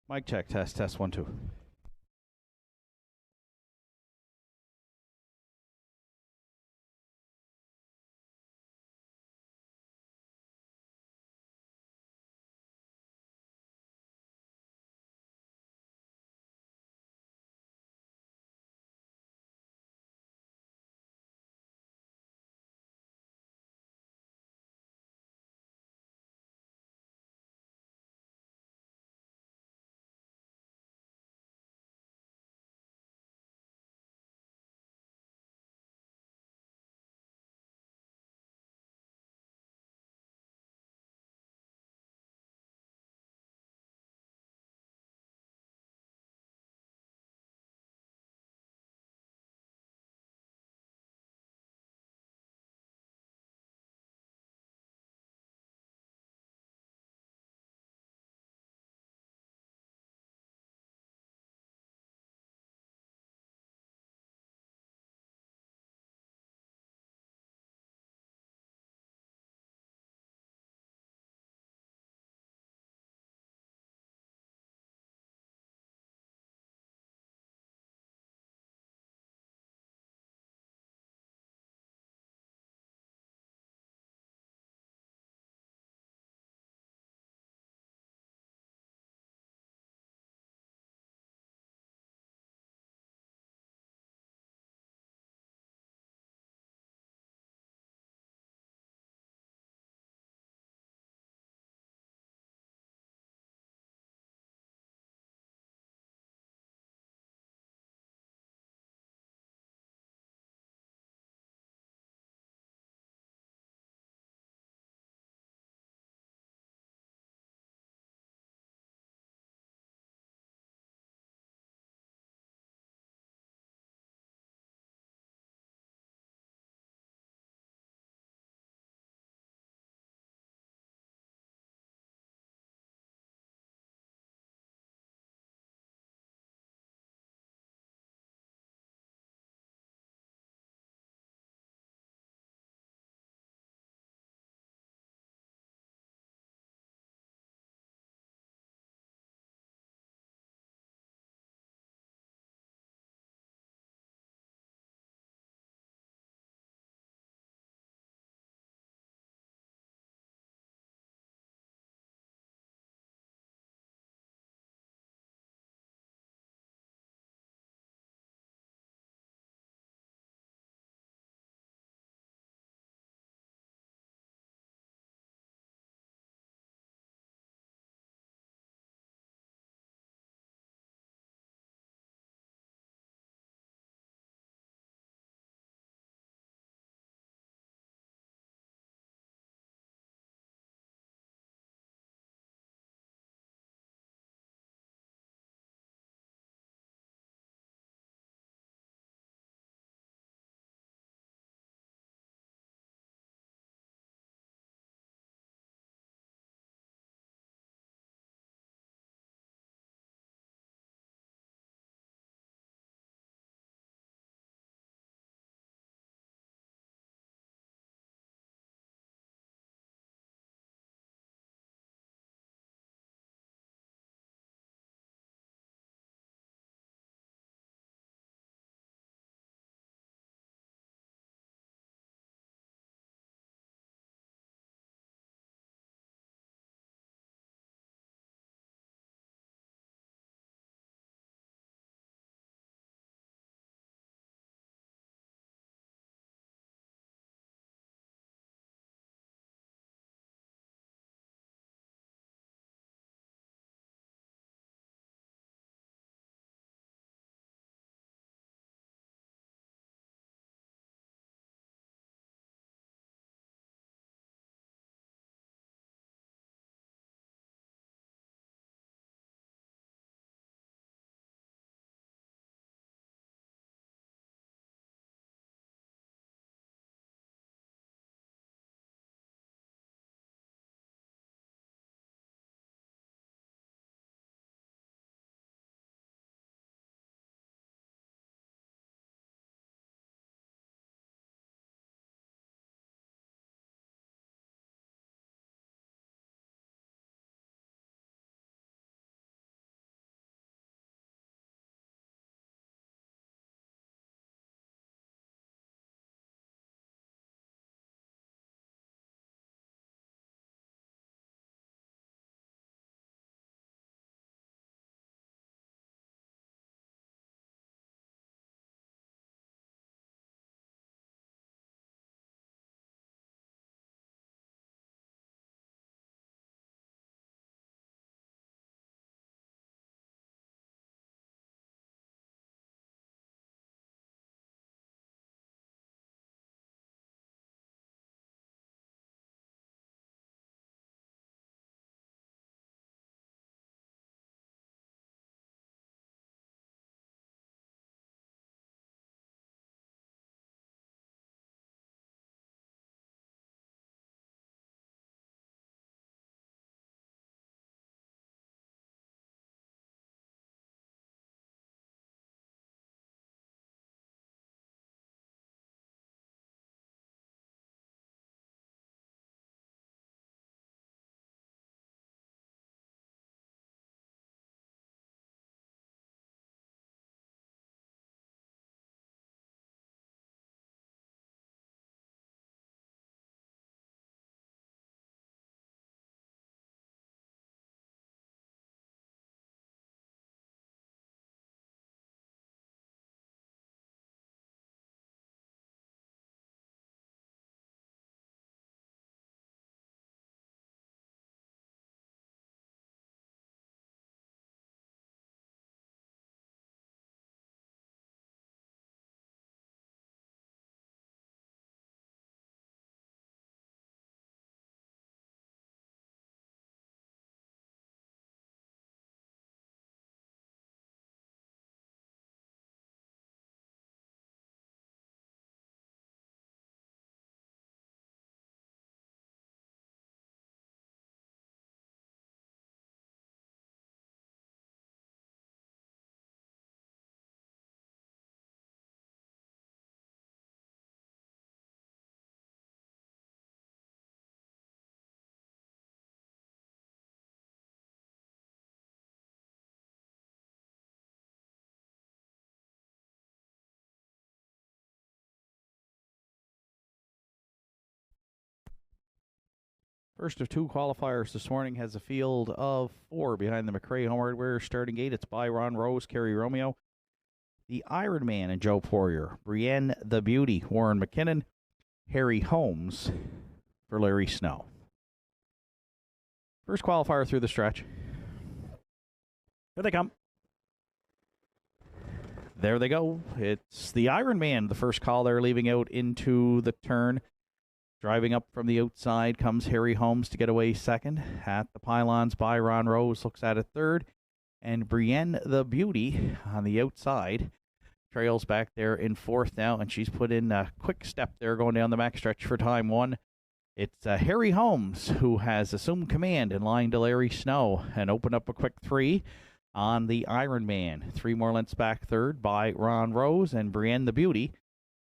Mic check, test, test, 1, 2. First of two qualifiers this morning has a field of four behind the McRae Home Hardware starting gate. It's by Ron Rose, Kerry Romeo, the Iron Man and Joe Poirier, Brienne the Beauty, Warren McKinnon, Harry Holmes for Larry Snow. First qualifier through the stretch. Here they come. There they go. It's the Iron Man, the first call there, leaving out into the turn. Driving up from the outside comes Harry Holmes to get away second. At the pylons by Ron Rose, looks at it third. And Brienne the Beauty on the outside trails back there in fourth now, and she's put in a quick step there going down the backstretch for time one. It's Harry Holmes who has assumed command in line to Larry Snow and opened up a quick three on the Iron Man. 3 more lengths back third by Ron Rose, and Brienne the Beauty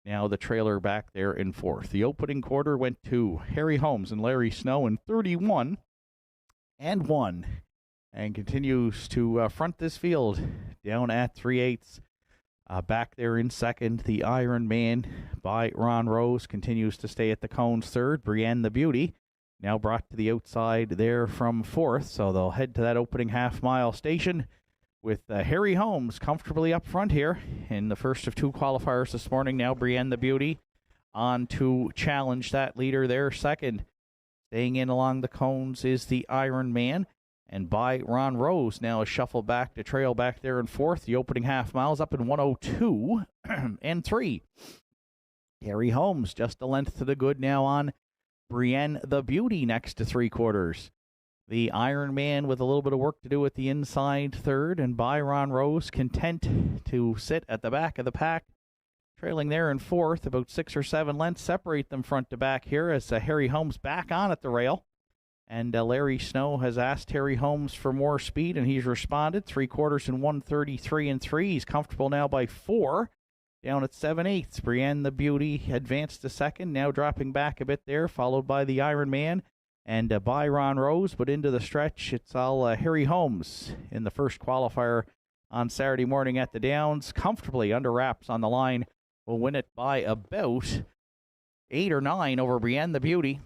now the trailer back there in fourth. The opening quarter went to Harry Holmes and Larry Snow in 31 and 1, and continues to front this field down at 3/8. Back there in second, the Iron Man by Ron Rose continues to stay at the cones third. Brienne the Beauty now brought to the outside there from fourth, so they'll head to that opening half-mile station with Harry Holmes comfortably up front here in the first of two qualifiers this morning. Now Brienne the Beauty on to challenge that leader there second. Staying in along the cones is the Iron Man, and by Ron Rose now a shuffle back to trail back there in fourth. The opening half miles up in 102 and 3. Harry Holmes just a length to the good now on Brienne the Beauty next to three quarters. The Iron Man with a little bit of work to do at the inside third, and by Ron Rose content to sit at the back of the pack. Trailing there in fourth, about 6 or 7 lengths separate them front to back here as Harry Holmes back on at the rail. And Larry Snow has asked Harry Holmes for more speed, and he's responded. 3 quarters in 133 and 3. He's comfortable now by 4. Down at 7/8. Brienne the Beauty advanced to second, now dropping back a bit there, followed by the Iron Man and by Ron Rose. But into the stretch, it's all Harry Holmes in the first qualifier on Saturday morning at the Downs. Comfortably under wraps on the line. Will win it by about 8 or 9 over Brienne the Beauty.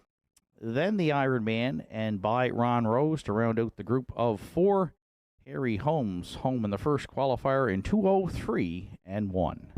Then the Iron Man, and by Ron Rose to round out the group of 4. Harry Holmes home in the first qualifier in 2:03 and 1.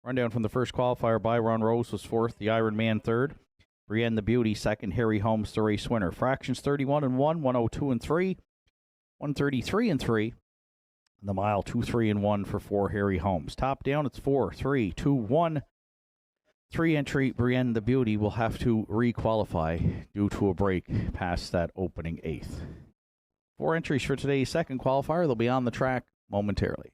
Rundown from the first qualifier by Ron Rose was fourth, the Iron Man third, Brienne the Beauty second, Harry Holmes the race winner. Fractions 31 and 1, 102 and 3, 133 and 3. The mile 2-3 and 1 for 4 Harry Holmes. Top down, it's 4-3-2-1. 3 entry Brienne the Beauty will have to re-qualify due to a break past that opening 8th. 4 entries for today's second qualifier. They'll be on the track momentarily.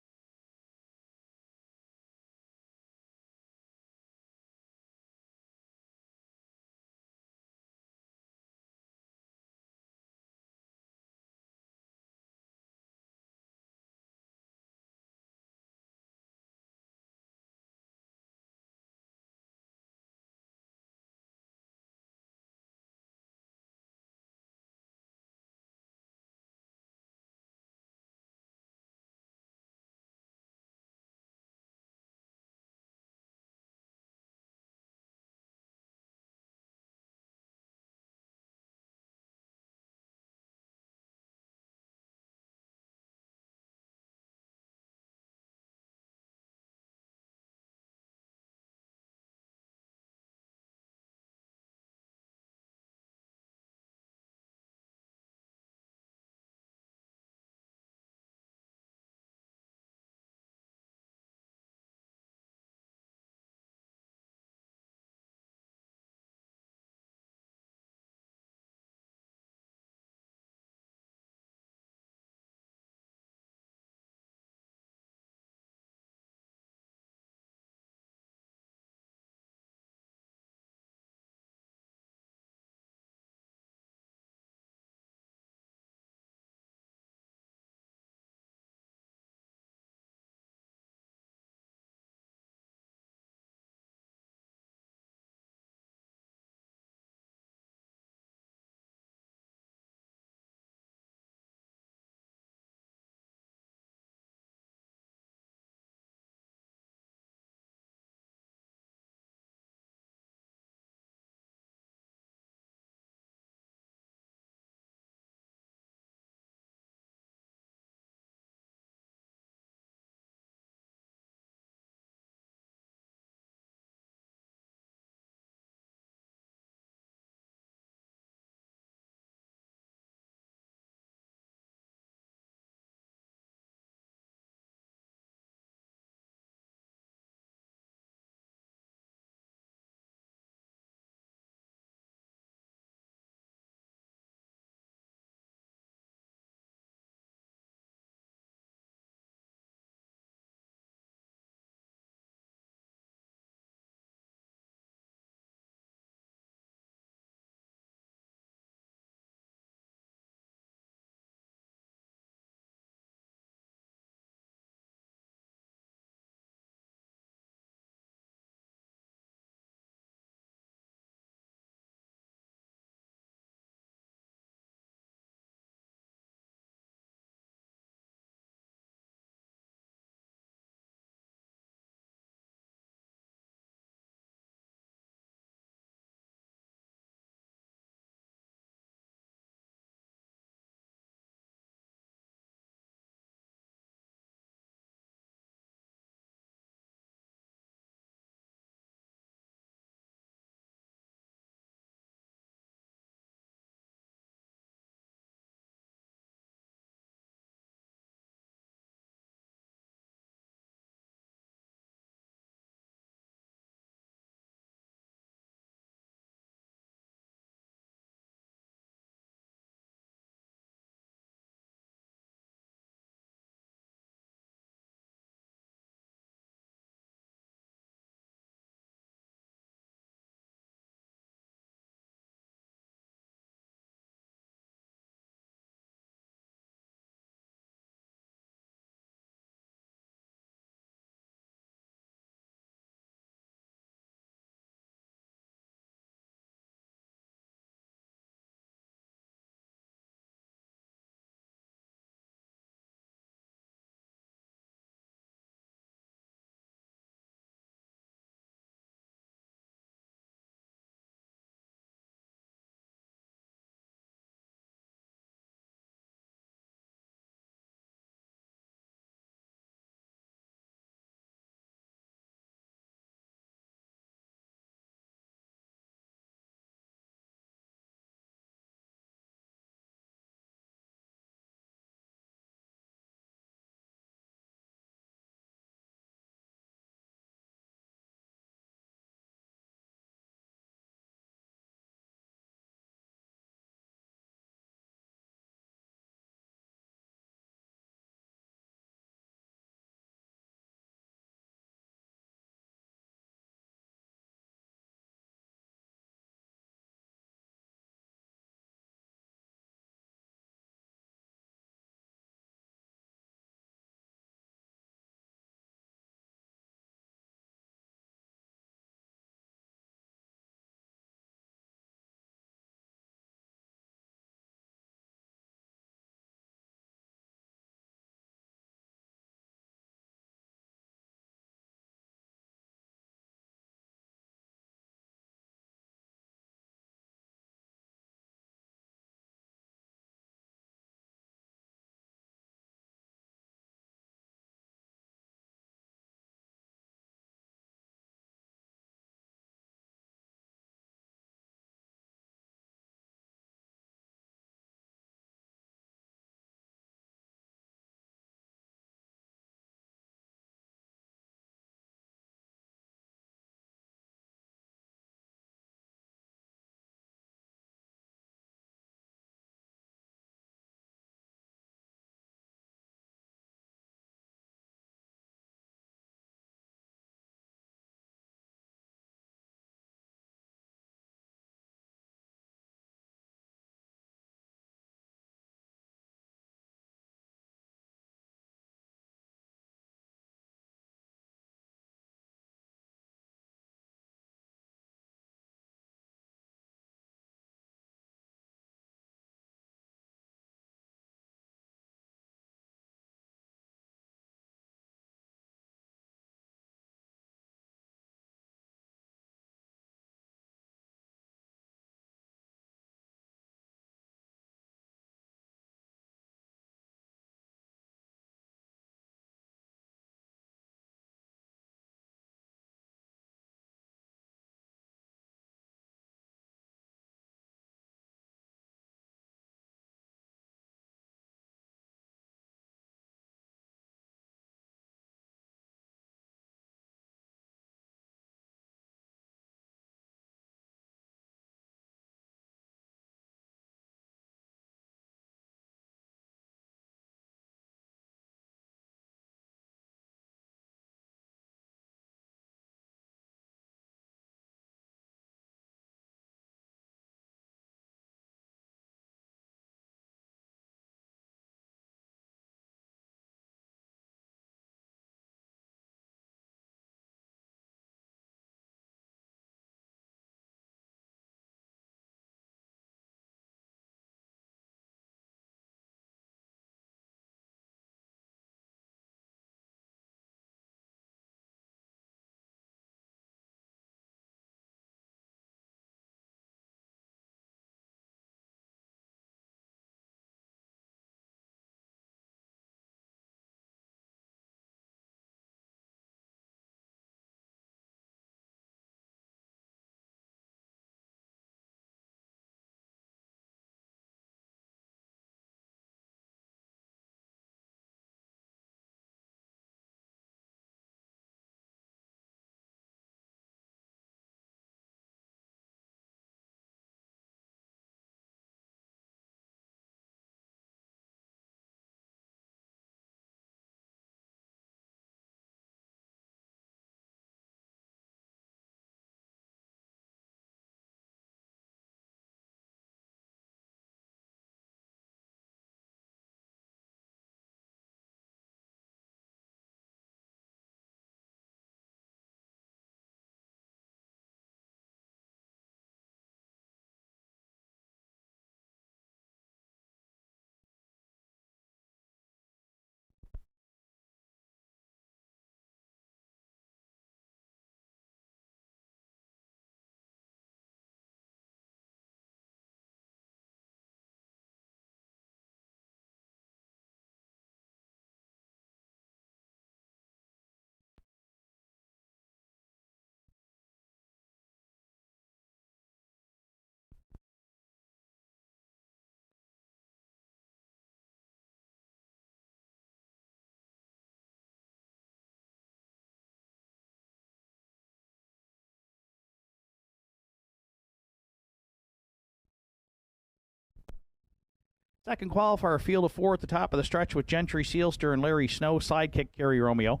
Second qualifier, field of 4 at the top of the stretch with Gentry Sealster and Larry Snow. Sidekick, Kerry Romeo.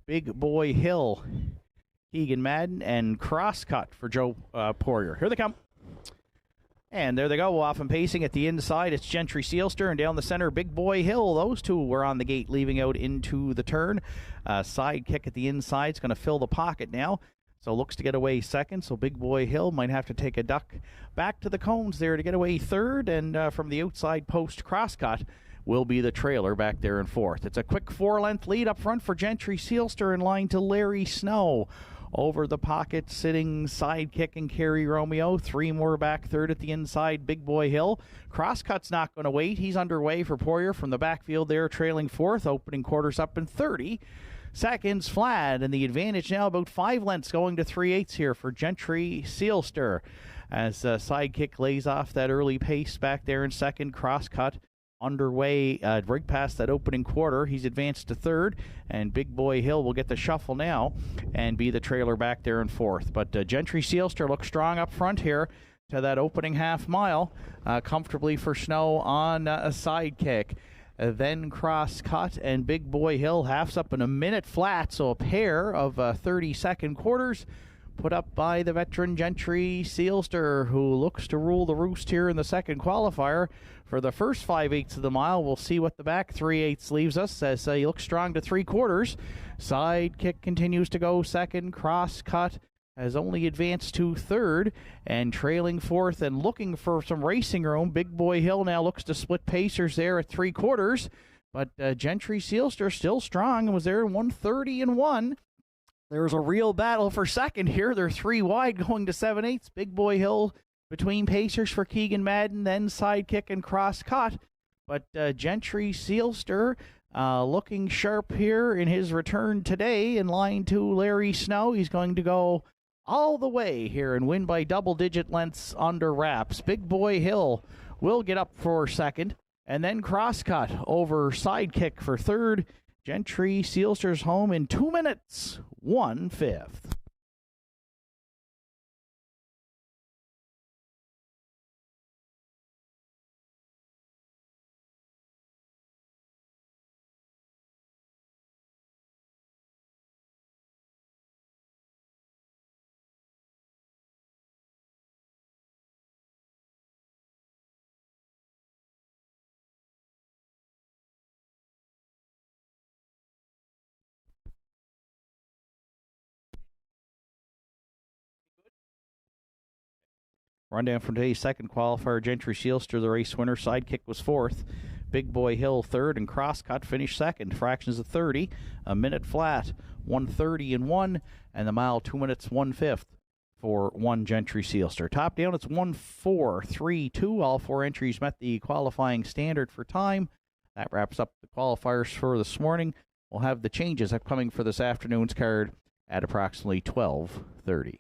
Big Boy Hill, Keegan Madden, and Crosscut for Joe Poirier. Here they come. And there they go, off and pacing at the inside. It's Gentry Sealster, and down the center, Big Boy Hill. Those two were on the gate, leaving out into the turn. Sidekick at the inside is going to fill the pocket now. So looks to get away second. So Big Boy Hill might have to take a duck back to the cones there to get away third. And from the outside post, Crosscut will be the trailer back there in fourth. It's a quick 4-length lead up front for Gentry Sealster, in line to Larry Snow. Over the pocket, sitting Sidekick and Kerry Romeo. 3 more back third at the inside, Big Boy Hill. Crosscut's not going to wait. He's underway for Poirier from the backfield there, trailing fourth. Opening quarters up in 30 seconds flat, and the advantage now about 5 lengths, going to 3/8 here for Gentry Sealster. As Sidekick lays off that early pace back there in second. Crosscut underway right past that opening quarter. He's advanced to third, and Big Boy Hill will get the shuffle now and be the trailer back there in fourth. But Gentry Sealster looks strong up front here to that opening half mile, comfortably for Snow on a Sidekick. Then Crosscut and Big Boy Hill halves up in a minute flat, so a pair of 30-second quarters put up by the veteran Gentry Sealster, who looks to rule the roost here in the second qualifier. For the first 5/8 of the mile, we'll see what the back 3/8 leaves us, as he looks strong to 3/4. Sidekick continues to go second. Crosscut has only advanced to third, and trailing fourth and looking for some racing room. Big Boy Hill now looks to split pacers there at 3/4, but Gentry Sealster still strong and was there in 1:30 and 1. There's a real battle for second here. They're 3 wide going to 7/8. Big Boy Hill between pacers for Keegan Madden, then Sidekick and Crosscut. But Gentry Sealster looking sharp here in his return today, in line to Larry Snow. He's going to go all the way here and win by double-digit lengths under wraps. Big Boy Hill will get up for second, and then Crosscut over Sidekick for third. Gentry Sealster's home in 2 minutes, 1/5. Rundown from today's second qualifier: Gentry Sealster, the race winner. Sidekick was fourth. Big Boy Hill third, and Crosscut finished second. Fractions of 30, a minute flat, 1:30 and 1, and the mile 2 minutes 1/5 for one Gentry Sealster. Top down, it's 1:4.32. All 4 entries met the qualifying standard for time. That wraps up the qualifiers for this morning. We'll have the changes upcoming for this afternoon's card at approximately 12:30.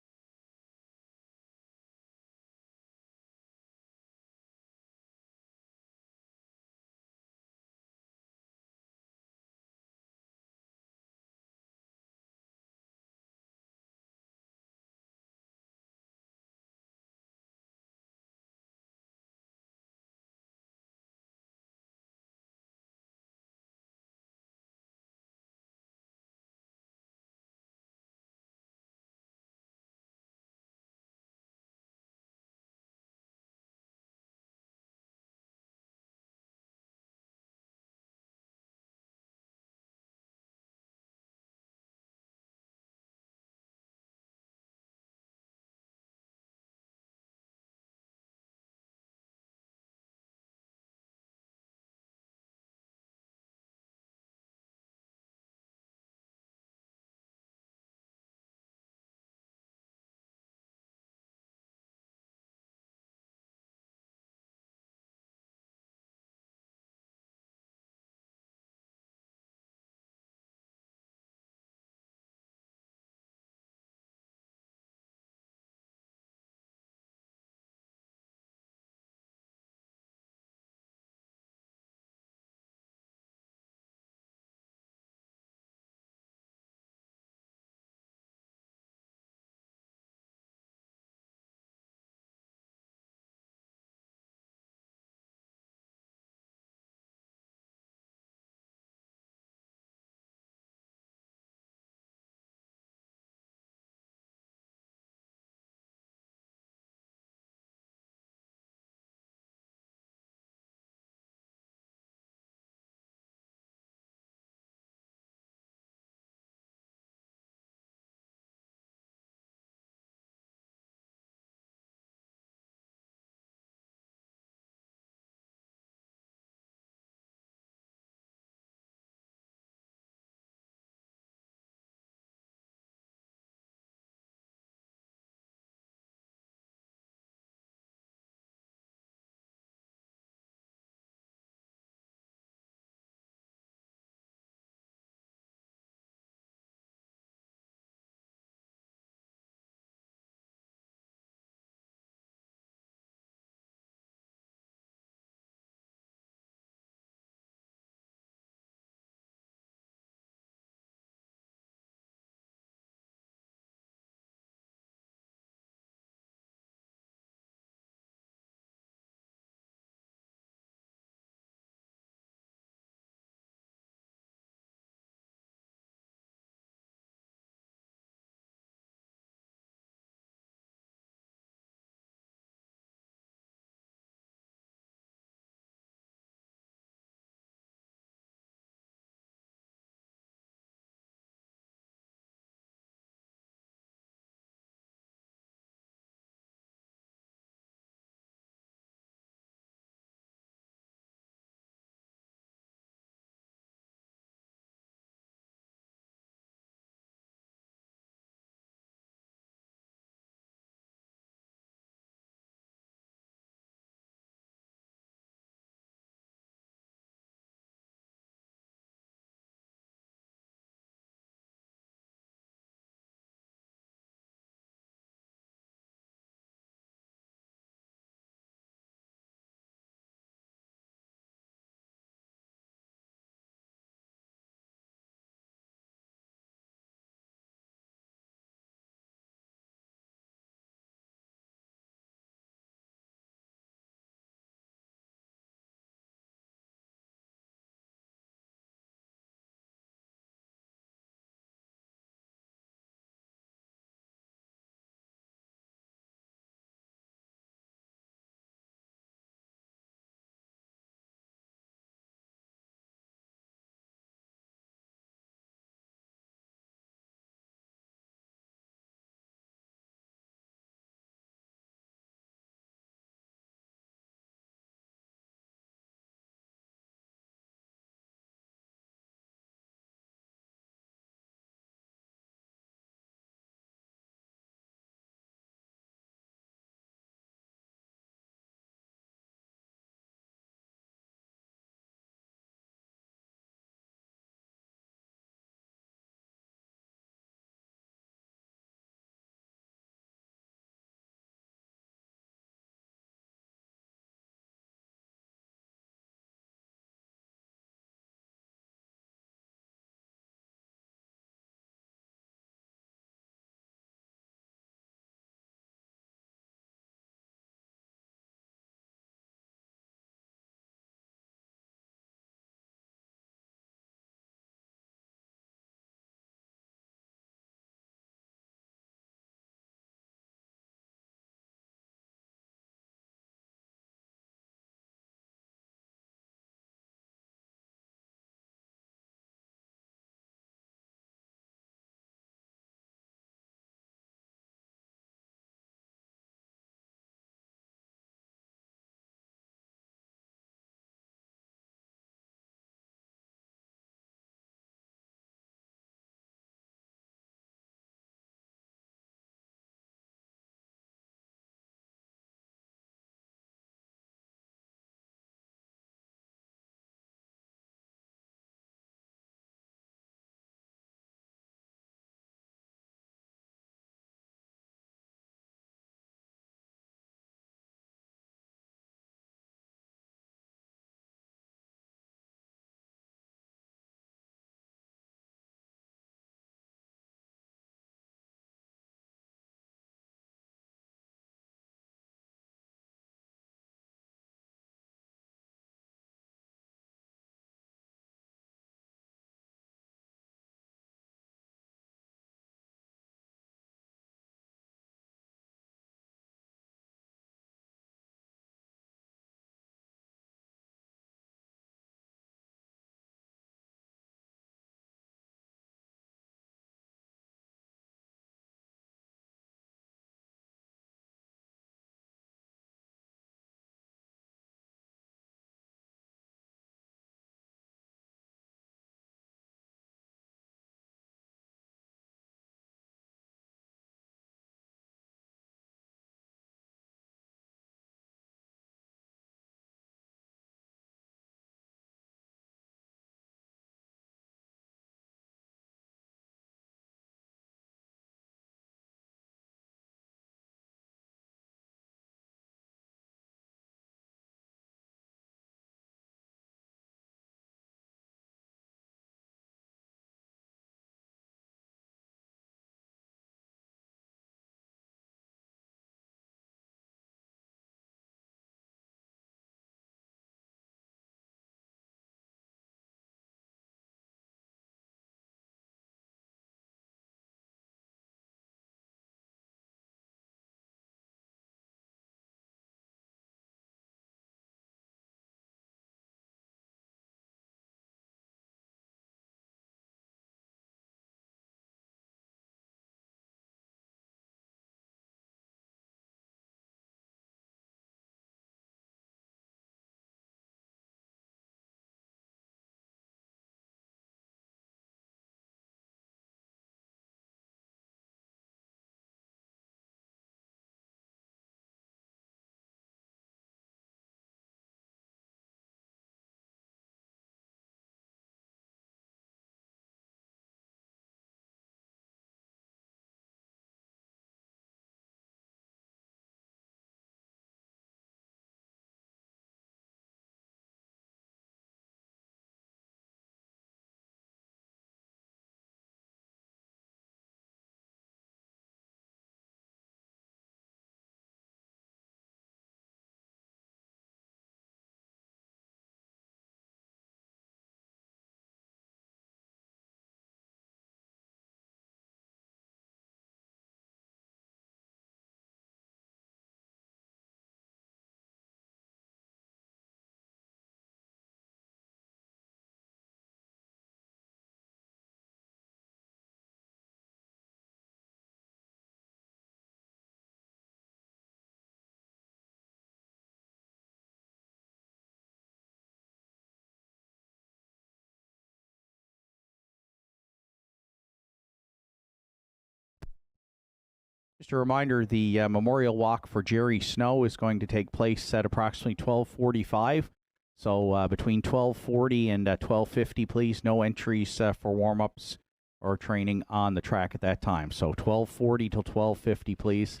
Just a reminder, the memorial walk for Jerry Snow is going to take place at approximately 12:45. So between 12:40 and 12:50, please. No entries for warm-ups or training on the track at that time. So 12:40 till 12:50, please.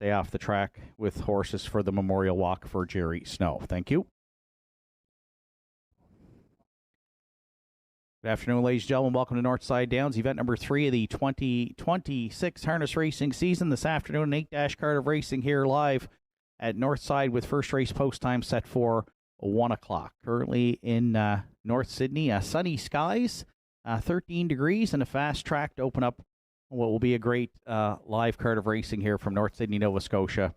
Stay off the track with horses for the memorial walk for Jerry Snow. Thank you. Good afternoon, ladies and gentlemen. Welcome to Nortside Downs, event number 3 of the 2026 harness racing season. This afternoon, an 8-dash card of racing here live at Northside with first race post time set for 1 o'clock. Currently in North Sydney, sunny skies, 13 degrees, and a fast track to open up what will be a great live card of racing here from North Sydney, Nova Scotia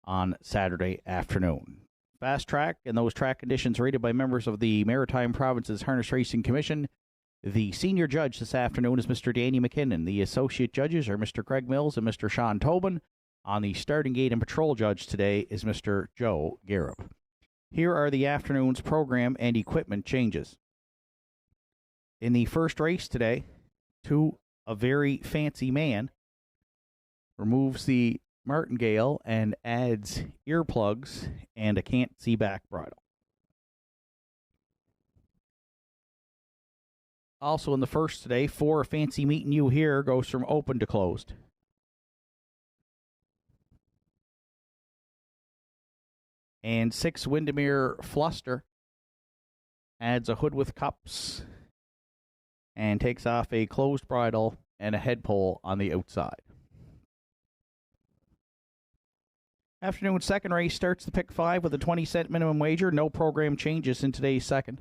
on Saturday afternoon. Fast track and those track conditions rated by members of the Maritime Provinces Harness Racing Commission. The senior judge this afternoon is Mr. Danny McKinnon. The associate judges are Mr. Craig Mills and Mr. Sean Tobin. On the starting gate and patrol judge today is Mr. Joe Garib. Here are the afternoon's program and equipment changes. In the first race today, A Very Fancy Man removes the martingale and adds earplugs and a can't see back bridle. Also in the first today, 4 Fancy Meeting You Here goes from open to closed. And 6 Windermere Fluster adds a hood with cups and takes off a closed bridle and a head pole on the outside. Afternoon second race starts the pick 5 with a 20-cent minimum wager. No program changes in today's second.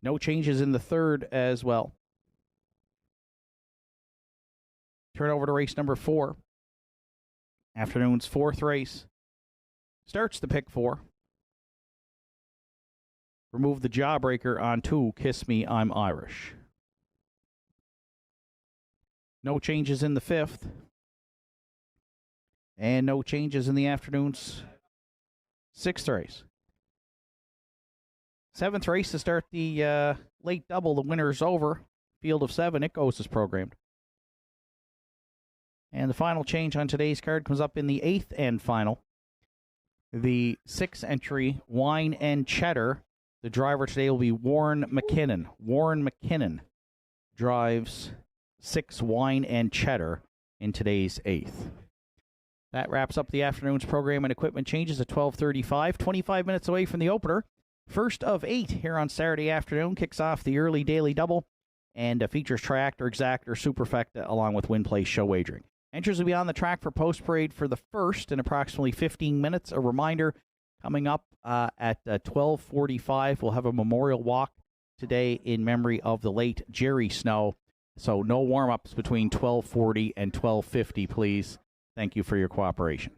No changes in the third as well. Turn over to race number 4. Afternoon's fourth race starts the pick 4. Remove the jawbreaker on 2, Kiss Me, I'm Irish. No changes in the fifth. And no changes in the afternoon's sixth race. Seventh race to start the late double. The winner's over. Field of 7. It goes as programmed. And the final change on today's card comes up in the 8th and final. The 6th entry, Wine and Cheddar. The driver today will be Warren McKinnon. Warren McKinnon drives 6 Wine and Cheddar in today's 8th. That wraps up the afternoon's program and equipment changes at 12:35. 25 minutes away from the opener. First of 8 here on Saturday afternoon. Kicks off the early daily double and features Triactor, Exactor, Superfecta, along with Win Place Show Wagering. Entries will be on the track for post-parade for the first in approximately 15 minutes. A reminder, coming up at 12:45, we'll have a memorial walk today in memory of the late Jerry Snow. So no warm-ups between 12:40 and 12:50, please. Thank you for your cooperation.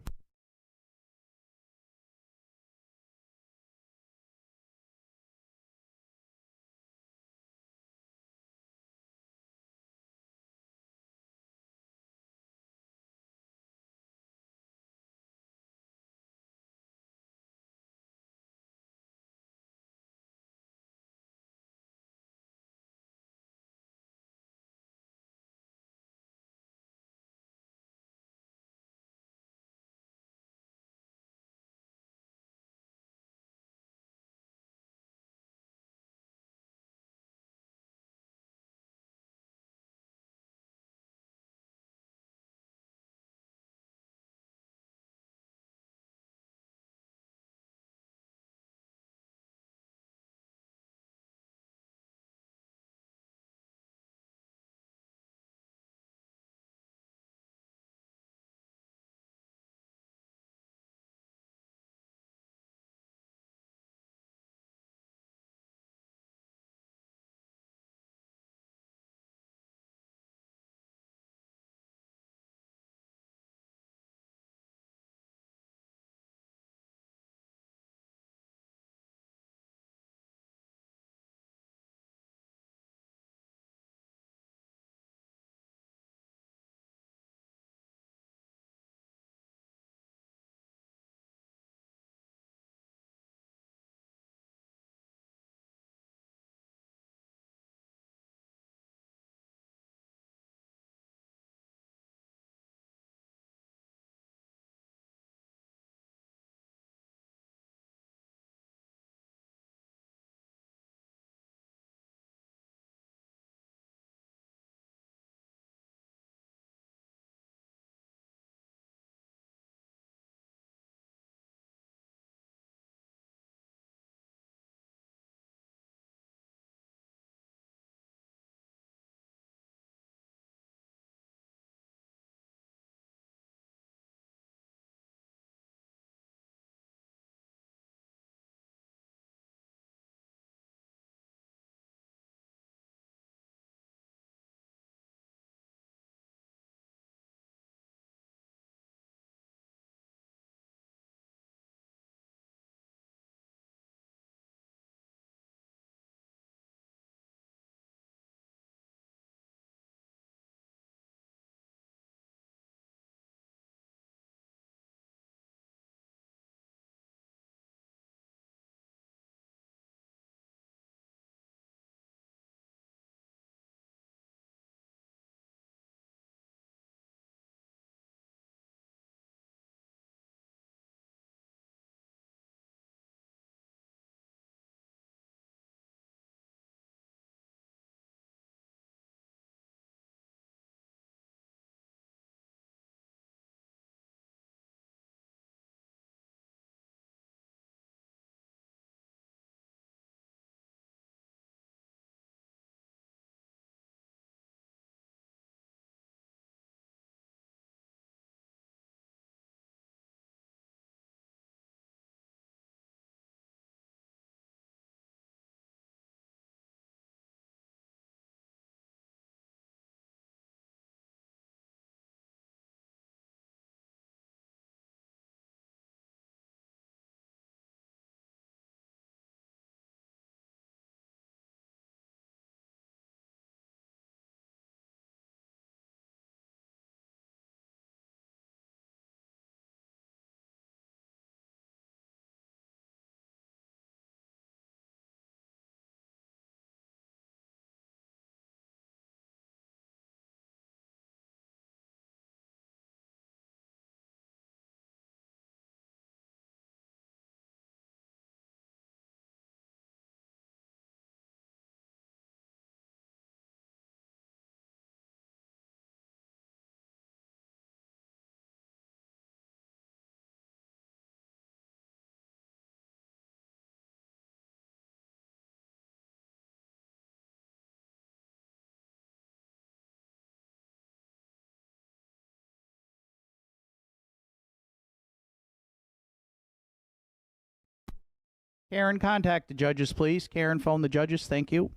Karen, contact the judges, please. Karen, phone the judges. Thank you.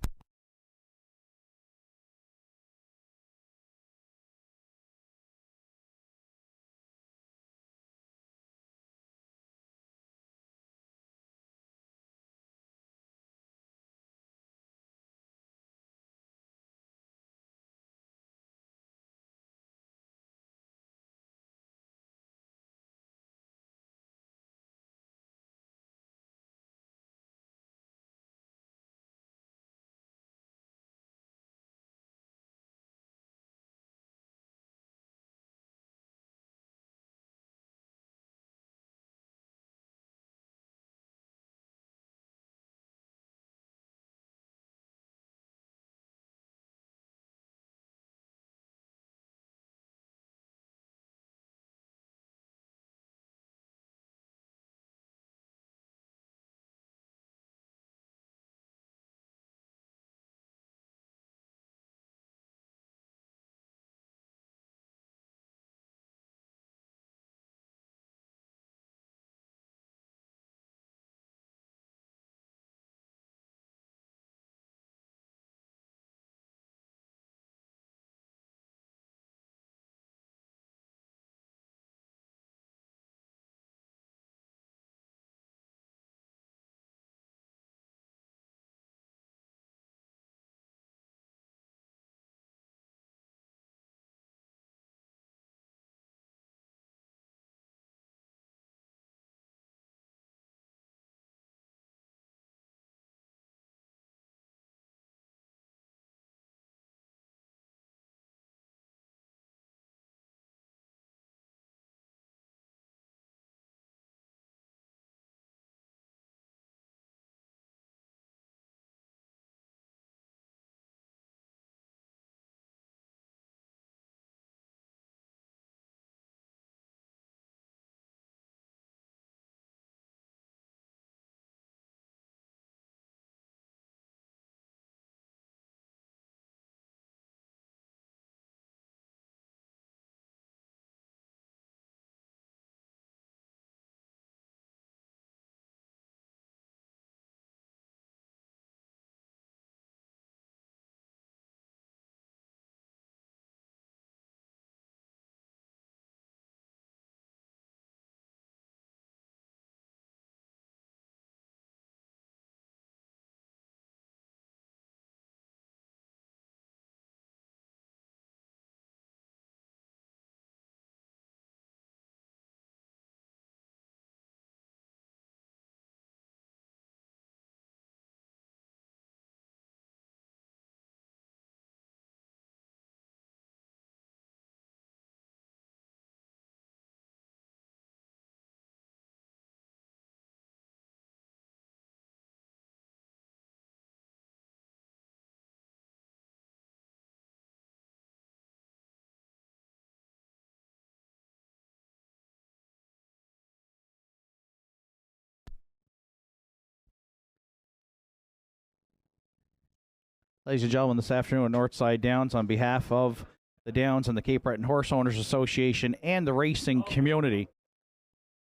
Ladies and gentlemen, this afternoon at Nortside Downs, on behalf of the Downs and the Cape Breton Horse Owners Association and the racing community,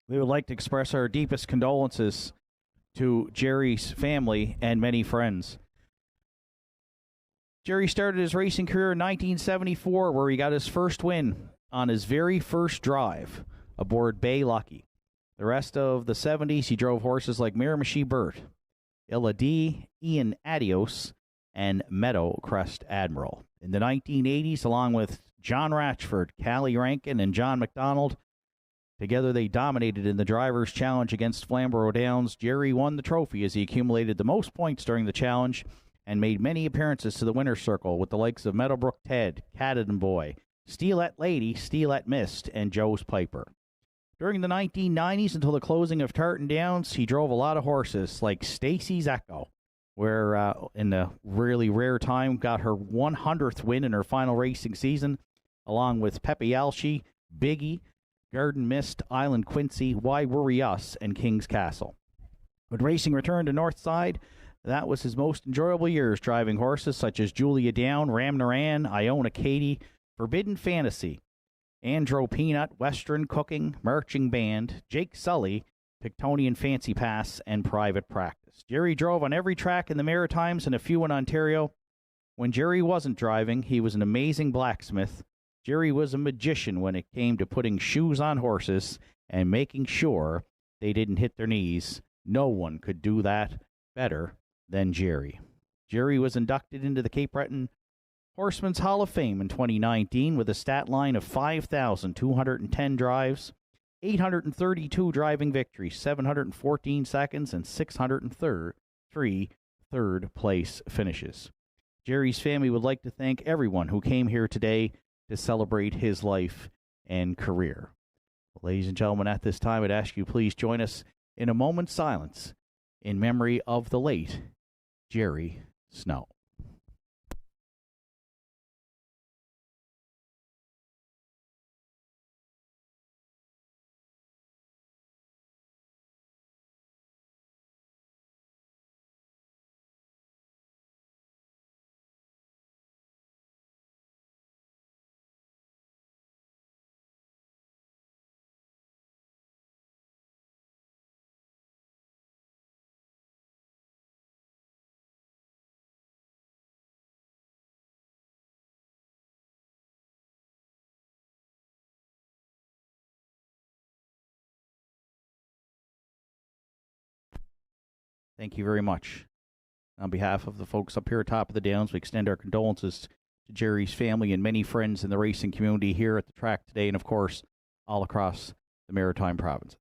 we would like to express our deepest condolences to Jerry's family and many friends. Jerry started his racing career in 1974, where he got his first win on his very first drive aboard Bay Lucky. The rest of the 70s, he drove horses like Miramichi Burt, Illa D, Ian Adios, and Meadow Crest Admiral. In the 1980s, along with John Ratchford, Callie Rankin, and John McDonald, together they dominated in the Drivers' Challenge against Flamborough Downs. Jerry won the trophy as he accumulated the most points during the challenge and made many appearances to the winner's circle with the likes of Meadowbrook Ted, Cadogan Boy, Steelette Lady, Steelette Mist, and Joe's Piper. During the 1990s until the closing of Tartan Downs, he drove a lot of horses like Stacy's Echo, where in a really rare time got her 100th win in her final racing season, along with Pepe Alshi, Biggie, Garden Mist, Island Quincy, Why Worry Us, and King's Castle. When racing returned to Northside, that was his most enjoyable years, driving horses such as Julia Down, Ram Naran, Iona Katie, Forbidden Fantasy, Andro Peanut, Western Cooking, Marching Band, Jake Sully, Pictonian Fancy Pass, and private practice. Jerry drove on every track in the Maritimes and a few in Ontario. When Jerry wasn't driving, he was an amazing blacksmith. Jerry was a magician when it came to putting shoes on horses and making sure they didn't hit their knees. No one could do that better than Jerry. Jerry was inducted into the Cape Breton Horsemen's Hall of Fame in 2019 with a stat line of 5,210 drives, 832 driving victories, 714 seconds, and 603 third-place finishes. Jerry's family would like to thank everyone who came here today to celebrate his life and career. Ladies and gentlemen, at this time, I'd ask you please join us in a moment's silence in memory of the late Jerry Snow. Thank you very much. On behalf of the folks up here atop of the Downs, we extend our condolences to Jerry's family and many friends in the racing community here at the track today, and of course, all across the Maritime provinces.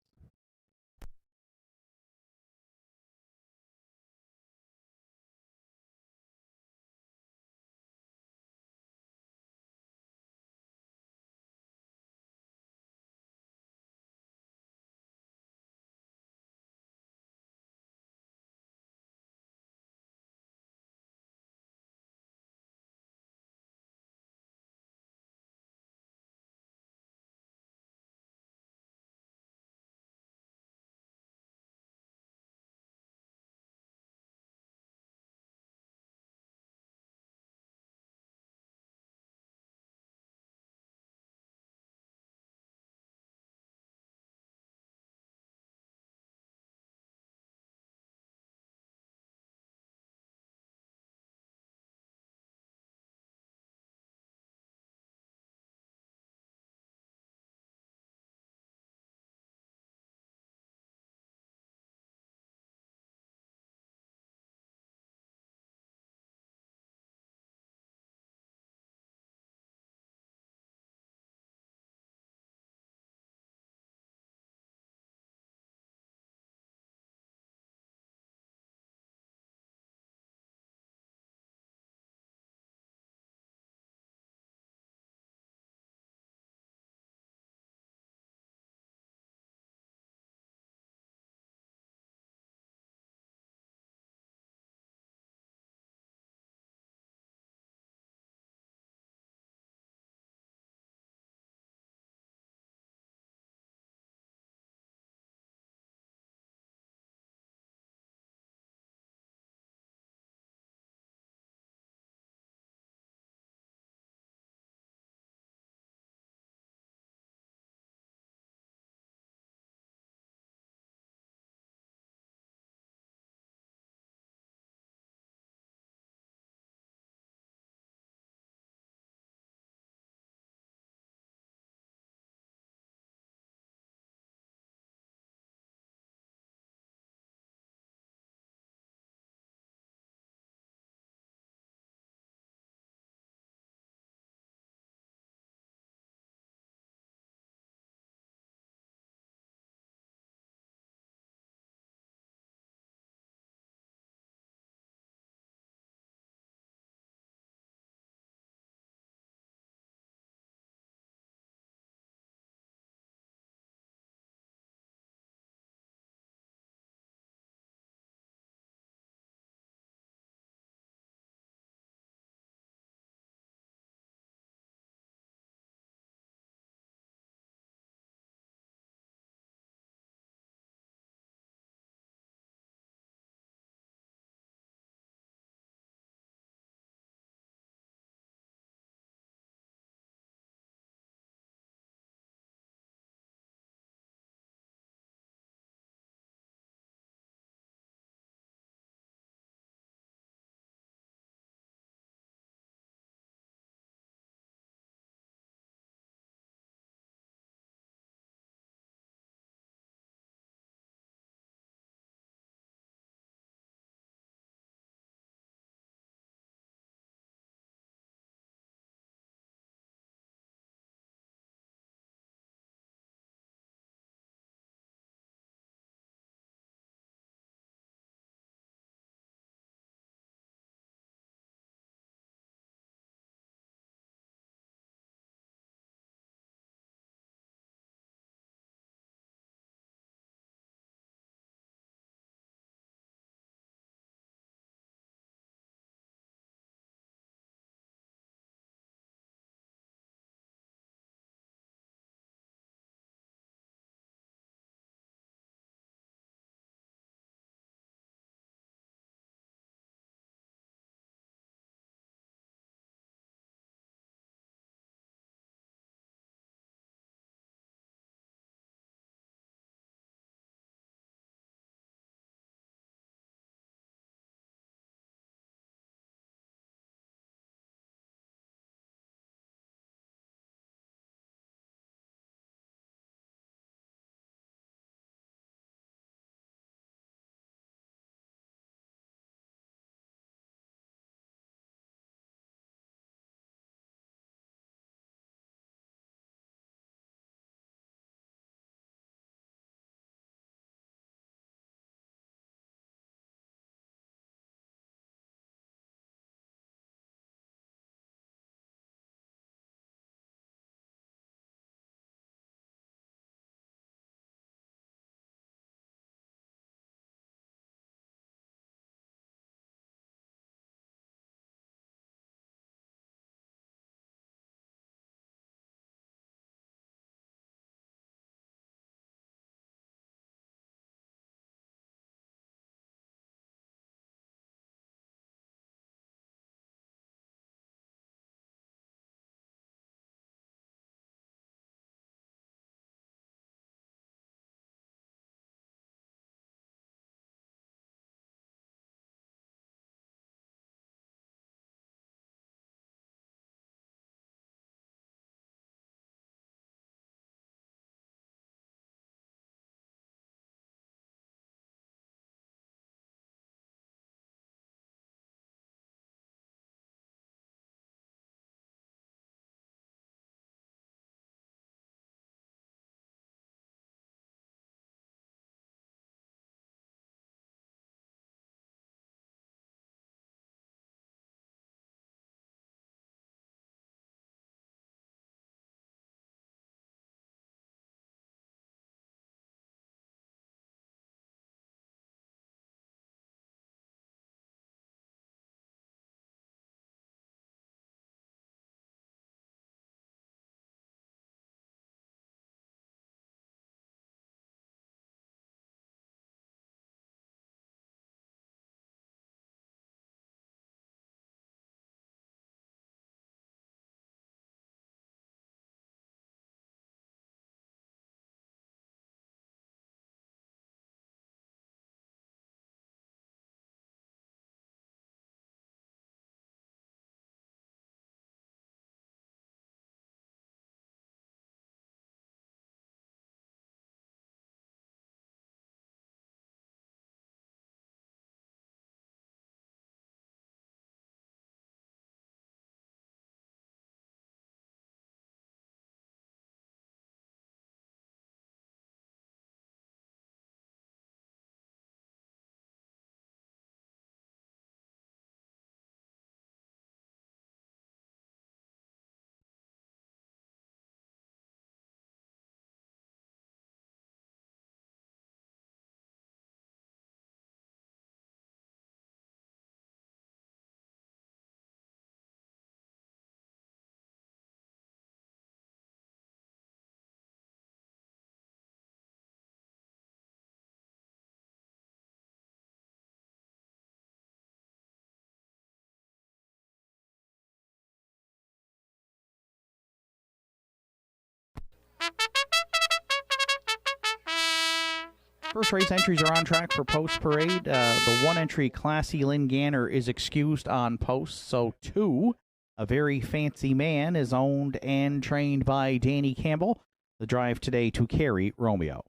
First race entries are on track for post parade. The one entry Classy Lynn Ganner is excused on post. So 2, A Very Fancy Man, is owned and trained by Danny Campbell. The drive today to carry Romeo.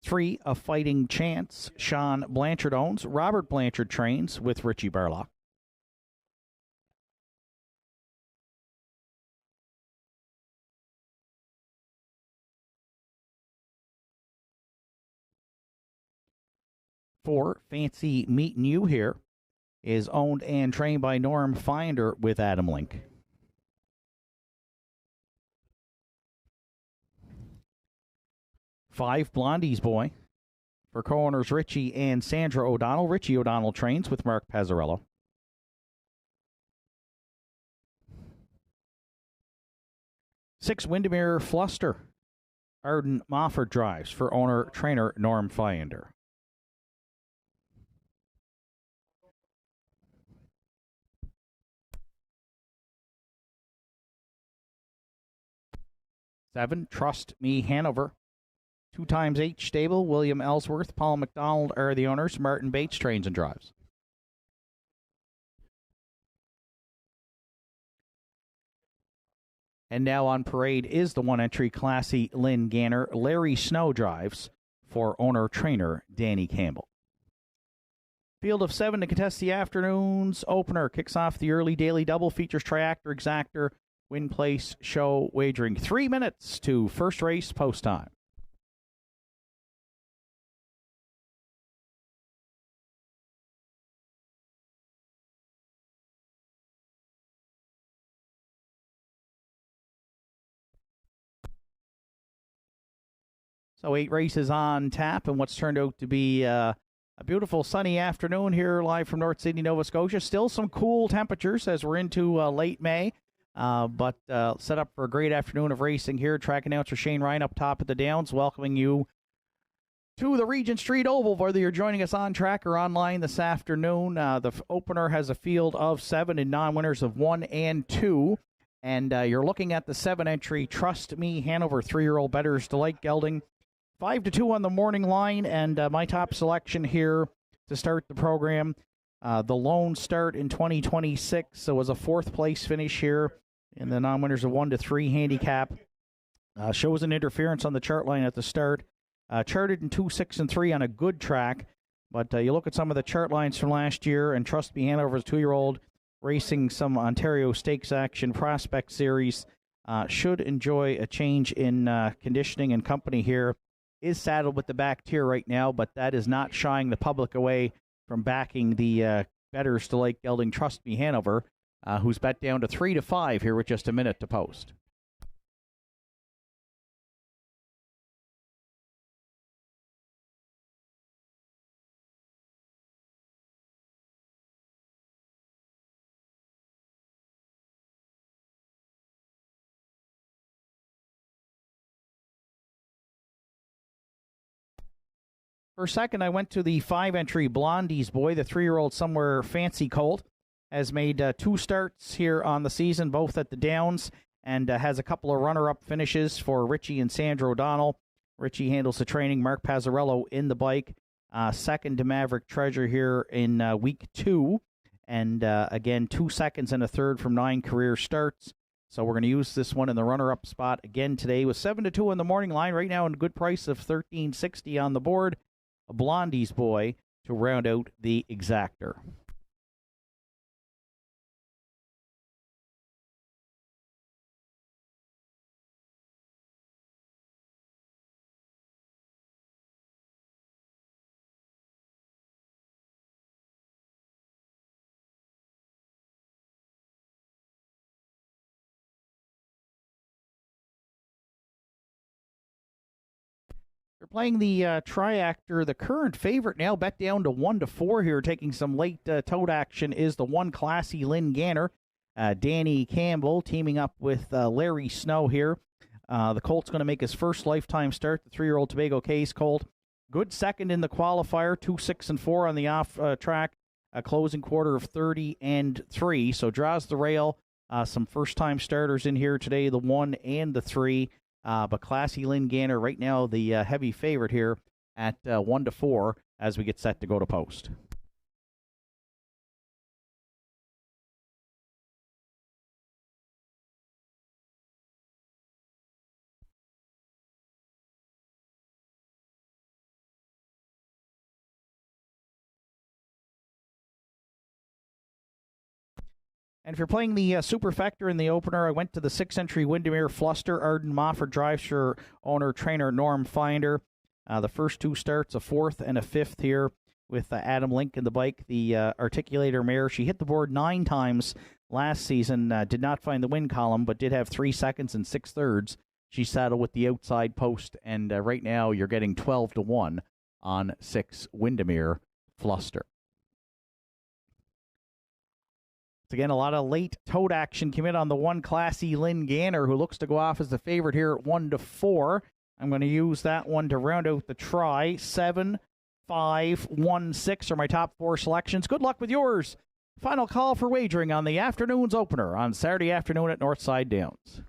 3, A Fighting Chance, Sean Blanchard owns. Robert Blanchard trains with Richie Barlock. 4, Fancy Meeting You Here, is owned and trained by Norm Finder with Adam Link. 5, Blondie's Boy, for co-owners Richie and Sandra O'Donnell. Richie O'Donnell trains with Mark Pazzarello. 6, Windermere Fluster, Arden Mofford drives for owner-trainer Norm Finder. 7, Trust Me Hanover, 2 times H stable. William Ellsworth, Paul McDonald are the owners. Martin Bates trains and drives. And now on parade is the one entry Classy Lynn Ganner. Larry Snow drives for owner-trainer Danny Campbell. Field of 7 to contest the afternoon's opener. Kicks off the early daily double. Features Triactor, Exactor, Win Place, Show, Wagering. 3 minutes to first race post time. So 8 races on tap, and what's turned out to be a beautiful sunny afternoon here live from North Sydney, Nova Scotia. Still some cool temperatures as we're into late May, but set up for a great afternoon of racing here. Track announcer Shane Ryan up top at the Downs, welcoming you to the Regent Street Oval, whether you're joining us on track or online this afternoon. The opener has a field of 7 and non-winners of 1 and 2. And you're looking at the 7 entry Trust Me Hanover 3-year-old Bettor's Delight gelding. 5-2 on the morning line, and my top selection here to start the program. The lone start in 2026, so was a 4th place finish here in the non-winners of 1-3 handicap. Shows an interference on the chart line at the start. Charted in 2, 6, and 3 on a good track, but you look at some of the chart lines from last year, and Trust Me Hanover's 2-year-old racing some Ontario Stakes action Prospect Series. Should enjoy a change in conditioning and company here. Is saddled with the back tier right now, but that is not shying the public away from backing the Bettor's Delight gelding Trust Me Hanover, who's bet down to 3-5 here with just a minute to post. For second, I went to the 5-entry Blondie's Boy, the 3-year-old Somewhere Fancy colt. Has made 2 starts here on the season, both at the Downs, and has a couple of runner-up finishes for Richie and Sandra O'Donnell. Richie handles the training. Mark Pazzarello in the bike. Second to Maverick Treasure here in week 2. And again, 2 seconds and a third from 9 career starts. So we're going to use this one in the runner-up spot again today with 7-2 on the morning line. Right now, in a good price of $13.60 on the board. A Blondie's Boy to round out the Exactor. They're playing the Triactor. The current favorite now bet down to 1-4 here. Taking some late tote action is the 1 Classy Lynn Ganner. Danny Campbell teaming up with Larry Snow here. The colt's going to make his first lifetime start. The 3-year-old Tobago Case colt. Good second in the qualifier. 2, 6, and 4 on the off track. A closing quarter of 30 and 3. So draws the rail. Some first-time starters in here today. The 1 and the 3. But Classy Lynn Ganner right now the heavy favorite here at 1-4 as we get set to go to post. And if you're playing the Superfecta in the opener, I went to the 6th-entry Windermere Fluster, Arden Mofford drives owner trainer Norm Finder. The first 2 starts, a 4th and a 5th here with Adam Link in the bike. The articulator mare, she hit the board 9 times last season, did not find the win column, but did have 3 seconds and 6 thirds. She saddled with the outside post, and right now you're getting 12-1 on 6 Windermere Fluster. Again, a lot of late tote action came in on the 1 Classy Lynn Ganner, who looks to go off as the favorite here at 1-4. I'm going to use that one to round out the try. 7, 5, 1, 6 are my top 4 selections. Good luck with yours. Final call for wagering on the afternoon's opener on Saturday afternoon at Nortside Downs.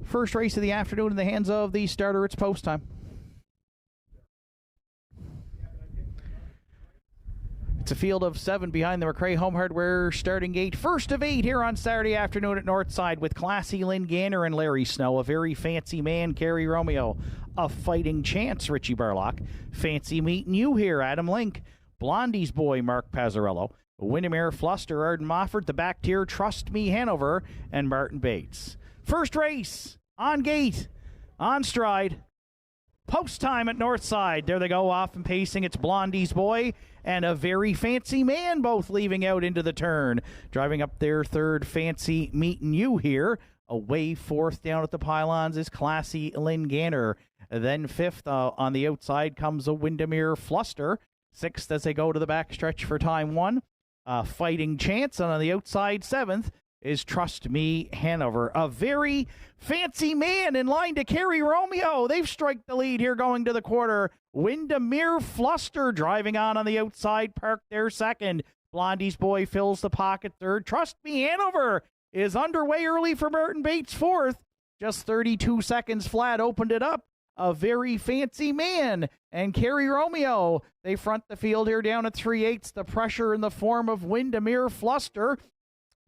First race of the afternoon in the hands of the starter. It's post time. It's a field of 7 behind the McRae Home Hardware starting gate. First of 8 here on Saturday afternoon at Nortside with classy Lynn Ganner and Larry Snow. A very fancy man, Kerry Romeo. A fighting chance, Richie Barlock. Fancy meeting you here, Adam Link. Blondie's boy, Mark Pazzarello. Windermere Fluster, Arden Mofford. The back tier, Trust Me Hanover, and Martin Bates. First race, on gate, on stride. Post time at Northside. There they go, off and pacing. It's Blondie's boy and a very fancy man, both leaving out into the turn. Driving up their third, Fancy Meeting You here. Away fourth down at the pylons is classy Lynn Ganner. Then fifth on the outside comes a Windermere Fluster. Sixth as they go to the back stretch for time one. Fighting Chance. And on the outside, seventh is Trust Me Hanover. A very fancy man in line to carry Romeo. They've striked the lead here going to the quarter. Windermere Fluster driving on the outside, parked there second. Blondie's boy fills the pocket third. Trust Me Hanover is underway early for Martin Bates fourth. Just 32 seconds flat opened it up. A very fancy man and Kerry Romeo. They front the field here down at 3/8. The pressure in the form of Windermere Fluster,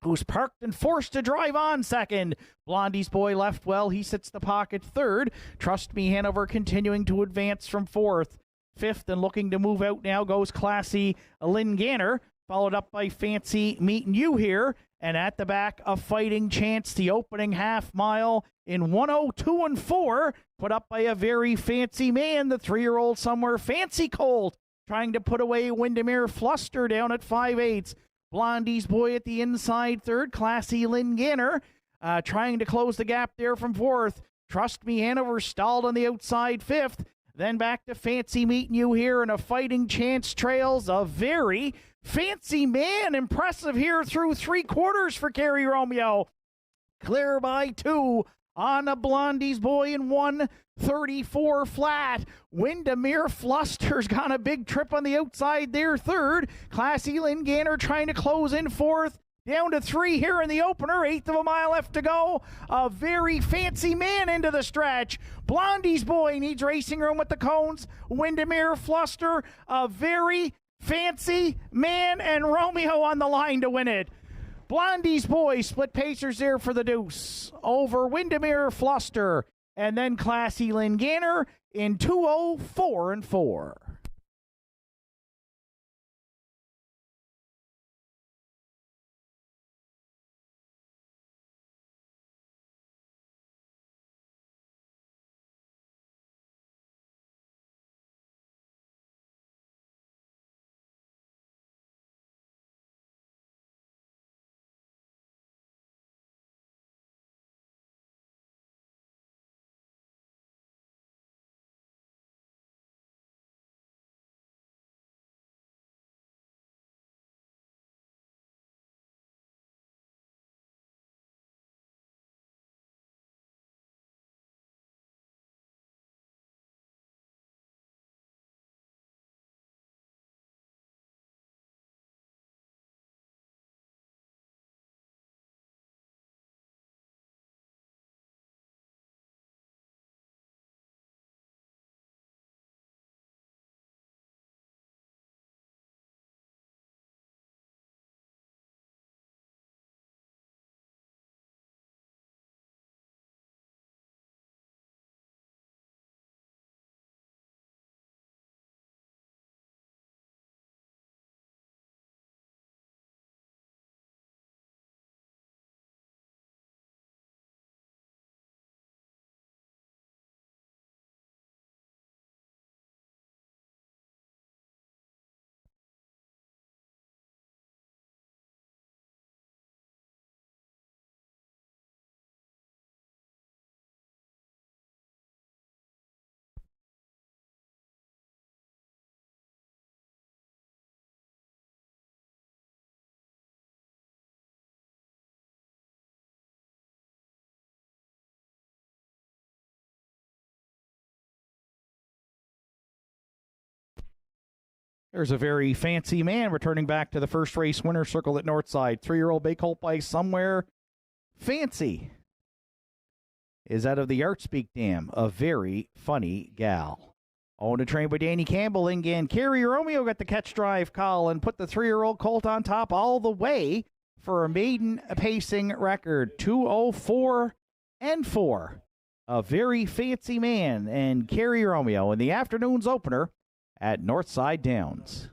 who's parked and forced to drive on second. Blondie's boy left well. He sits the pocket third. Trust Me Hanover continuing to advance from fourth. Fifth and looking to move out now goes classy Lynn Ganner, followed up by Fancy Meeting You here. And at the back, a Fighting Chance, the opening half mile in 1:02 and 4, put up by a very fancy man, the 3-year-old somewhere, Fancy Colt, trying to put away Windermere Fluster down at 5/8. Blondie's boy at the inside third. Classy Lynn Ganner trying to close the gap there from fourth. Trust Me Hanover stalled on the outside fifth. Then back to Fancy Meeting You here, and a Fighting Chance trails a very fancy man. Impressive here through 3/4 for Kerry Romeo. Clear by 2 on a Blondie's boy in 1:34 flat. Windermere Fluster's got a big trip on the outside there third. Classy Lynn Ganner trying to close in fourth. Down to 3 here in the opener. 1/8 of a mile left to go. A very fancy man into the stretch. Blondie's boy needs racing room with the cones. Windermere Fluster, a very fancy man, and Romeo on the line to win it. Blondie's boy split pacers there for the deuce over Windermere Fluster, and then classy Lynn Ganner in 2:04 and 4. There's a very fancy man returning back to the first race winner circle at Northside. 3-year-old bay colt by Somewhere Fancy is out of the Artspeak Dam. A very funny gal. Owned and trained by Danny Campbell. In Kerry Romeo got the catch drive call and put the 3-year-old colt on top all the way for a maiden pacing record. 2:04 and 4. A very fancy man and Kerry Romeo in the afternoon's opener at Nortside Downs.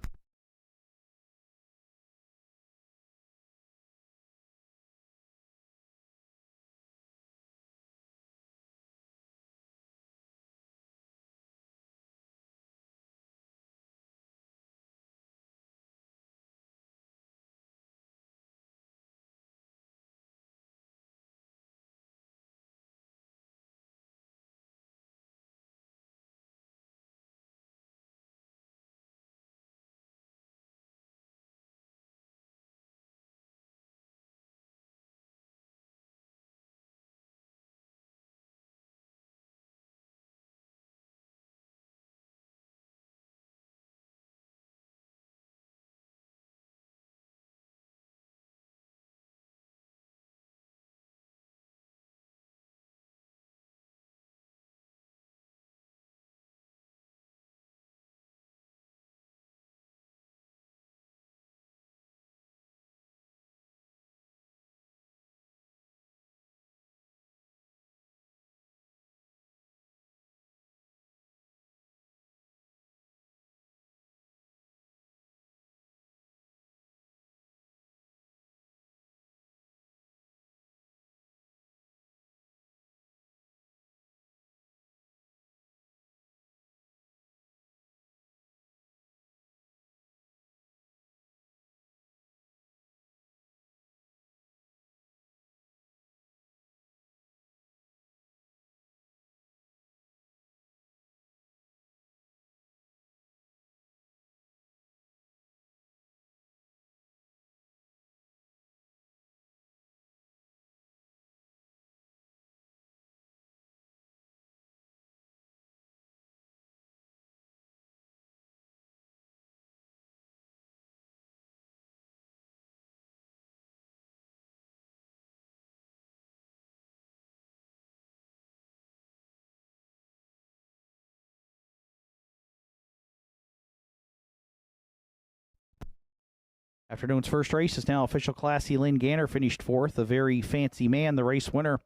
Afternoon's first race is now official Class C. Lynn Ganner finished fourth. A very fancy man, the race winner.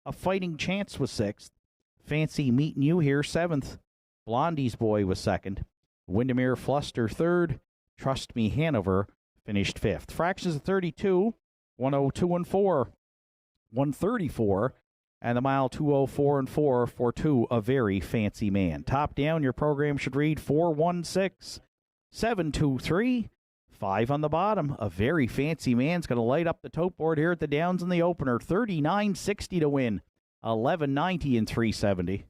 A Fighting Chance was sixth. Fancy Meeting You Here, seventh. Blondie's Boy was second. Windermere Fluster third. Trust Me Hanover finished fifth. Fractions of 32, 102 and 4, 134, and the mile 204 and 4 for two. A very fancy man. Top down, your program should read 416, 723. 5 on the bottom. A very fancy man's going to light up the tote board here at the Downs in the opener. 39.60 to win. 11.90 and 370.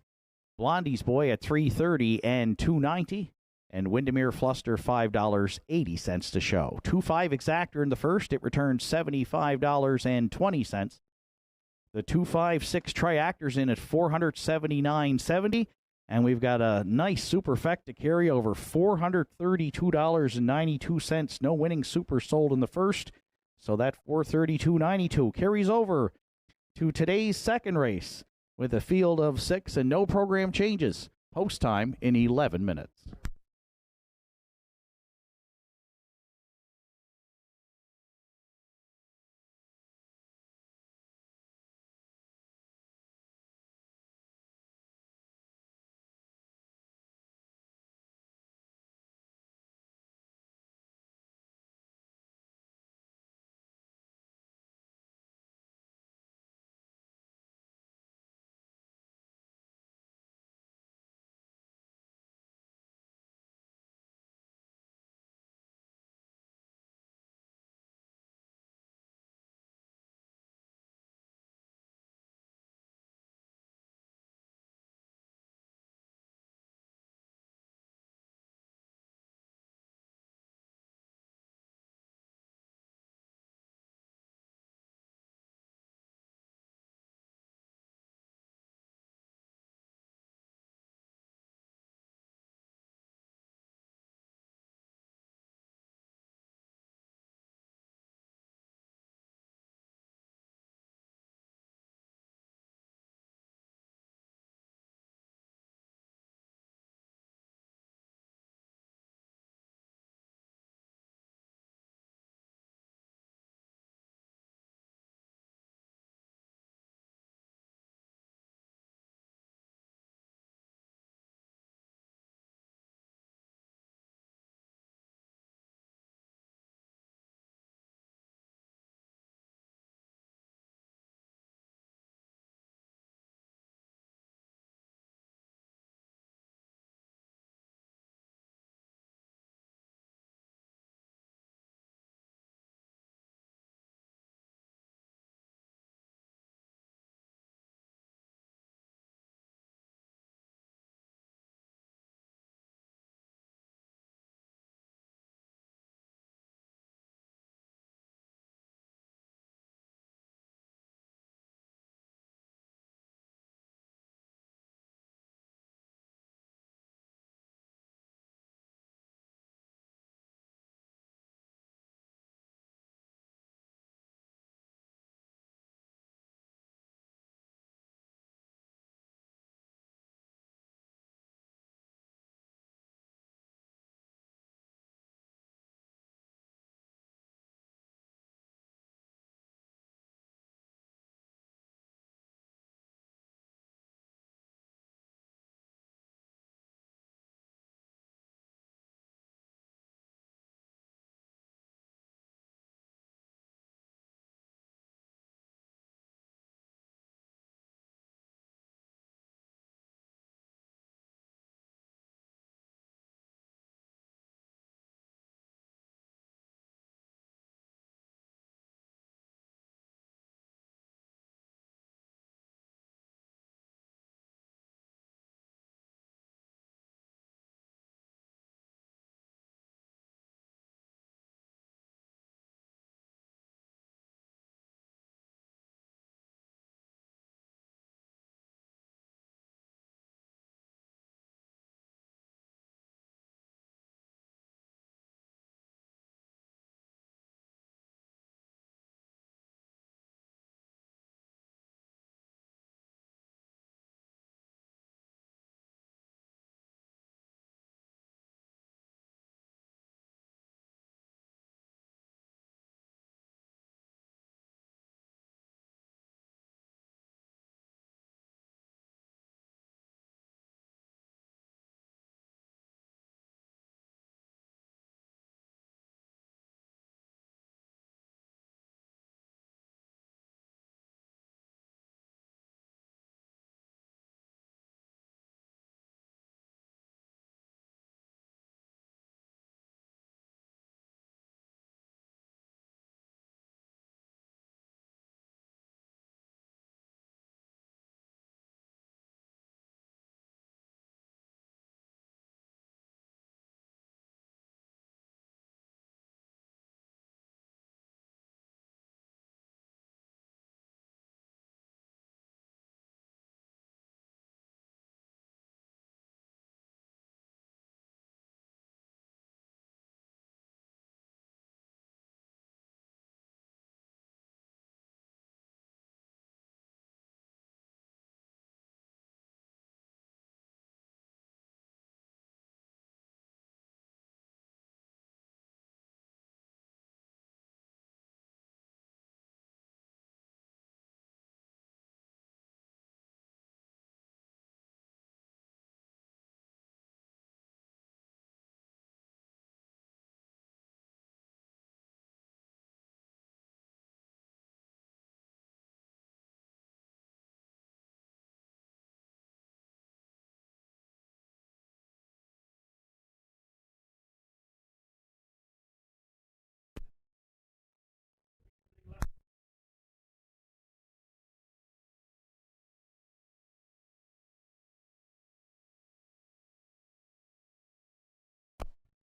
Blondie's Boy at 3.30 and 2.90. And Windermere Fluster $5.80 to show. 2.5 exactor in the first. It returns $75.20. The 2.56 triactors in at $479.70. And we've got a nice superfect to carry over $432.92. No winning super sold in the first. So that $432.92 carries over to today's second race with a field of 6 and no program changes. Post time in 11 minutes.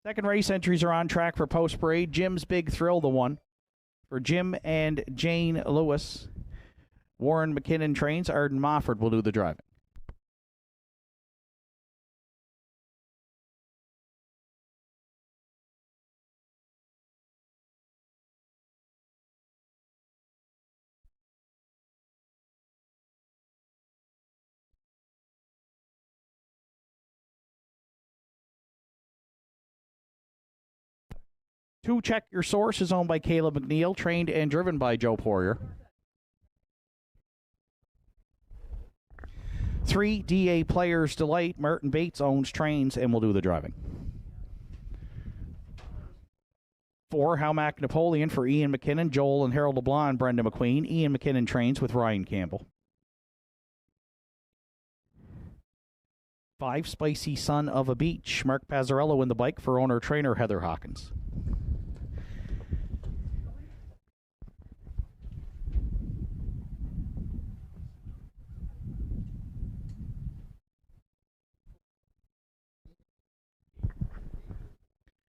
Second race entries are on track for post parade. Jim's Big Thrill, the one. For Jim and Jane Lewis, Warren McKinnon trains. Arden Mofford will do the driving. Two, Check Your Source, is owned by Caleb McNeil, trained and driven by Joe Poirier. 3, DA Players Delight, Merton Bates owns, trains, and will do the driving. 4, Howmack Napoleon for Ian McKinnon, Joel and Harold LeBlanc, Brenda McQueen. Ian McKinnon trains with Ryan Campbell. 5, Spicy Son of a Beach, Mark Pazzarello in the bike for owner-trainer Heather Hawkins.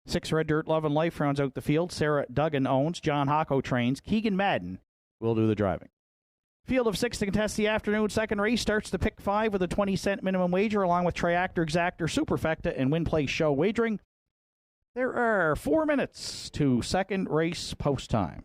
6, Red Dirt Love and Life rounds out the field. Sarah Duggan owns. John Hocko trains. Keegan Madden will do the driving. Field of 6 to contest the afternoon. Second race starts the pick 5 with a 20-cent minimum wager, along with Triactor, Exactor, Superfecta, and Win Play Show wagering. There are 4 minutes to second race post time.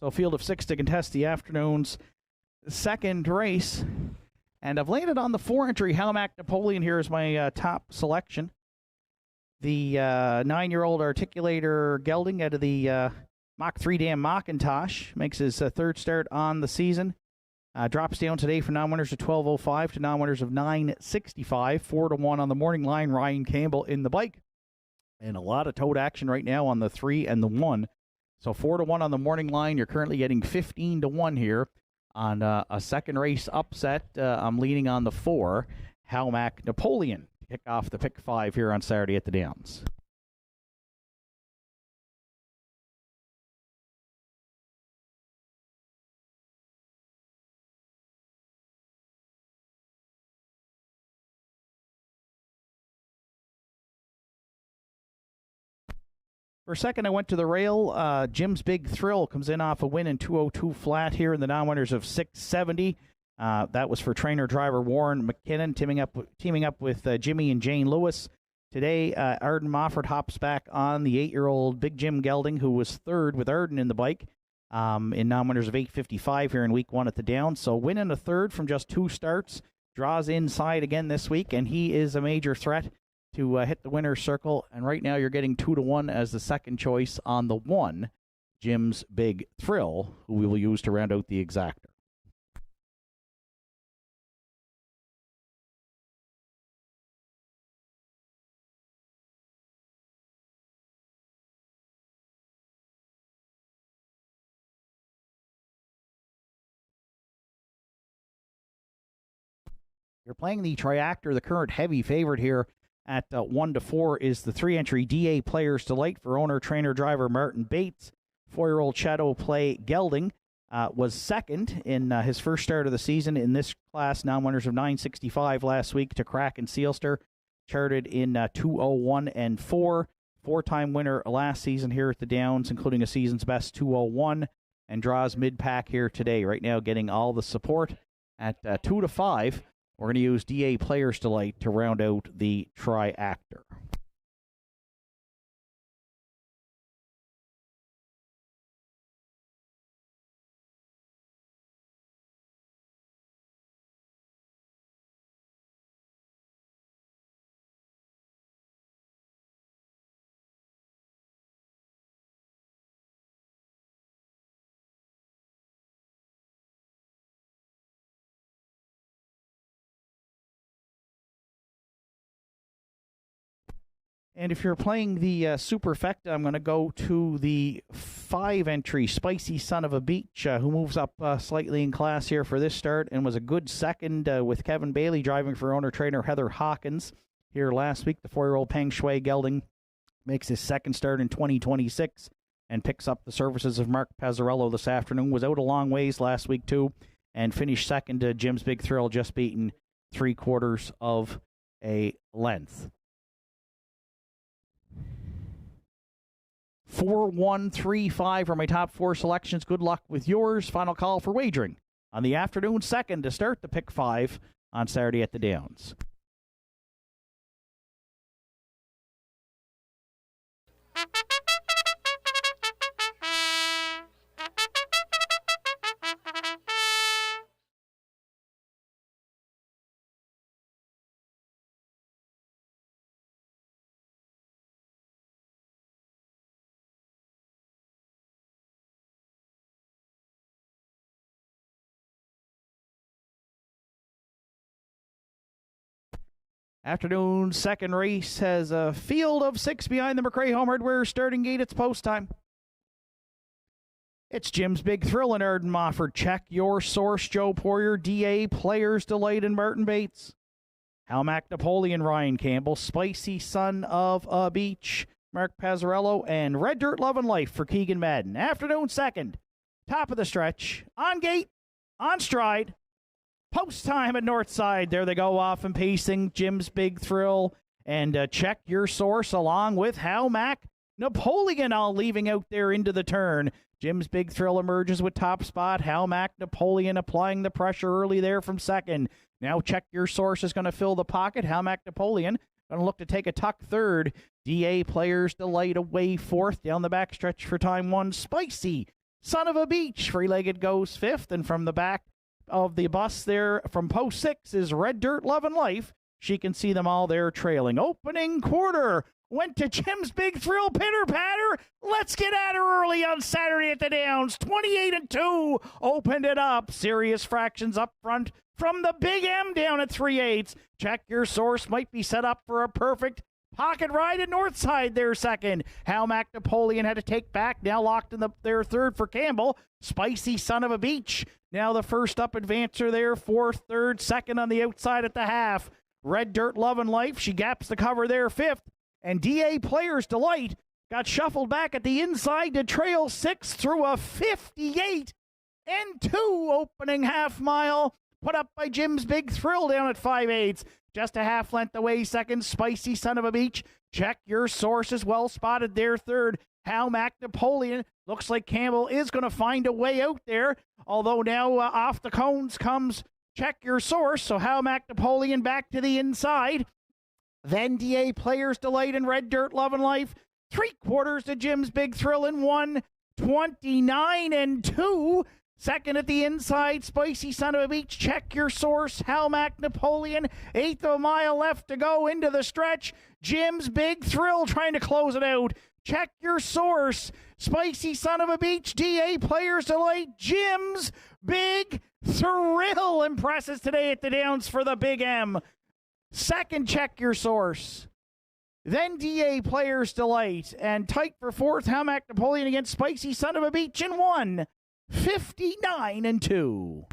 So field of 6 to contest the afternoon's second race. And I've landed on the 4-entry Howmack Napoleon here as my top selection. The 9-year-old articulator gelding out of the Mach 3 Dam Macintosh makes his third start on the season. Drops down today for non-winners of 12.05 to non-winners of 9.65. 4-1 on the morning line. Ryan Campbell in the bike. And a lot of tote action right now on the 3 and the 1. So 4-1 on the morning line. You're currently getting 15-1 here on a second race upset. I'm leaning on the 4, Howmack Napoleon, to kick off the pick 5 here on Saturday at the Downs. For a second, I went to the rail. Jim's Big Thrill comes in off a win in 202 flat here in the non-winners of 670. That was for trainer-driver Warren McKinnon, teaming up with Jimmy and Jane Lewis. Today, Arden Mofford hops back on the 8-year-old Big Jim Gelding, who was third with Arden in the bike in non-winners of 855 here in week 1 at the Downs. So winning a third from just 2 starts, draws inside again this week, and he is a major threat to hit the winner's circle. And right now you're getting 2-1 as the second choice on the 1, Jim's Big Thrill, who we will use to round out the exactor. You're playing the Triactor. The current heavy favorite here at 1-4 is the 3-entry DA Players Delight for owner, trainer, driver Martin Bates. 4-year-old Shadow Play Gelding was second in his first start of the season in this class, non-winners of 965 last week to Crack and Sealster, charted in 201 and 4. 4-time winner last season here at the Downs, including a season's best 201, and draws mid-pack here today. Right now getting all the support at 2-5. We're going to use DA Players Delight to round out the Triactor. And if you're playing the Superfecta, I'm going to go to the 5 entry, Spicy Son of a Beach, who moves up slightly in class here for this start and was a good second with Kevin Bailey driving for owner-trainer Heather Hawkins here last week. The 4-year-old Peng Shui Gelding makes his second start in 2026 and picks up the services of Mark Pazzarello this afternoon. Was out a long ways last week, too, and finished second to Jim's Big Thrill, just beaten 3/4 of a length. 4-1-3-5 are my top 4 selections. Good luck with yours. Final call for wagering on the afternoon second to start the pick 5 on Saturday at the Downs. Afternoon second race has a field of 6 behind the McRae Home Hardware starting gate. It's post time. It's Jim's Big Thrill in Arden Mofford. Check your source. Joe Poirier, DA, Players Delight, and Martin Bates. Hal Mac Napoleon, Ryan Campbell, Spicy Son of a Beach, Mark Pazzarello, and Red Dirt Love and Life for Keegan Madden. Afternoon second, top of the stretch, on gate, on stride. Post time at Nortside. There they go off and pacing. Jim's Big Thrill. And check your source along with Hal Mac Napoleon all leaving out there into the turn. Jim's Big Thrill emerges with top spot. Hal Mac Napoleon applying the pressure early there from second. Now check your source is going to fill the pocket. Hal Mac Napoleon going to look to take a tuck third. DA Players Delight away fourth. Down the backstretch for time 1. Spicy Son of a Beach. Free-legged goes fifth. And from the back of the bus there from post 6 is Red Dirt Love and Life. She can see them all there trailing. Opening quarter went to Jim's Big Thrill. Pitter patter. Let's get at her early on Saturday at the Downs. 28-2 opened it up. Serious fractions up front from the Big M down at 3/8. Check your source. Might be set up for a perfect pocket ride at Northside there second. Hal Mac Napoleon had to take back. Now locked in their third for Campbell. Spicy Son of a Beach. Now the first up advancer there. Fourth, third, second on the outside at the half. Red Dirt Love and Life. She gaps the cover there fifth. And DA Players Delight got shuffled back at the inside to trail 6 through a 58-2 opening half mile. Put up by Jim's Big Thrill down at 5/8. Just a half length away second. Spicy Son of a Beach. Check your sources. Well spotted there third. Hal Mac Napoleon. Looks like Campbell is going to find a way out there. Although now off the cones comes Check Your Source. So Hal Mac Napoleon back to the inside. Then DA Players Delight and Red Dirt Love and Life. 3/4 to Jim's Big Thrill in 1:29-2. Second at the inside, Spicy Son of a Beach. Check Your Source. Hal Mac Napoleon. 1/8 of a mile left to go into the stretch. Jim's Big Thrill trying to close it out. Check Your Source. Spicy Son of a Beach. DA Players Delight. Jim's Big Thrill impresses today at the Downs for the Big M. Second, Check Your Source. Then DA Players Delight. And tight for fourth, Hal Mac Napoleon against Spicy Son of a Beach in 1:59-2.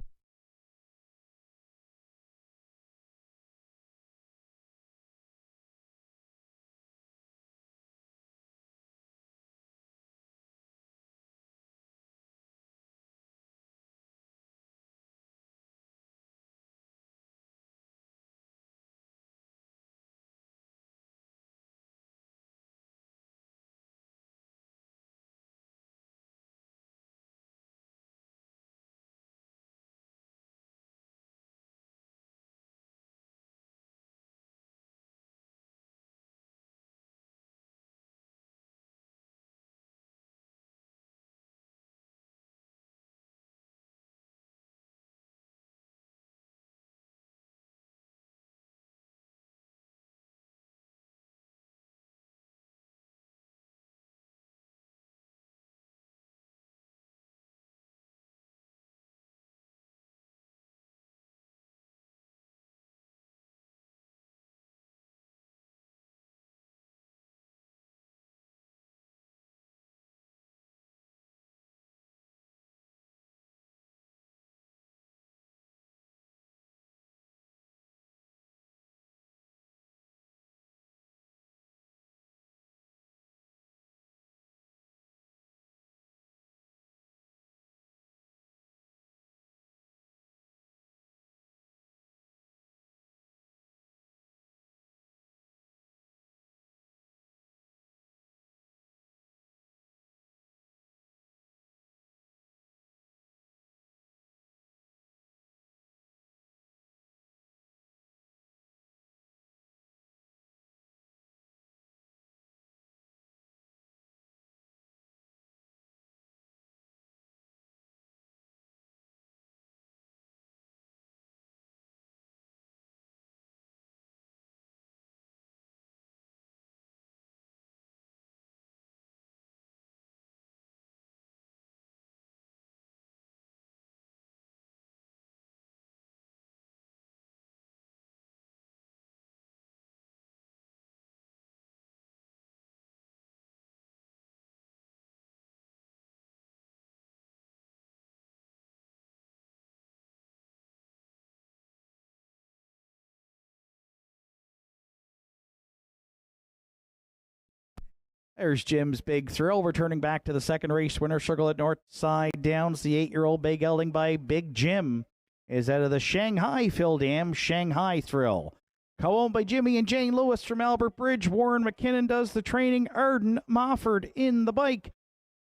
There's Jim's Big Thrill, returning back to the second race winner circle at Nortside Downs. The 8-year-old bay gelding by Big Jim is out of the Shanghai Phil Dam Shanghai Thrill. Co-owned by Jimmy and Jane Lewis from Albert Bridge. Warren McKinnon does the training. Arden Mofford in the bike.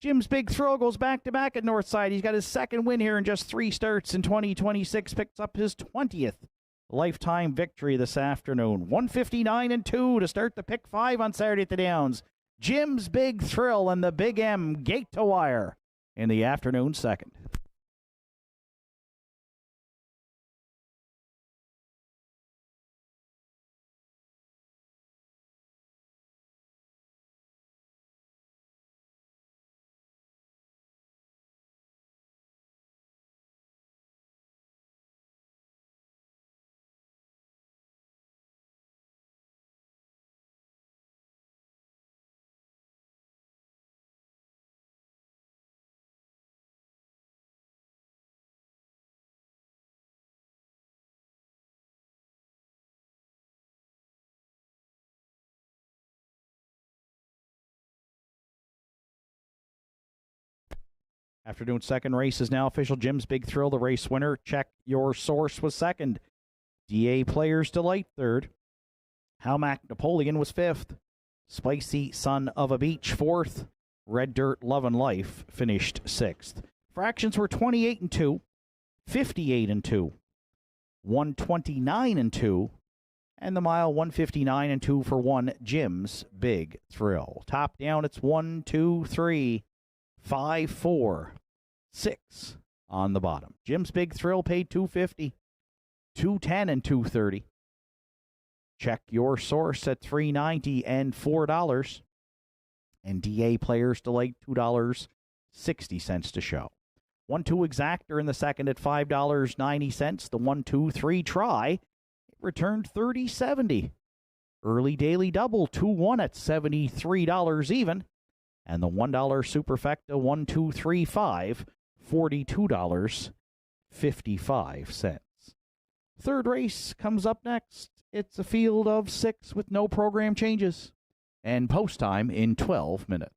Jim's Big Thrill goes back-to-back at Northside. He's got his second win here in just 3 starts in 2026. Picks up his 20th lifetime victory this afternoon. 159-2 to start the pick 5 on Saturday at the Downs. Jim's Big Thrill and the Big M gate to wire in the afternoon second. Afternoon second race is now official. Jim's Big Thrill, the race winner. Check Your Source was second. DA Players Delight third. Howmack Napoleon was fifth. Spicy Son of a Beach fourth. Red Dirt Love and Life finished sixth. Fractions were 28-2, 58-2, 129-2, and the mile 159-2 for one Jim's Big Thrill. Top down, it's 1, 2, 3, 5, 4, 6 on the bottom. Jim's Big Thrill paid $250, $210, and $230. Check Your Source at $3.90 and $4. And DA Players Delight $2.60 to show. 1-2 Exactor in the second at $5.90. The 1-2-3 Try, it returned $30.70. Early Daily Double 2-1 at $73 even. And the $1 Superfecta 1-2-3-5, $42.55. Third race comes up next. It's a field of 6 with no program changes. And post time in 12 minutes.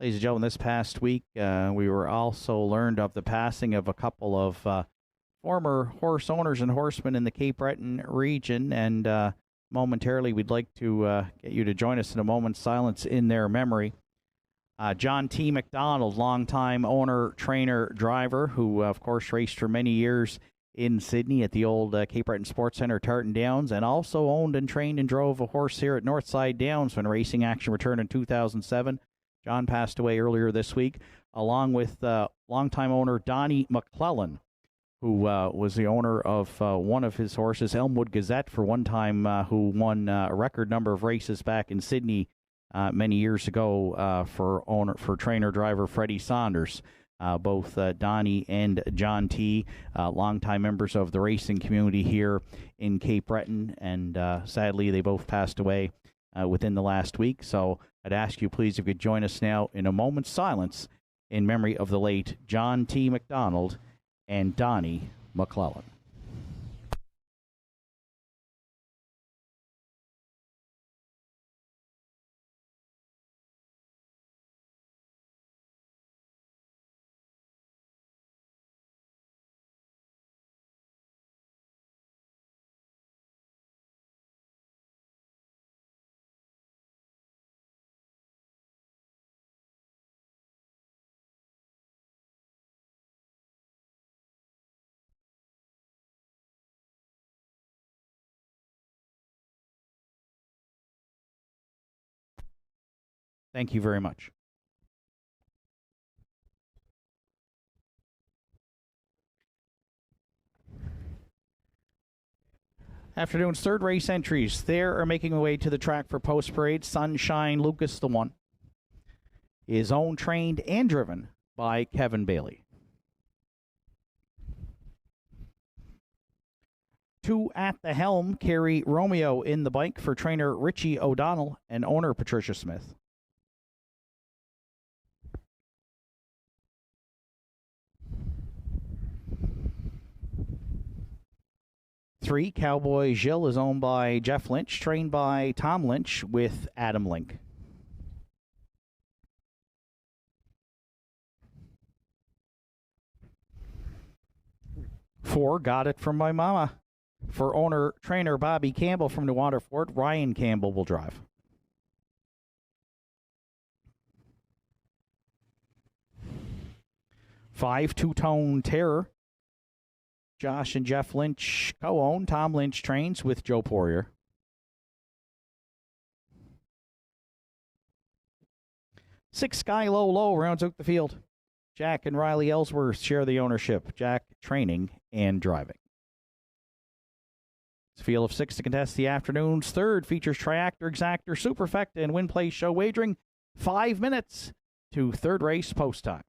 Ladies and gentlemen, this past week we were also learned of the passing of a couple of former horse owners and horsemen in the Cape Breton region, and momentarily we'd like to get you to join us in a moment's silence in their memory. John T. McDonald, longtime owner, trainer, driver, who, of course, raced for many years in Sydney at the old Cape Breton Sports Centre, Tartan Downs, and also owned and trained and drove a horse here at Nortside Downs when racing action returned in 2007. John passed away earlier this week, along with longtime owner Donnie McClellan, who was the owner of one of his horses, Elmwood Gazette, for one time, who won a record number of races back in Sydney many years ago for trainer-driver Freddie Saunders. Both Donnie and John T., longtime members of the racing community here in Cape Breton, and sadly they both passed away within the last week. So I'd ask you, please, if you could join us now in a moment's silence in memory of the late John T. McDonald and Donnie McClellan. Thank you very much. Afternoon's third race entries. There are making their way to the track for post parade. Sunshine Lucas, the one, is owned, trained, and driven by Kevin Bailey. 2 at the helm carry Romeo in the bike for trainer Richie O'Donnell and owner Patricia Smith. 3, Cowboy Gilles, is owned by Jeff Lynch, trained by Tom Lynch with Adam Link. 4, Got It From My Mama, for owner-trainer Bobby Campbell from New Waterford. Ryan Campbell will drive. 5, Two-Tone Terror, Josh and Jeff Lynch co-own. Tom Lynch trains with Joe Poirier. 6, Sky Low Low, rounds out the field. Jack and Riley Ellsworth share the ownership. Jack training and driving. It's a field of 6 to contest the afternoon's third. Features Triactor, Exactor, Superfecta, and Win Play Show wagering. 5 minutes to third race post time.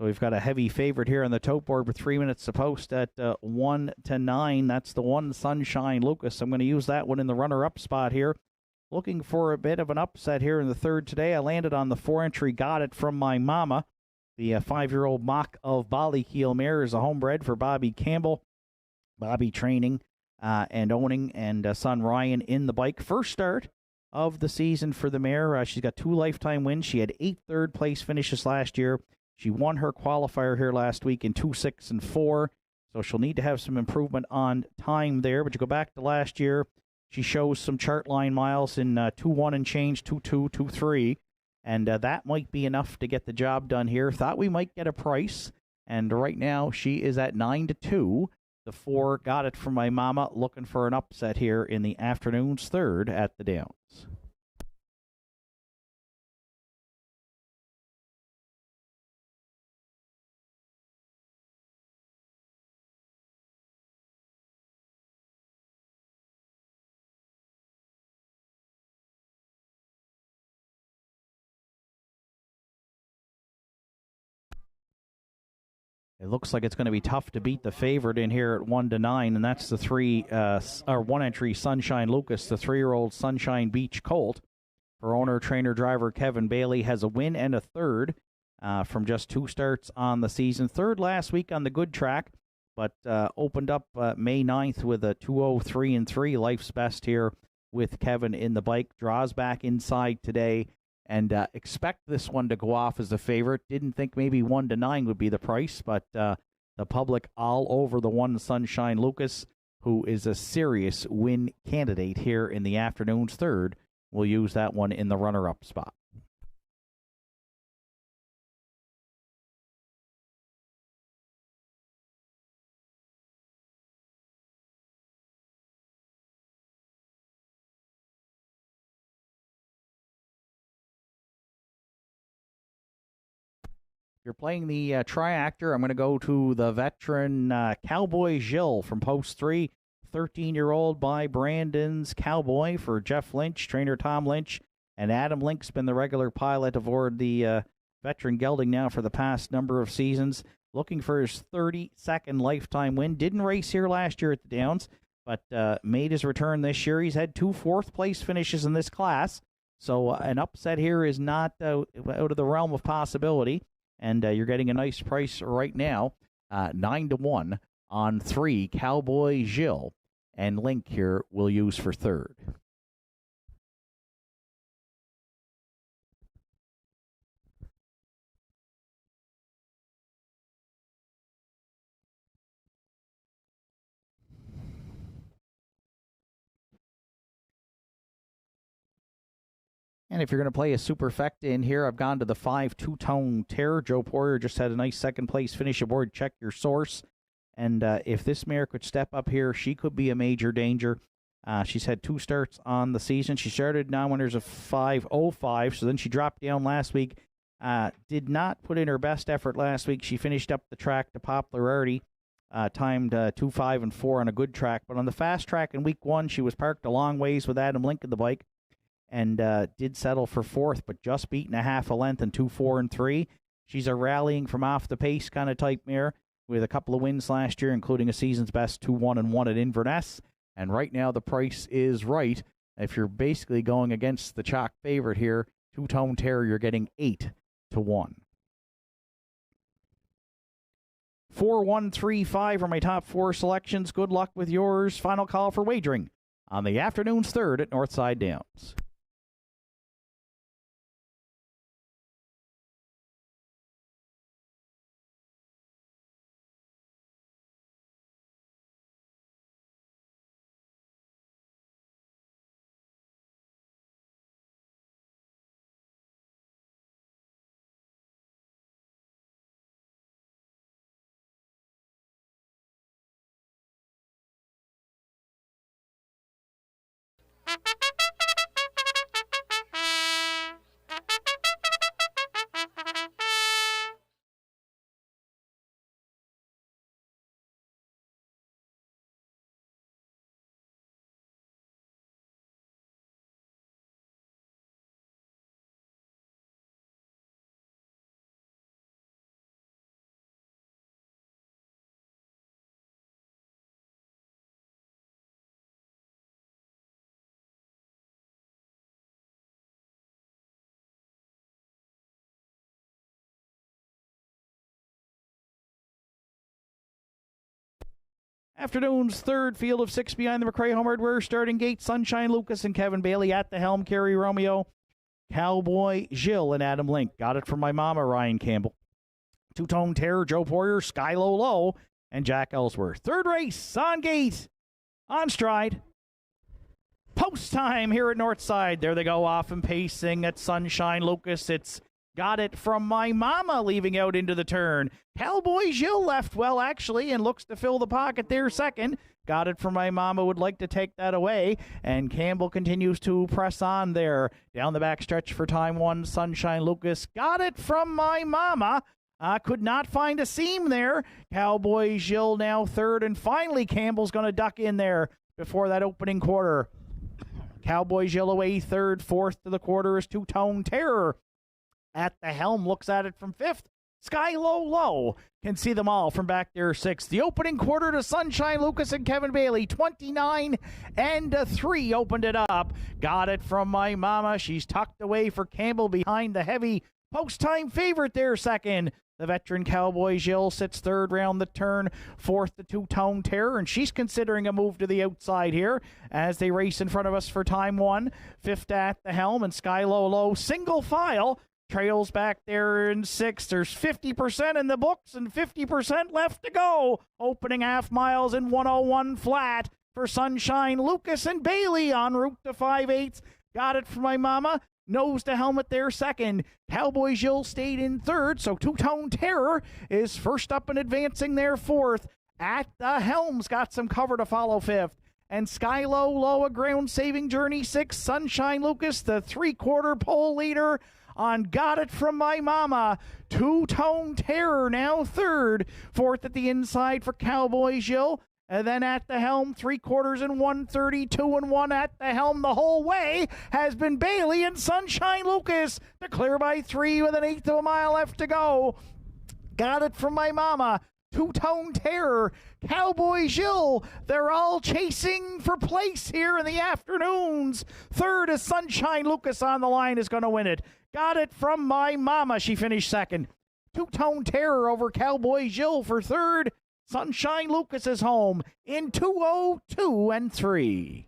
So we've got a heavy favorite here on the tote board with 3 minutes to post at 1 to 9. That's the one, Sunshine Lucas. I'm going to use that one in the runner-up spot here. Looking for a bit of an upset here in the third today. I landed on the 4-entry Got It From My Mama. The 5-year-old mock of Ballykeel mare is a homebred for Bobby Campbell. Bobby training and owning, and son Ryan in the bike. First start of the season for the mare. She's got 2 lifetime wins. She had 8 third-place finishes last year. She won her qualifier here last week in 2, 6, and 4, so she'll need to have some improvement on time there. But you go back to last year, she shows some chart line miles in 2-1 and change, 2-2, 2-3, and that might be enough to get the job done here. Thought we might get a price, and right now she is at 9-2. The 4, Got It From My Mama, looking for an upset here in the afternoon's third at the Downs. It looks like it's going to be tough to beat the favorite in here at 1-9, and that's the one entry Sunshine Lucas, the 3-year-old Sunshine Beach Colt. Her owner, trainer, driver Kevin Bailey has a win and a third from just 2 starts on the season. Third last week on the good track, but opened up May 9th with a 2:03.3, life's best here with Kevin in the bike. Draws back inside today, and expect this one to go off as a favorite. Didn't think maybe 1-9 would be the price, but the public all over the one Sunshine Lucas, who is a serious win candidate here in the afternoon's third. We'll use that one in the runner-up spot. If you're playing the triactor, I'm going to go to the veteran Cowboy Gilles from Post 3. 13-year-old by Brandon's Cowboy for Jeff Lynch, trainer Tom Lynch, and Adam Link's been the regular pilot aboard the veteran gelding now for the past number of seasons. Looking for his 32nd lifetime win. Didn't race here last year at the Downs, but made his return this year. He's had 2 fourth-place finishes in this class, so an upset here is not out of the realm of possibility, and you're getting a nice price right now, 9-1 on 3 Cowboy Gilles. And Link here we'll use for third. And if you're going to play a superfecta in here, I've gone to the 5 Two-Tone Terror. Joe Poirier just had a nice second-place finish aboard Check Your Source. And if this mare could step up here, she could be a major danger. She's had 2 starts on the season. She started non-winners of 5:05, so then she dropped down last week. Did not put in her best effort last week. She finished up the track to popularity, timed 2:05 and 4 on a good track. But on the fast track in week 1, she was parked a long ways with Adam Link in the bike and did settle for 4th, but just beaten a half a length in 2:04 and 3. She's a rallying from off the pace kind of type mare, with a couple of wins last year, including a season's best 2-1 and 1 at Inverness. And right now the price is right. If you're basically going against the chalk favorite here, Two-Tone Terror, you're getting 8-1. 4-1-3-5 are my top 4 selections. Good luck with yours. Final call for wagering on the afternoon's third at Nortside Downs. Afternoon's third, field of 6 behind the McRae Home Hardware starting gate. Sunshine Lucas and Kevin Bailey at the helm. Kerry Romeo, Cowboy Gilles, and Adam Link. Got it from my mama, Ryan Campbell. Two-Tone Terror, Joe Poirier, Skylo Low, and Jack Ellsworth. Third race on gate, on stride. Post time here at Nortside. There they go off and pacing at Sunshine Lucas. It's Got It From My Mama leaving out into the turn. Cowboy Gilles left well, actually, and looks to fill the pocket there second. Got It From My Mama would like to take that away, and Campbell continues to press on there. Down the back stretch for time 1, Sunshine Lucas. Got It From My Mama. Could not find a seam there. Cowboy Gilles now third, and finally Campbell's going to duck in there before that opening quarter. Cowboy Gilles away third. Fourth to the quarter is Two-Tone Terror. At the helm, looks at it from 5th. Sky Low can see them all from back there 6th. The opening quarter to Sunshine Lucas and Kevin Bailey, 29-3 opened it up. Got it from my mama. She's tucked away for Campbell behind the heavy post-time favorite there second. The veteran Cowboy Jill sits third round the turn, fourth the Two-Tone Terror, and she's considering a move to the outside here as they race in front of us for time one. Fifth at the helm, and Sky Low single file trails back there in sixth. There's 50% in the books and 50% left to go. Opening half miles in 101 flat for Sunshine Lucas and Bailey en route to 5/8. Got it for my mama. Nose to helmet there second. Cowboy Jill stayed in third, so Two-Tone Terror is first up and advancing there fourth. At the helm's got some cover to follow fifth. And Sky Low, a ground-saving journey sixth. Sunshine Lucas, the three-quarter pole leader on Got It From My Mama. Two-Tone Terror now third. Fourth at the inside for Cowboy Jill. And then at the helm, 3/4 and 132 and 1 at the helm the whole way has been Bailey and Sunshine Lucas. They're clear by 3 with an eighth of a mile left to go. Got It From My Mama. Two-Tone Terror, Cowboy Jill, they're all chasing for place here in the afternoons. Third is Sunshine Lucas on the line, is going to win it. Got It From My Mama, she finished second. Two-Tone Terror over Cowboy Jill for third. Sunshine Lucas is home in 2:02 and 3.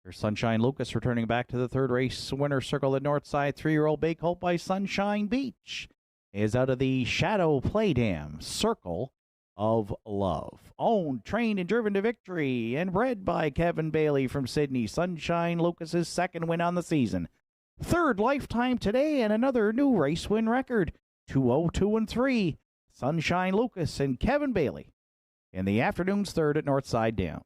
There's Sunshine Lucas returning back to the third race winner circle at Nortside. 3-year-old Bake Hope by Sunshine Beach is out of the Shadow Play Dam Circle of Love. Owned, trained, and driven to victory and bred by Kevin Bailey from Sydney. Sunshine Lucas's second win on the season. Third lifetime today and another new race win record. 2:02 and 3. Sunshine Lucas and Kevin Bailey in the afternoon's third at Nortside Downs.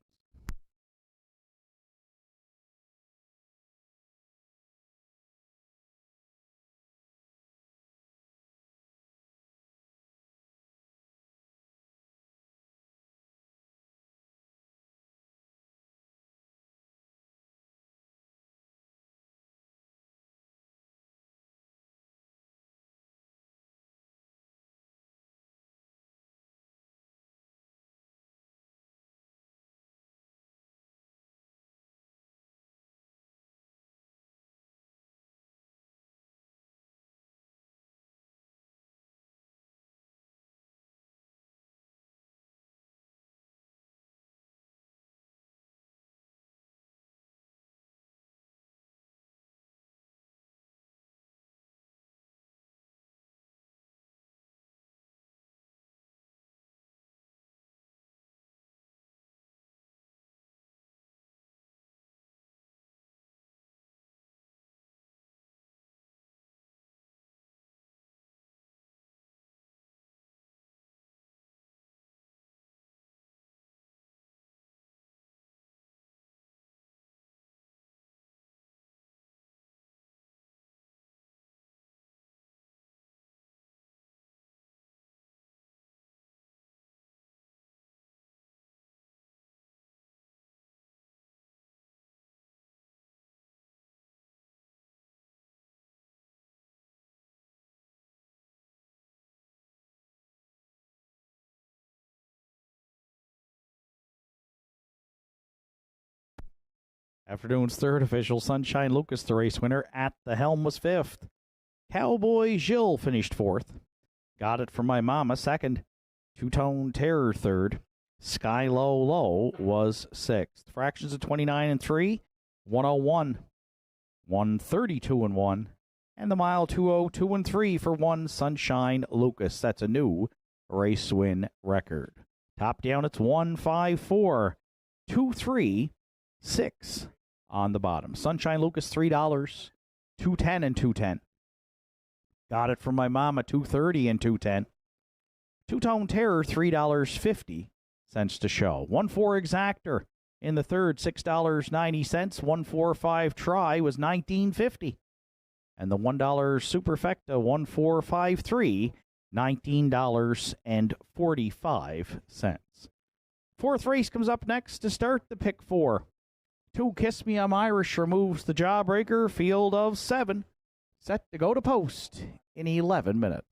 Afternoon's third official, Sunshine Lucas, the race winner. At the Helm was fifth. Cowboy Jill finished fourth. Got It From My Mama second. Two-Tone Terror third. Sky Low Low was sixth. Fractions of 29 and 3, 101, 132 and 1, and the mile 202 and 3 for one Sunshine Lucas. That's a new race win record. Top down, it's 154, 236 on the bottom. Sunshine Lucas $3, 210 and 210. Got It From My Mama $230 and 210. Two-Tone Terror $3.50 to show. 1-4 Exactor in the third, $6.90. 1-4-5 Try was $19.50. And the $1 Superfecta 1453, $19.45. Fourth race comes up next to start the pick four. 2 Kiss Me I'm Irish removes the Jawbreaker. Field of 7 set to go to post in 11 minutes.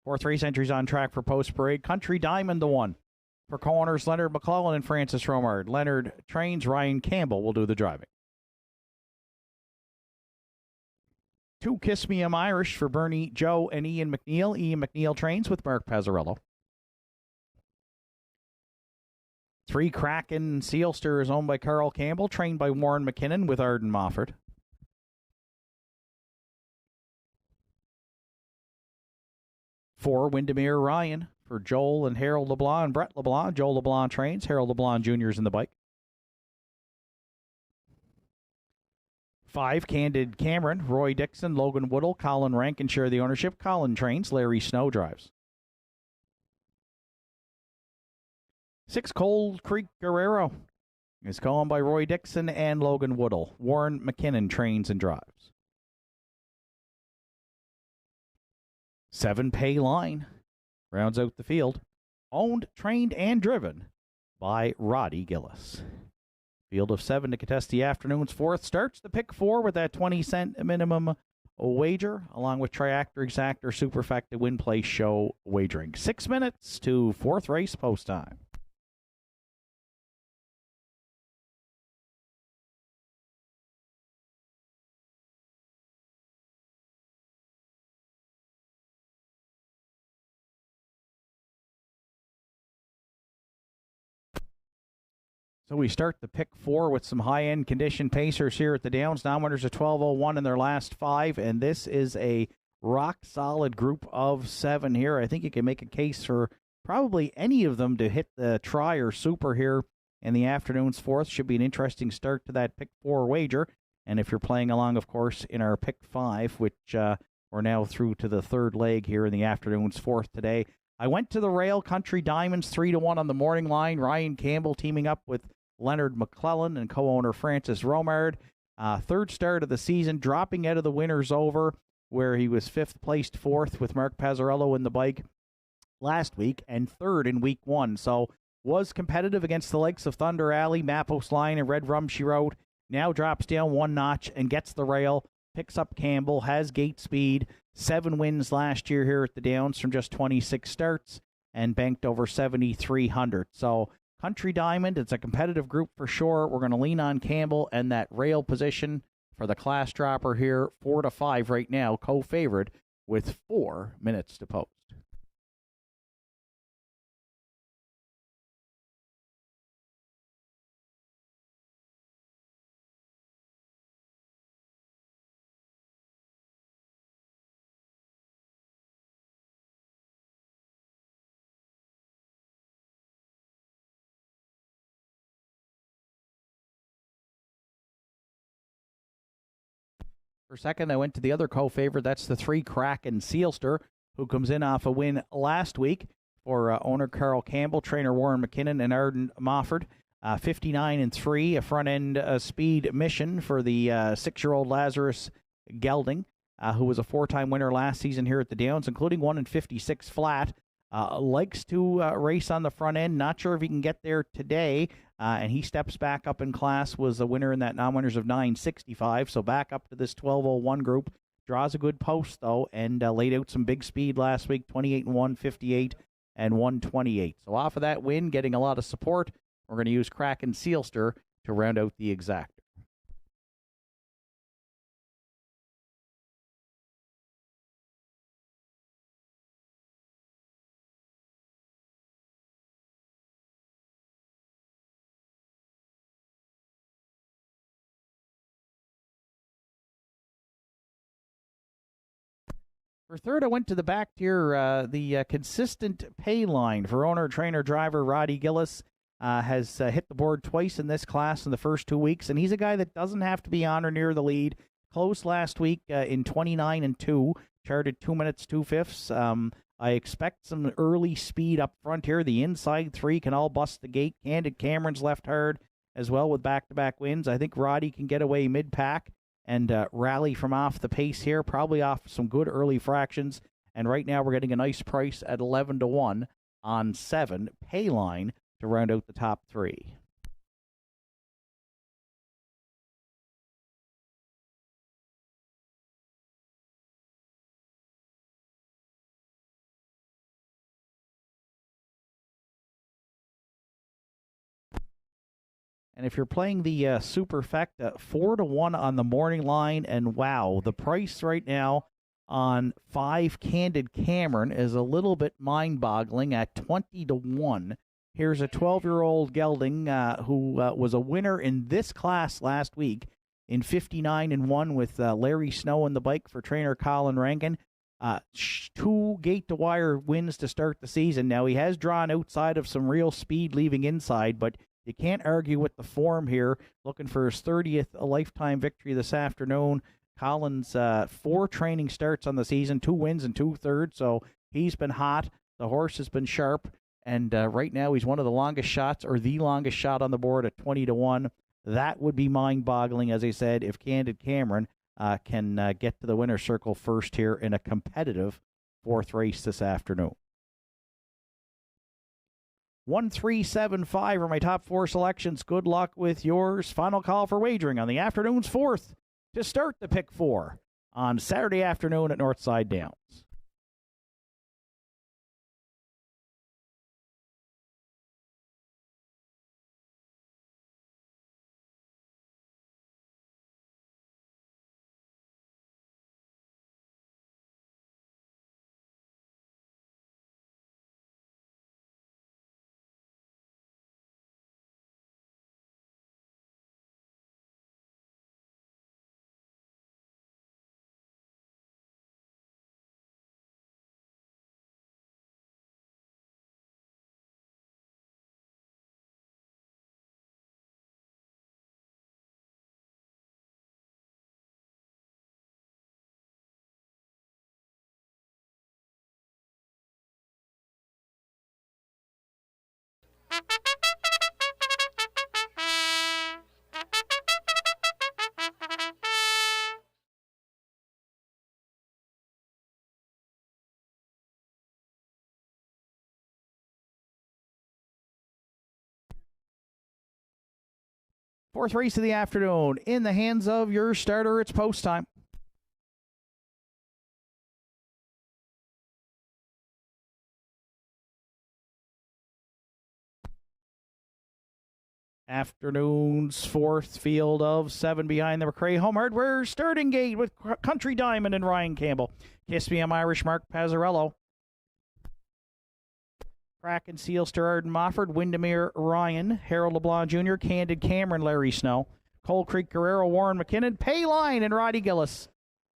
Fourth race entries on track for Post Parade. Country Diamond, the one. For co-owners Leonard McClellan and Francis Romard. Leonard trains, Ryan Campbell will do the driving. 2 Kiss Me I'm Irish for Bernie, Joe, and Ian McNeil. Ian McNeil trains with Mark Pazzarello. 3 Kraken Sealster is owned by Carl Campbell, trained by Warren McKinnon with Arden Mofford. 4 Windermere Ryan for Joel and Harold LeBlanc and Brett LeBlanc. Joel LeBlanc trains. Harold LeBlanc Jr. is in the bike. 5 Candid Cameron, Roy Dixon, Logan Woodall, Colin Rankin share the ownership. Colin trains. Larry Snow drives. 6 Cold Creek Guerrero is owned by Roy Dixon and Logan Woodall. Warren McKinnon trains and drives. 7 Pay Line rounds out the field. Owned, trained, and driven by Roddy Gillis. Field of 7 to contest the afternoon's fourth. Starts the pick 4 with that 20-cent minimum wager, along with Triactor, Exactor, Superfecta, Win Play Show wagering. 6 minutes to fourth race post time. So we start the pick 4 with some high-end condition pacers here at the Downs. Now-winners of 12:01 in their last 5, and this is a rock-solid group of 7 here. I think you can make a case for probably any of them to hit the try or super here in the afternoon's fourth. Should be an interesting start to that pick 4 wager. And if you're playing along, of course, in our pick 5, which we're now through to the third leg here in the afternoon's fourth today, I went to the rail. Country Diamonds 3-1 on the morning line. Ryan Campbell teaming up with Leonard McClellan and co-owner Francis Romard. Third start of the season, dropping out of the winners over, where he was 5th placed 4th with Mark Pazzarello in the bike last week, and 3rd in week 1. So was competitive against the likes of Thunder Alley, Mappos Line, and Red Rum, she wrote. Now drops down 1 notch and gets the rail, picks up Campbell, has gate speed, 7 wins last year here at the Downs from just 26 starts, and banked over 7,300. So Country Diamond, it's a competitive group for sure. We're going to lean on Campbell and that rail position for the class dropper here. 4-5 right now, co-favored with 4 minutes to post. For second, I went to the other co-favorite. That's the 3 Kraken Sealster, who comes in off a win last week for owner Carl Campbell, trainer Warren McKinnon, and Arden Mofford. 59-3, a front-end speed mission for the 6-year-old Lazarus Gelding, who was a 4-time winner last season here at the Downs, including 1 in 56 flat. Likes to race on the front end. Not sure if he can get there today. And he steps back up in class, was a winner in that non-winners of 965. So back up to this 12:01 group. Draws a good post, though, and laid out some big speed last week, 28-1, 58, and 128. So off of that win, getting a lot of support, we're going to use Kraken Sealster to round out the exact. For third, I went to the back tier. The consistent pay line for owner, trainer, driver Roddy Gillis has hit the board twice in this class in the first 2 weeks, and he's a guy that doesn't have to be on or near the lead. Closed last week in 29-2, charted 2 minutes 2/5. I expect some early speed up front here. The inside 3 can all bust the gate. Candid Cameron's left hard as well with back-to-back wins. I think Roddy can get away mid-pack and rally from off the pace here, probably off some good early fractions. And right now we're getting a nice price at 11-1 on 7 pay line to round out the top 3. And if you're playing the Superfecta, 4-1 on the morning line. And wow, the price right now on 5 Candid Cameron is a little bit mind-boggling at 20-1. Here's a 12-year-old gelding who was a winner in this class last week in 59-1 with Larry Snow in the bike for trainer Colin Rankin. 2 gate-to-wire wins to start the season. Now, he has drawn outside of some real speed leaving inside, but you can't argue with the form here. Looking for his 30th lifetime victory this afternoon. Colin's 4 training starts on the season, 2 wins and 2 thirds, so he's been hot. The horse has been sharp, and right now he's one of the longest shots, or the longest shot on the board at 20-1. That would be mind-boggling, as I said, if Candid Cameron can get to the winner's circle first here in a competitive 4th race this afternoon. 1-3-7-5 are my top 4 selections. Good luck with yours. Final call for wagering on the afternoon's 4th to start the Pick 4 on Saturday afternoon at Nortside Downs. Fourth race of the afternoon in the hands of your starter. It's post time. Afternoon's 4th field of 7 behind the McRae Home Hardware starting gate with Country Diamond and Ryan Campbell. Kiss Me, I'm Irish, Mark Pazzarello. Kraken, Sealster, Arden Mofford, Windermere, Ryan, Harold LeBlanc Jr., Candid Cameron, Larry Snow, Cold Creek Guerrero, Warren McKinnon, Payline, and Roddy Gillis.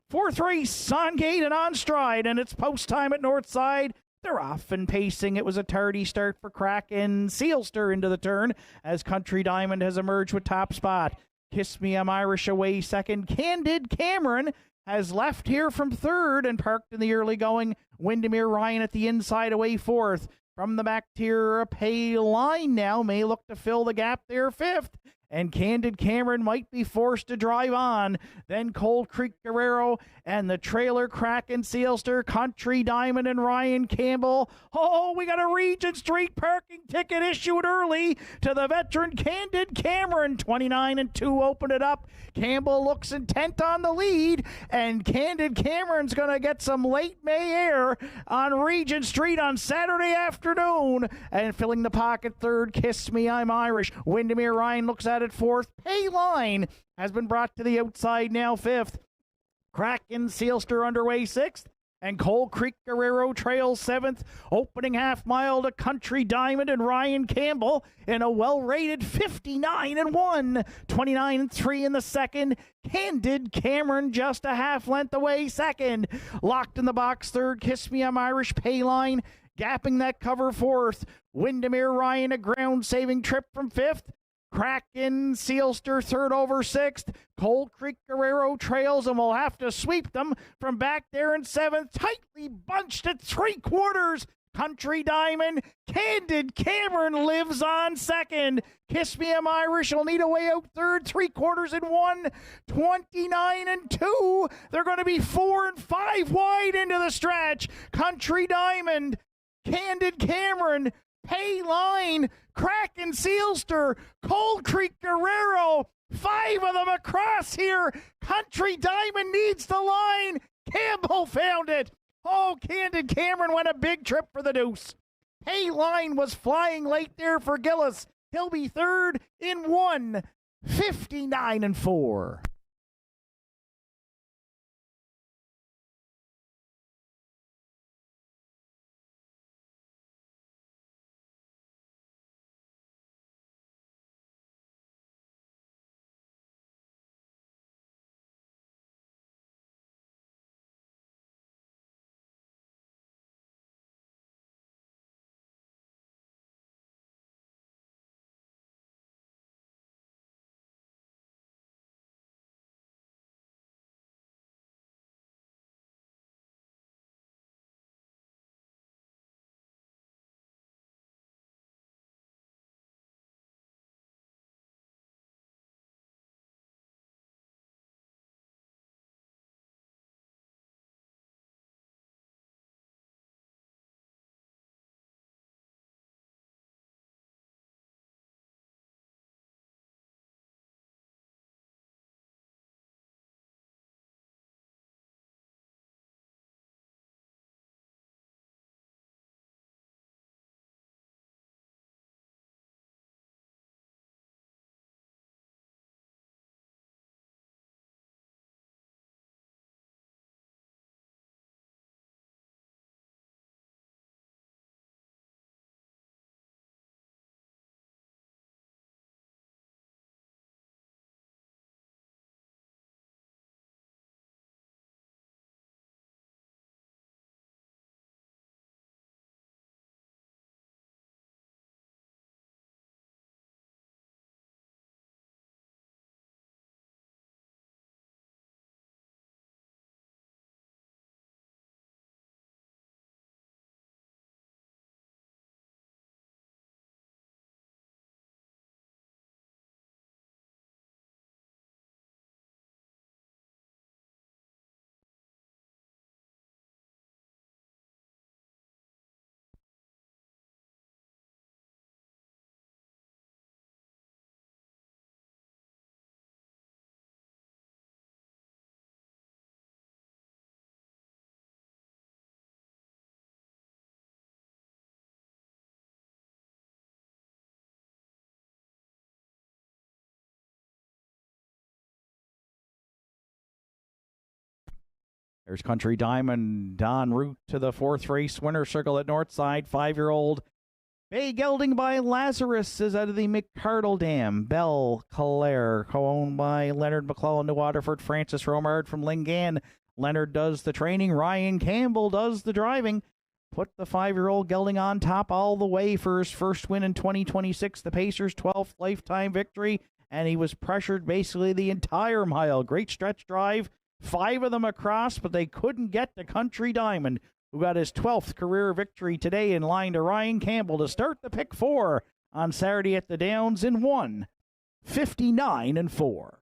4th race on gate and on stride, and it's post time at Northside. They're off and pacing. It was a tardy start for Kraken. Sealster into the turn as Country Diamond has emerged with top spot. Kiss Me, I'm Irish away second. Candid Cameron has left here from 3rd and parked in the early going. Windermere Ryan at the inside away 4th. From the back tier, Payline now may look to fill the gap there 5th. And Candid Cameron might be forced to drive on. Then Cold Creek Guerrero and the trailer Kraken, Sealster, Country Diamond, and Ryan Campbell. Oh, we got a Regent Street parking ticket issued early to the veteran Candid Cameron. 29-2 opened it up. Campbell looks intent on the lead, and Candid Cameron's going to get some late May air on Regent Street on Saturday afternoon. And filling the pocket 3rd, Kiss Me, I'm Irish. Windermere Ryan looks at it 4th. Payline has been brought to the outside now 5th. Kraken, Sealster underway 6th. And Cold Creek Guerrero trails 7th. Opening half mile to Country Diamond and Ryan Campbell in a well-rated 59-1. 29-3 in the second. Candid Cameron just a half length away second. Locked in the box 3rd. Kiss Me, I'm Irish. Payline gapping that cover 4th. Windermere Ryan a ground-saving trip from 5th. Kraken, Sealster, 3rd over 6th. Cold Creek Guerrero trails and will have to sweep them from back there in 7th. Tightly bunched at 3/4. Country Diamond. Candid Cameron lives on 2nd. Kiss Me, I'm Irish will need a way out 3rd. 3/4 29-2. They're going to be 4 and 5 wide into the stretch. Country Diamond, Candid Cameron, Payline, Kraken, Sealster, Cold Creek Guerrero, 5 of them across here. Country Diamond needs the line. Campbell found it. Oh, Candid Cameron went a big trip for the deuce. Payline was flying late there for Gillis. He'll be third in 1:59.4. There's Country Diamond en route to the fourth race winner circle at Nortside. 5-year-old Bay Gelding by Lazarus is out of the McCardle Dam. Belle Claire, co-owned by Leonard McClellan to Waterford. Francis Romard from Lingan. Leonard does the training. Ryan Campbell does the driving. Put the 5-year-old gelding on top all the way for his first win in 2026. The Pacers' 12th lifetime victory, and he was pressured basically the entire mile. Great stretch drive. 5 of them across, but they couldn't get to Country Diamond, who got his 12th career victory today, in line to Ryan Campbell to start the pick 4 on Saturday at the Downs in 1:59.4.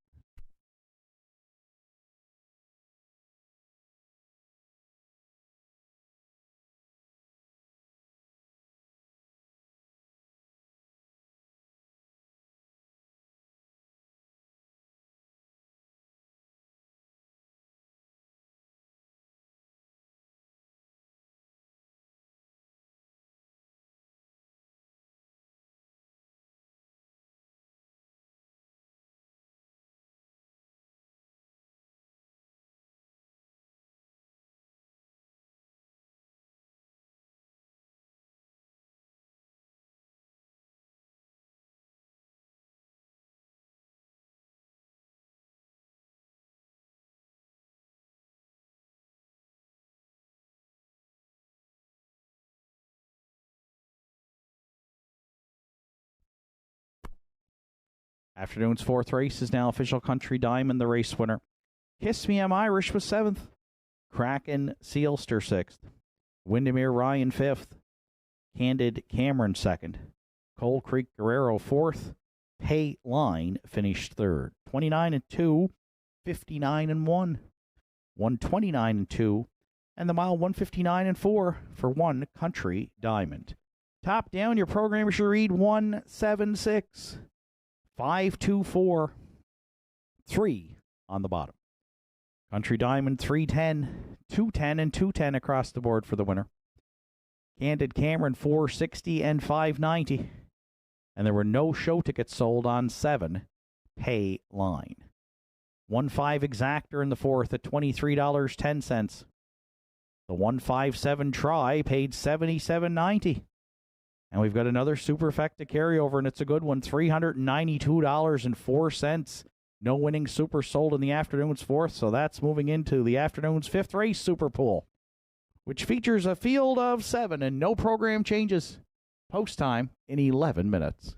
Afternoon's fourth race is now official. Country Diamond, the race winner. Kiss Me I'm Irish was 7th. Kraken Sealster 6th. Windermere Ryan 5th. Candid Cameron 2nd. Coal Creek Guerrero 4th. Pay Line finished 3rd. 29-2, 59-1, 129-2, and the mile 159-4 for one Country Diamond. Top down, your programmer should read 176, 524, 3 on the bottom. Country Diamond 310, 210, and 210 across the board for the winner. Candid Cameron 460 and 590. And there were no show tickets sold on 7 Pay Line. 1-5 exactor in the fourth at $23.10. The 157 try paid $77.90. And we've got another superfecta carryover, and it's a good one, $392.04. No winning super sold in the afternoon's fourth, so that's moving into the afternoon's fifth race super pool, which features a field of 7 and no program changes. Post time in 11 minutes.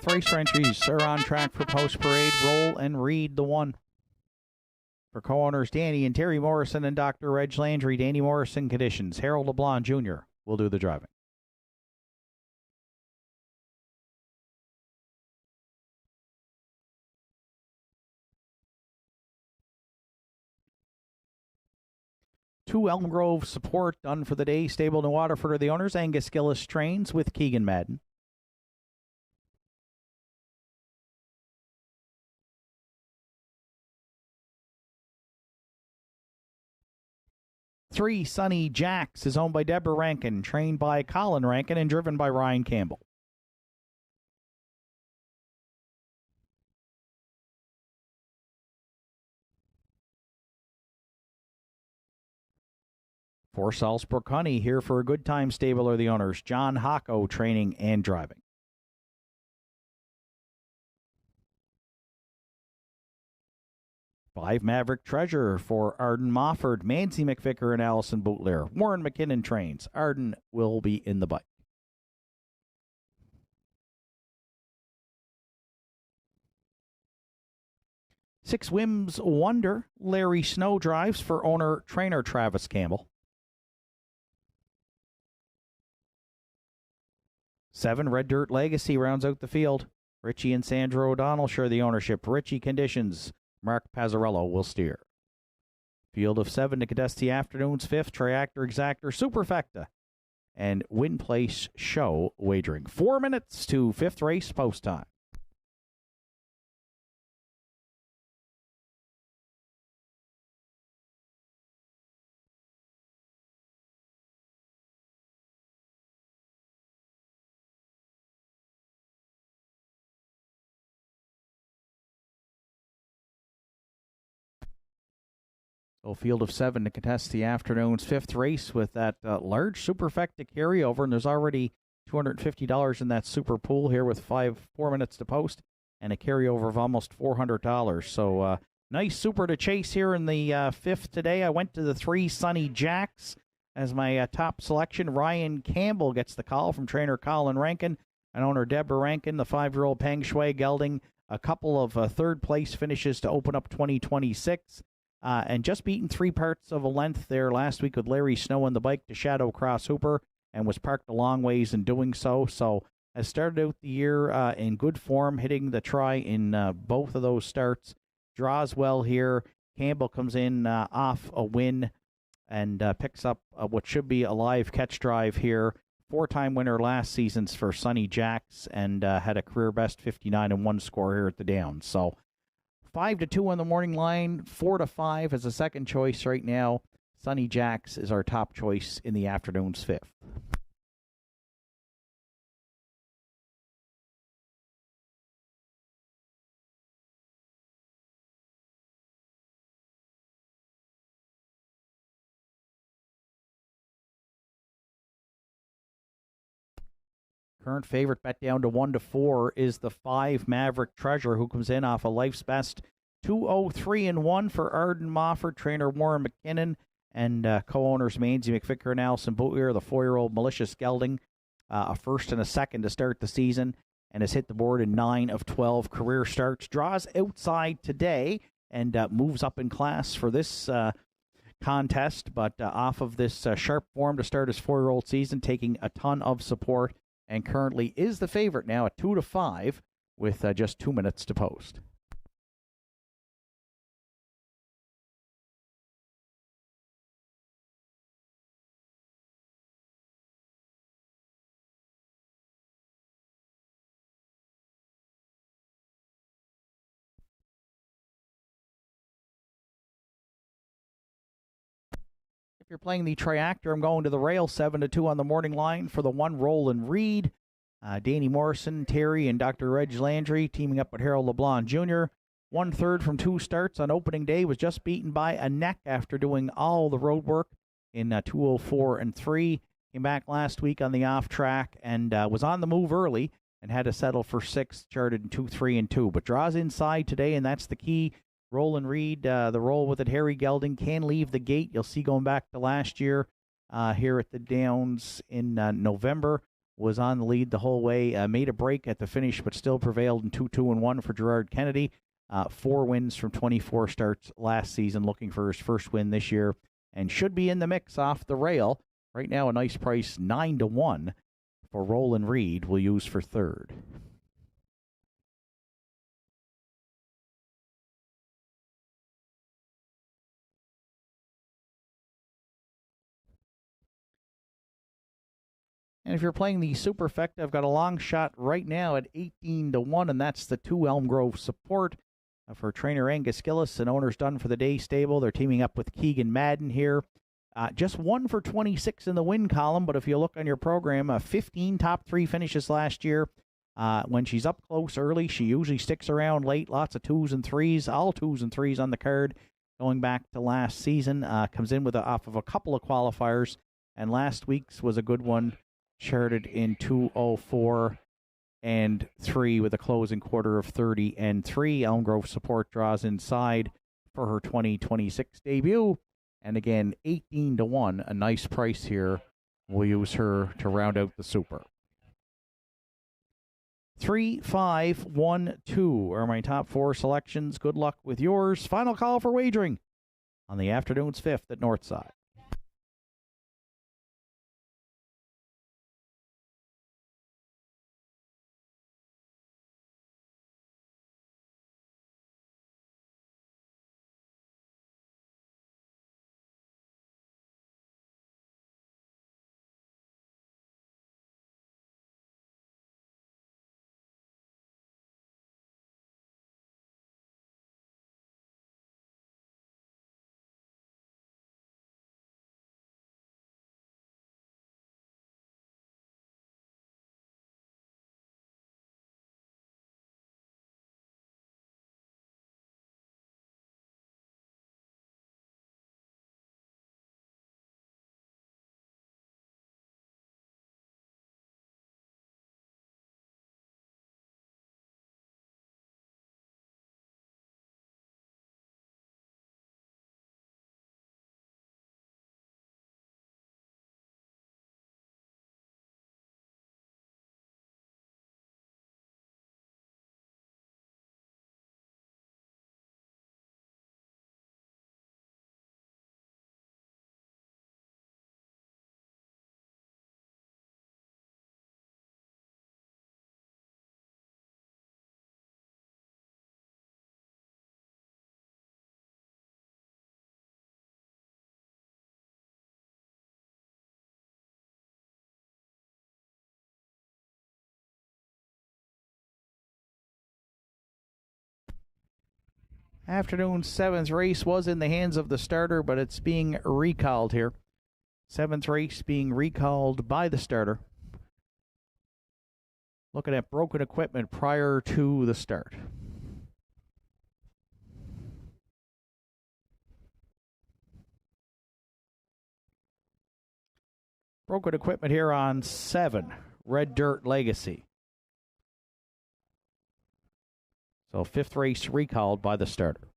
fifth race for entries are on track for post parade. Roll and Read the 1. For co-owners Danny and Terry Morrison and Dr. Reg Landry, Danny Morrison conditions. Harold LeBlanc Jr. will do the driving. Two Elm Grove support done for the day. Stable in Waterford are the owners. Angus Gillis trains with Keegan Madden. Three Sunny Jacks is owned by Deborah Rankin, trained by Colin Rankin, and driven by Ryan Campbell. For Salzburg Honey, here for a good time stable are the owners. John Hocko training and driving. Five Maverick Treasure for Arden Mofford, Mancy McVicker, and Allison Bootler. Warren McKinnon trains. Arden will be in the bike. Six Whims Wonder, Larry Snow drives for owner-trainer Travis Campbell. 7 Red Dirt Legacy rounds out the field. Richie and Sandra O'Donnell share the ownership. Richie conditions. Mark Pazzarello will steer. Field of 7 to contest the afternoon's 5th. Triactor Exactor Superfecta and Win Place Show wagering. 4 minutes to 5th race post time. So field of 7 to contest the afternoon's 5th race with that large Superfecta carryover, and there's already $250 in that super pool here with 4 minutes to post and a carryover of almost $400. So nice super to chase here in the 5th today. I went to the 3 Sunny Jacks as my top selection. Ryan Campbell gets the call from trainer Colin Rankin and owner Deborah Rankin. The 5-year-old Peng Shui gelding a couple of third-place finishes to open up 2026. And just beaten 3 parts of a length there last week with Larry Snow on the bike to Shadow Cross Hooper and was parked a long ways in doing so. So has started out the year in good form, hitting the try in both of those starts. Draws well here. Campbell comes in off a win and picks up what should be a live catch drive here. 4-time winner last season's for Sunny Jacks and had a career best 59-1 score here at the Downs. So 5-2 on the morning line, 4-5 as a second choice right now. Sunny Jacks is our top choice in the afternoon's 5th. Current favorite bet down to 1-4 is the 5 Maverick Treasure, who comes in off a life's best 203-1 for Arden Mofford, trainer Warren McKinnon, and co-owners Manzi McVicker and Allison Bootler. The 4-year-old Malicious Gelding, a first and a second to start the season, and has hit the board in 9 of 12 career starts. Draws outside today and moves up in class for this contest, but off of this sharp form to start his 4-year-old season, taking a ton of support, and currently is the favorite now at 2-5 with just 2 minutes to post. If you're playing the Triactor, I'm going to the rail, 7-2 on the morning line for the 1 Roll and Read. Danny Morrison, Terry, and Dr. Reg Landry teaming up with Harold LeBlanc Jr. 1/3 from 2 starts on opening day, was just beaten by a neck after doing all the road work in 2:04 and 3. Came back last week on the off track and was on the move early and had to settle for 6th, charted in 2-3 and 2. But draws inside today, and that's the key. Roll and Read, the roll with it, Harry Gelding can leave the gate. You'll see going back to last year here at the Downs in November. was on the lead the whole way. Made a break at the finish, but still prevailed in 2-2-1 for Gerard Kennedy. 4 wins from 24 starts last season, looking for his first win this year, and should be in the mix off the rail. Right now, a nice price, 9-1 for Roland Reed. We'll use for third. And if you're playing the Superfecta, I've got a long shot right now at 18-1, and that's the 2 Elm Grove Support for trainer Angus Gillis and owners Done for the Day stable. They're teaming up with Keegan Madden here. Just 1 for 26 in the win column, but if you look on your program, 15 top 3 finishes last year. When she's up close early, she usually sticks around late. Lots of 2s and 3s, all 2s and 3s on the card. Going back to last season, comes in with off of a couple of qualifiers, and last week's was a good one. Charted in 2:04 and 3 with a closing quarter of 30 and 3. Elm Grove Support draws inside for her 2026 debut. And again, 18-1, a nice price here. We'll use her to round out the Super. 3, 5, 1, 2 are my top 4 selections. Good luck with yours. Final call for wagering on the afternoon's 5th at Nortside. Afternoon 7th race was in the hands of the starter, but it's being recalled here. 7th race being recalled by the starter. Looking at broken equipment prior to the start. Broken equipment here on 7, Red Dirt Legacy. So 5th race recalled by the starter.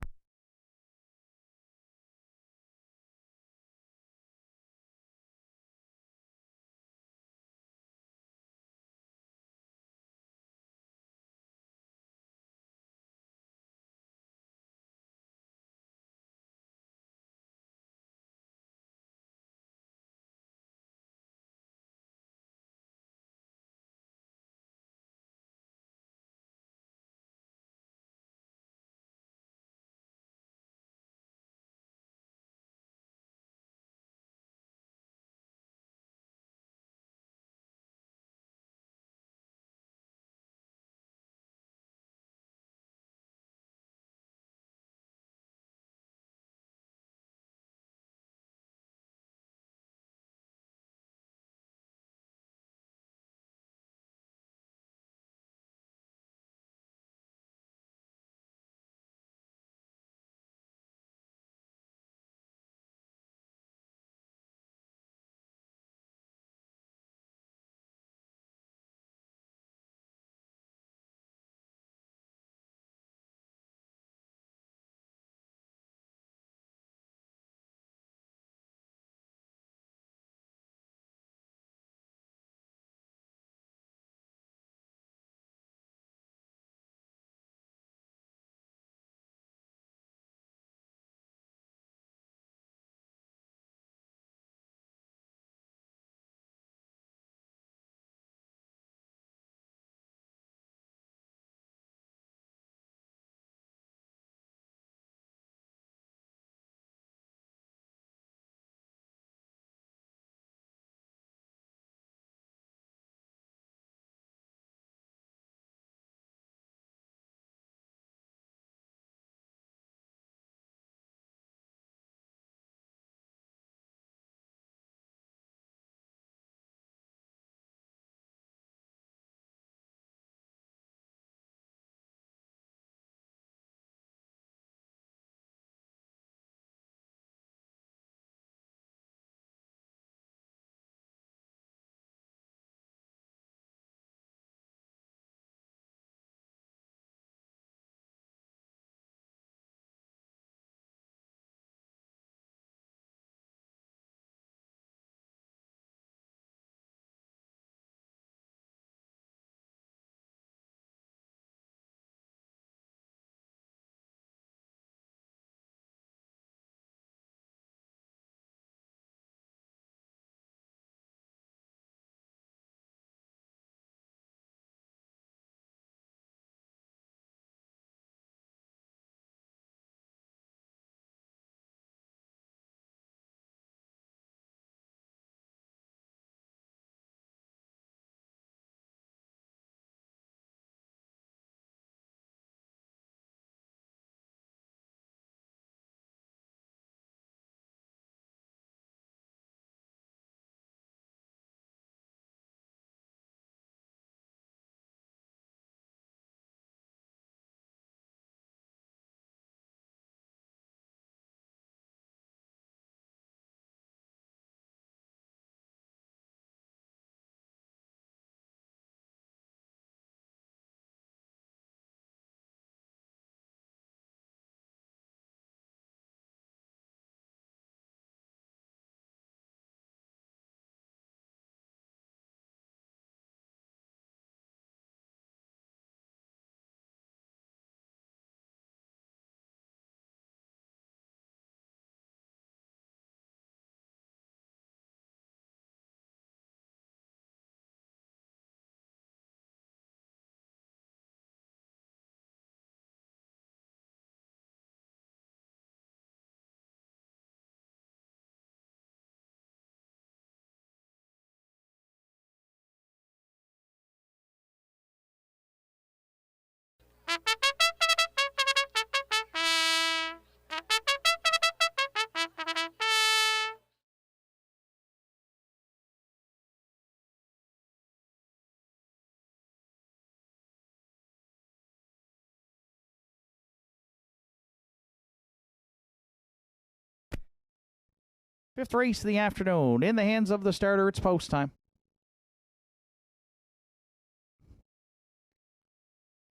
Fifth race of the afternoon. In the hands of the starter, it's post time.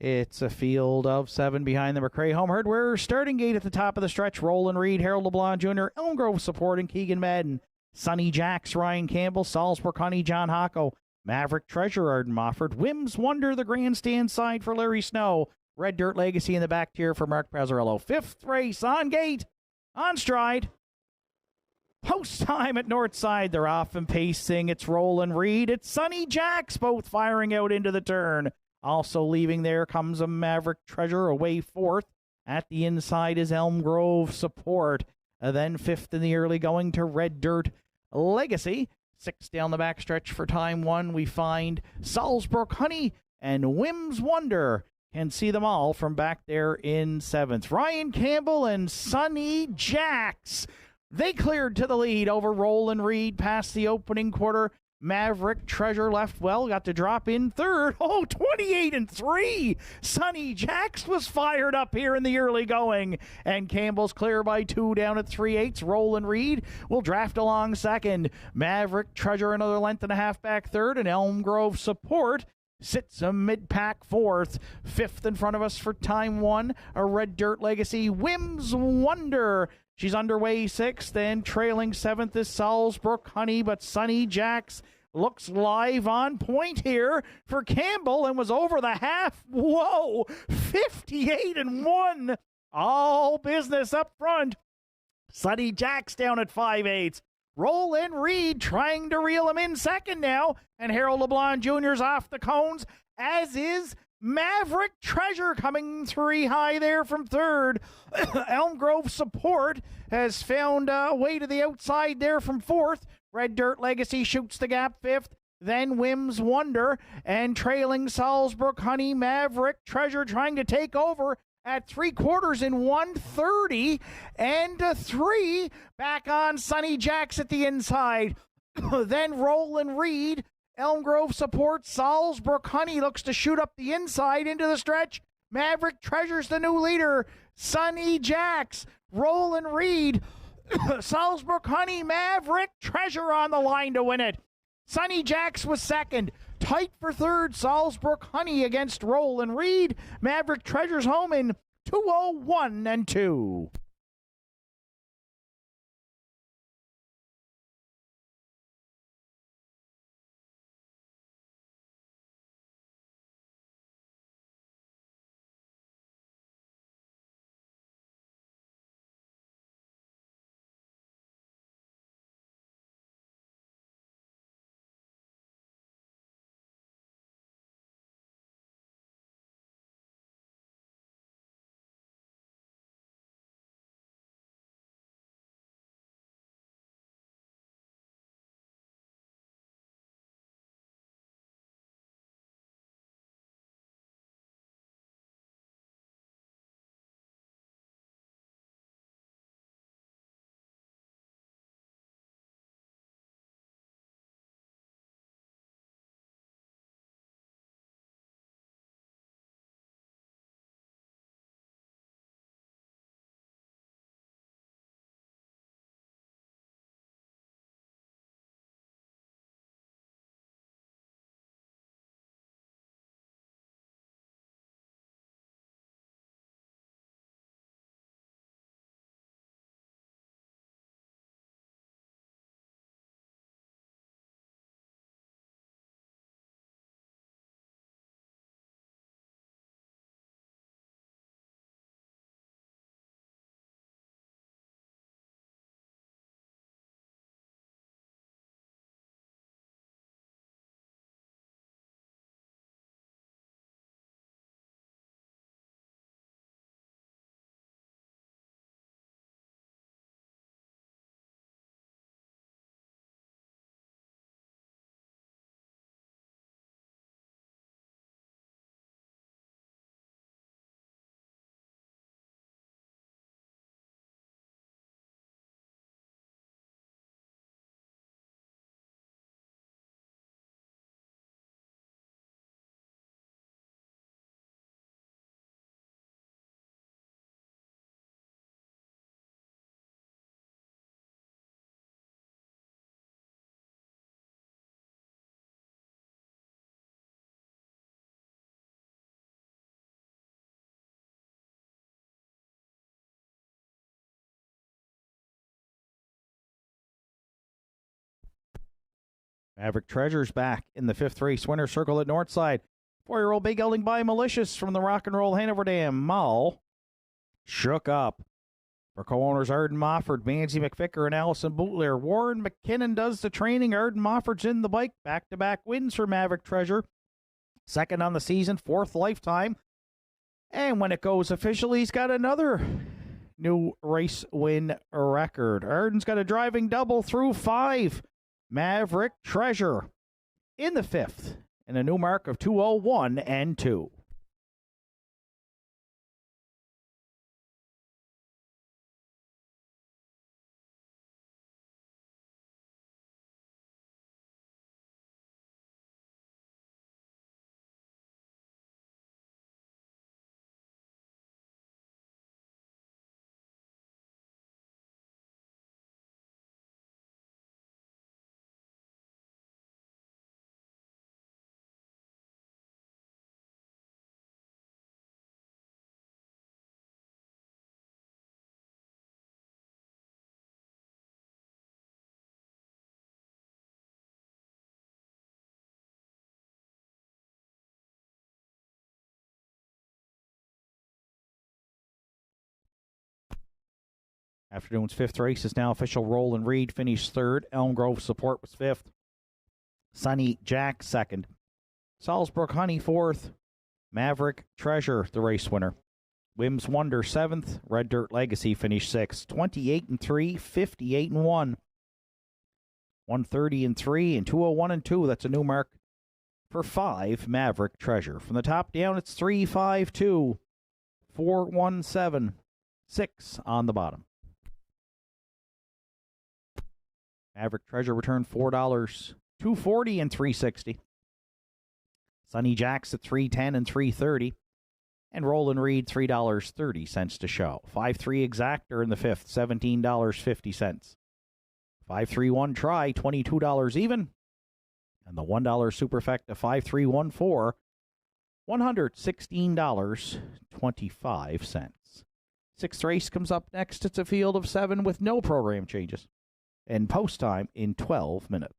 It's a field of 7 behind the McRae home herd. We're starting gate at the top of the stretch. Roland Reed, Harold LeBlanc Jr., Elm Grove supporting Keegan Madden, Sonny Jacks, Ryan Campbell, Salzburg Honey, John Hocko, Maverick Treasure, Arden Mofford, Wims Wonder, the grandstand side for Larry Snow, Red Dirt Legacy in the back tier for Mark Pazzarello. Fifth race on gate, on stride. Post time at Nortside. They're off and pacing. It's Roland Reed. It's Sonny Jacks, both firing out into the turn. Also leaving there comes a Maverick Treasure away fourth. At the inside is Elm Grove Support. Then fifth in the early going to Red Dirt Legacy. Sixth down the backstretch for time one. We find Salzburg Honey and Wims Wonder. Can see them all from back there in seventh. Ryan Campbell and Sonny Jacks. They cleared to the lead over Roland Reed past the opening quarter. Maverick Treasure left well, got to drop in third. 28-3. Sonny Jacks was fired up here in the early going. And Campbell's clear by 2 down at 3/8. Roland Reed will draft along second. Maverick Treasure another length and a half back third. And Elm Grove Support sits a mid-pack fourth. Fifth in front of us for time one. A Red Dirt Legacy. Wims Wonder. She's underway sixth, and trailing seventh is Salzburg Honey, but Sonny Jacks looks live on point here for Campbell and was over the half. Whoa, 58-1. All business up front. Sonny Jacks down at 5/8. Roland Reed trying to reel him in second now, and Harold LeBlanc Jr.'s off the cones, as is Maverick Treasure coming 3 high there from third. Elm Grove Support has found a way to the outside there from fourth. Red Dirt Legacy shoots the gap fifth. Then Wims Wonder, and trailing Salzburg Honey. Maverick Treasure trying to take over at 3/4 in 1:30 and 3 back on Sonny Jacks at the inside. Then Roland Reed, Elm Grove Support, Salzburg Honey looks to shoot up the inside into the stretch. Maverick Treasure's the new leader. Sonny Jacks, Roland Reed, Salzburg Honey, Maverick Treasure on the line to win it. Sonny Jacks was second. Tight for third, Salzburg Honey against Roland Reed. Maverick Treasure's home in 2:01-2. Maverick Treasure's back in the 5th race winner circle at Nortside. 4-year-old Big Gelding by Malicious from the Rock and Roll Hanover Dam. Mall shook up. For co-owners Arden Mofford, Manzi McVicker, and Allison Bootler. Warren McKinnon does the training. Arden Mofford's in the bike. Back-to-back wins for Maverick Treasure. 2nd on the season, 4th lifetime. And when it goes official, he's got another new race win record. Arden's got a driving double through 5. Maverick Treasure in the 5th. And a new mark of 2:01 and 2. Afternoon's 5th race is now official. Roland Reed finished 3rd. Elm Grove Support was 5th. Sunny Jack 2nd. Salzbrook Honey 4th. Maverick Treasure, the race winner. Wims Wonder 7th. Red Dirt Legacy finished 6th. 28-3, 58-1. 130-3 and 201-2. That's a new mark for 5 Maverick Treasure. From the top down, it's 3-5-2, 4-1-7, 6 on the bottom. Maverick Treasure returned $4, $240 and $360. Sunny Jacks at $310 and $330. And Roland Reed, $3.30 to show. 5-3 Exactor in the 5th, $17.50. 5-3-1 Try, $22 even. And the $1 Superfecta 5-3-1-4, $116.25. 6th race comes up next. It's a field of 7 with no program changes. And post time in 12 minutes.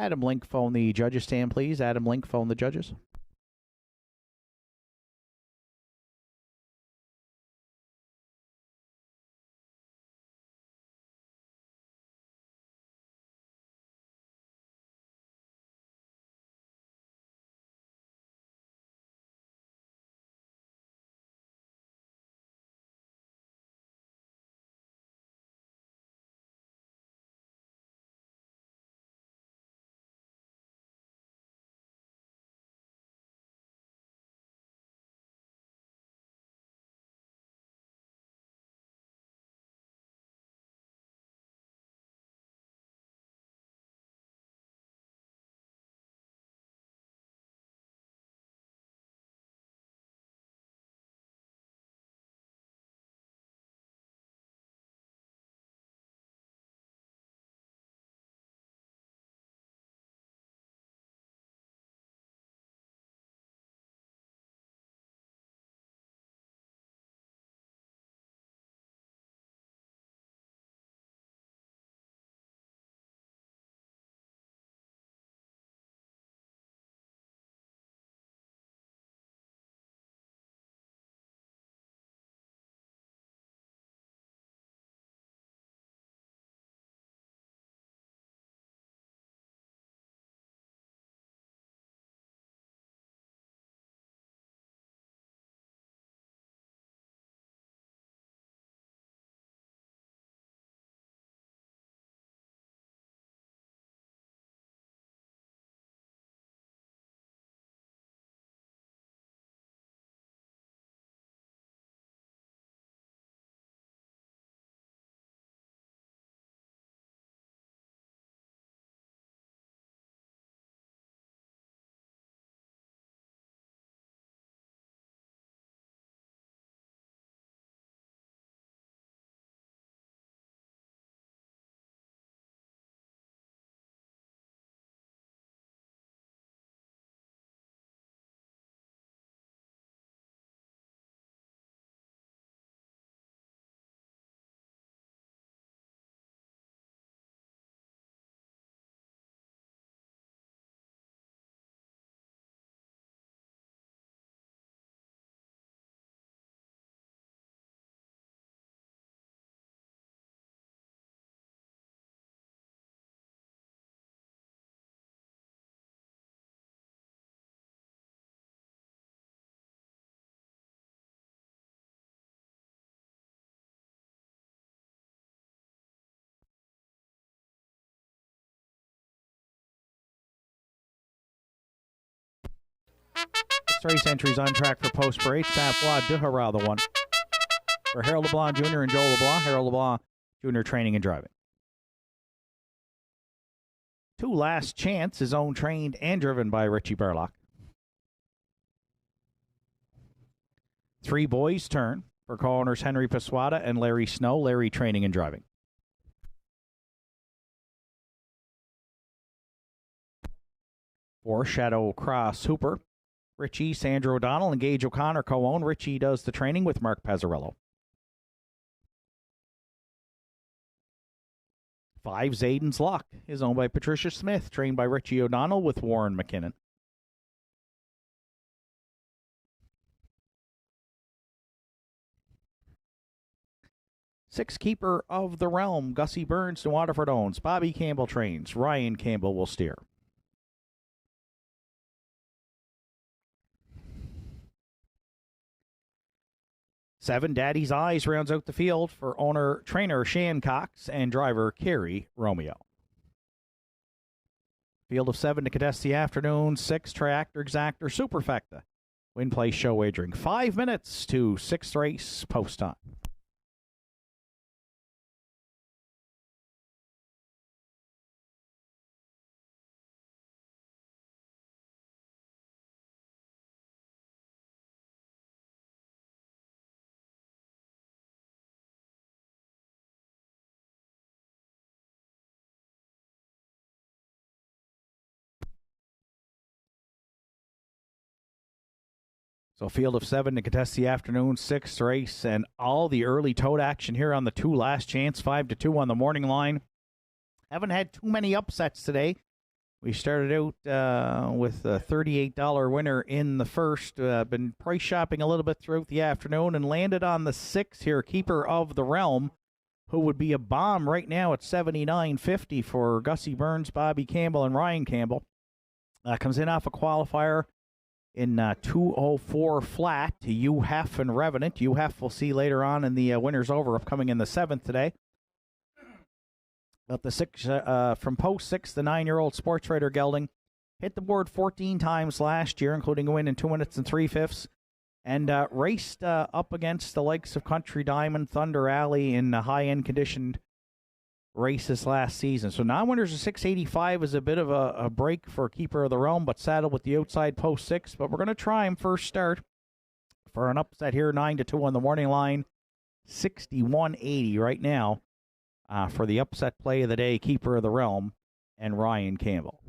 Adam Link, phone the judges stand, please. Adam Link, phone the judges. Race entries on track for post parade. Pat Blah, Duhara, the one. For Harold LeBlanc Jr. and Joel LeBlanc. Harold LeBlanc Jr. training and driving. 2 Last Chance is owned, trained, and driven by Richie Burlock. 3 Boys Turn for co-owners Henry Paswada and Larry Snow. Larry training and driving. 4 Shadow Cross Hooper. Richie, Sandra O'Donnell, and Gage O'Connor co-own. Richie does the training with Mark Pezzarello. 5 Zayden's Luck is owned by Patricia Smith, trained by Richie O'Donnell with Warren McKinnon. 6 Keeper of the Realm, Gussie Burns, New Waterford owns. Bobby Campbell trains. Ryan Campbell will steer. 7 Daddy's Eyes rounds out the field for owner-trainer Shan Cox and driver Kerry Romeo. Field of 7 to contest the afternoon. 6 Triactor Exactor Superfecta. Win Play Show wagering. 5 minutes to 6th race post time. So field of 7 to contest the afternoon 6th race and all the early tote action here on the 2 Last Chance, 5-2 on the morning line. Haven't had too many upsets today. We started out with a $38 winner in the first. Been price shopping a little bit throughout the afternoon and landed on the 6 here, Keeper of the Realm, who would be a bomb right now at $79.50 for Gussie Burns, Bobby Campbell, and Ryan Campbell. Comes in off a qualifier in 204 flat to UHEF and Revenant. UHEF we'll see later on in the winners over upcoming in the 7th today. But the 6 from post 6, the 9-year-old Sports Writer Gelding hit the board 14 times last year, including a win in 2 minutes and 3/5, and raced up against the likes of Country Diamond, Thunder Alley in high-end conditioned races last season. So non-winners of 685 is a bit of a break for Keeper of the Realm, but saddled with the outside post 6. But we're going to try him first start for an upset here, 9-2 on the morning line, 61.80 right now. For the upset play of the day, Keeper of the Realm and Ryan Campbell.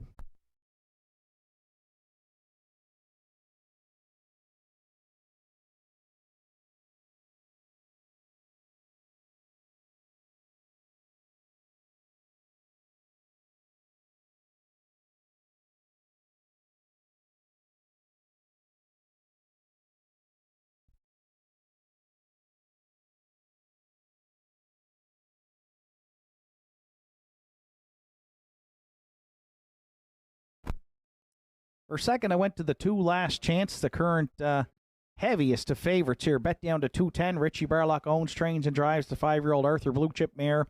For second, I went to the 2 last chance, the current heaviest of favorites here. Bet down to 210. Richie Barlock owns, trains, and drives the 5-year-old Arthur Blue Chip mare.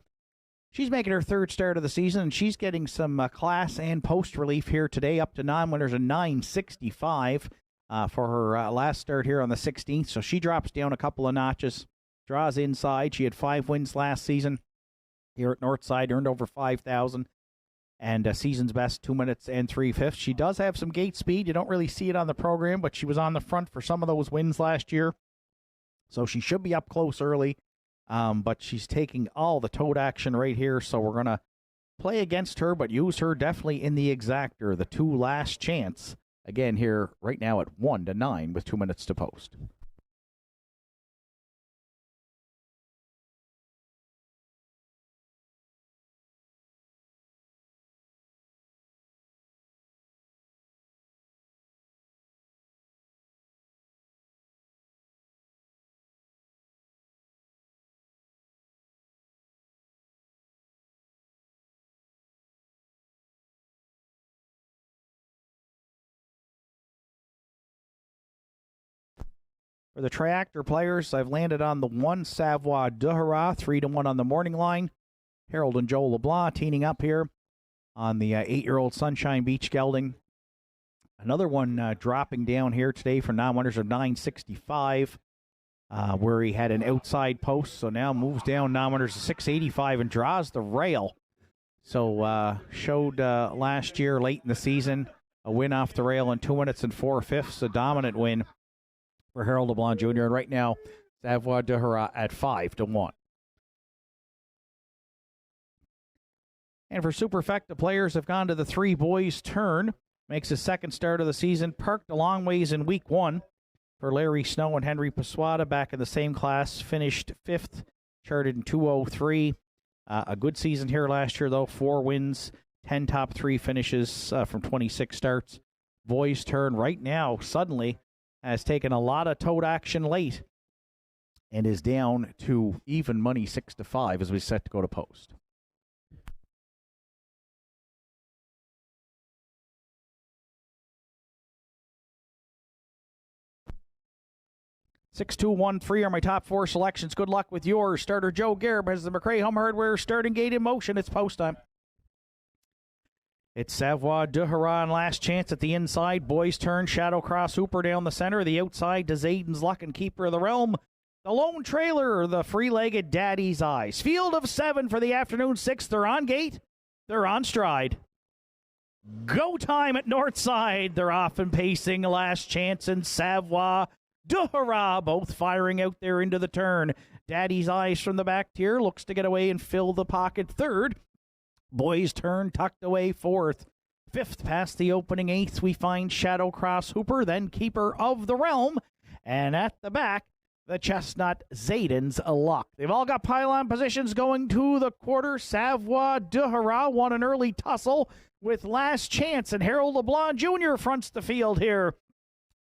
She's making her 3rd start of the season, and she's getting some class and post relief here today, up to non-winners of 965 for her last start here on the 16th. So she drops down a couple of notches, draws inside. She had 5 wins last season here at Nortside, earned over $5,000. And season's best, 2 minutes and 3/5. She does have some gate speed. You don't really see it on the program, but she was on the front for some of those wins last year. So she should be up close early. But she's taking all the tote action right here. So we're going to play against her, but use her definitely in the exactor, the 2 last chance. Again, here right now at 1-9 with 2 minutes to post. 'For the Triactor players, I've landed on the 1 Savoie Duhara, 3-1 on the morning line. Harold and Joel LeBlanc teaming up here on the 8-year-old Sunshine Beach Gelding. Another one dropping down here today for non-winners of 965, where he had an outside post. So now moves down non-winners of 685 and draws the rail. So showed last year late in the season a win off the rail in 2 minutes and 4/5, a dominant win for Harold LeBlanc Jr. And right now, Savoie Duhara at 5-1. And for Superfecta players, have gone to the 3 Boys Turn. Makes his 2nd start of the season. Parked a long ways in week 1 for Larry Snow and Henry Paswada back in the same class. Finished 5th, charted in 203. A good season here last year, though. 4 wins, 10 top 3 finishes from 26 starts. Boys Turn right now, suddenly, has taken a lot of tote action late and is down to even money 6-5 as we set to go to post. Six, 2, 1, 3 are my top 4 selections. Good luck with yours. Starter Joe Garib has the McRae Home Hardware starting gate in motion. It's post time. It's Savoie Duhara on last chance at the inside. Boys Turn, Shadow Cross Hooper down the center. The outside to Zayden's Luck and Keeper of the Realm. The lone trailer, the free-legged Daddy's Eyes. Field of 7 for the afternoon 6. They're on gate. They're on stride. Go time at Nortside. They're off and pacing. Last chance in Savoie Duhara, both firing out there into the turn. Daddy's Eyes from the back tier looks to get away and fill the pocket 3rd. Boys Turn tucked away 4th. 5th past the opening 8th, we find Shadow Cross Hooper, then Keeper of the Realm. And at the back, the chestnut Zayden's Luck. They've all got pylon positions going to the quarter. Savoie Duhara won an early tussle with Last Chance, and Harold LeBlanc Jr. fronts the field here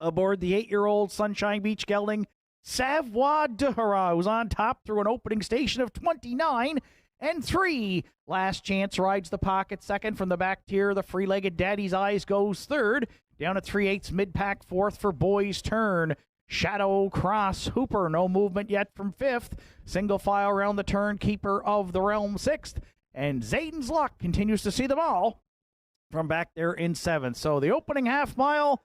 aboard the 8-year-old Sunshine Beach gelding Savoir de Hara, who's on top through an opening station of 29 and 3. Last Chance rides the pocket second. From the back tier, the free-legged Daddy's Eyes goes third. Down at 3/8 mid-pack fourth for Boys Turn. Shadow Cross Hooper, no movement yet from fifth. Single file around the turn, Keeper of the Realm sixth. And Zayden's Luck continues to see them all from back there in seventh. So the opening half mile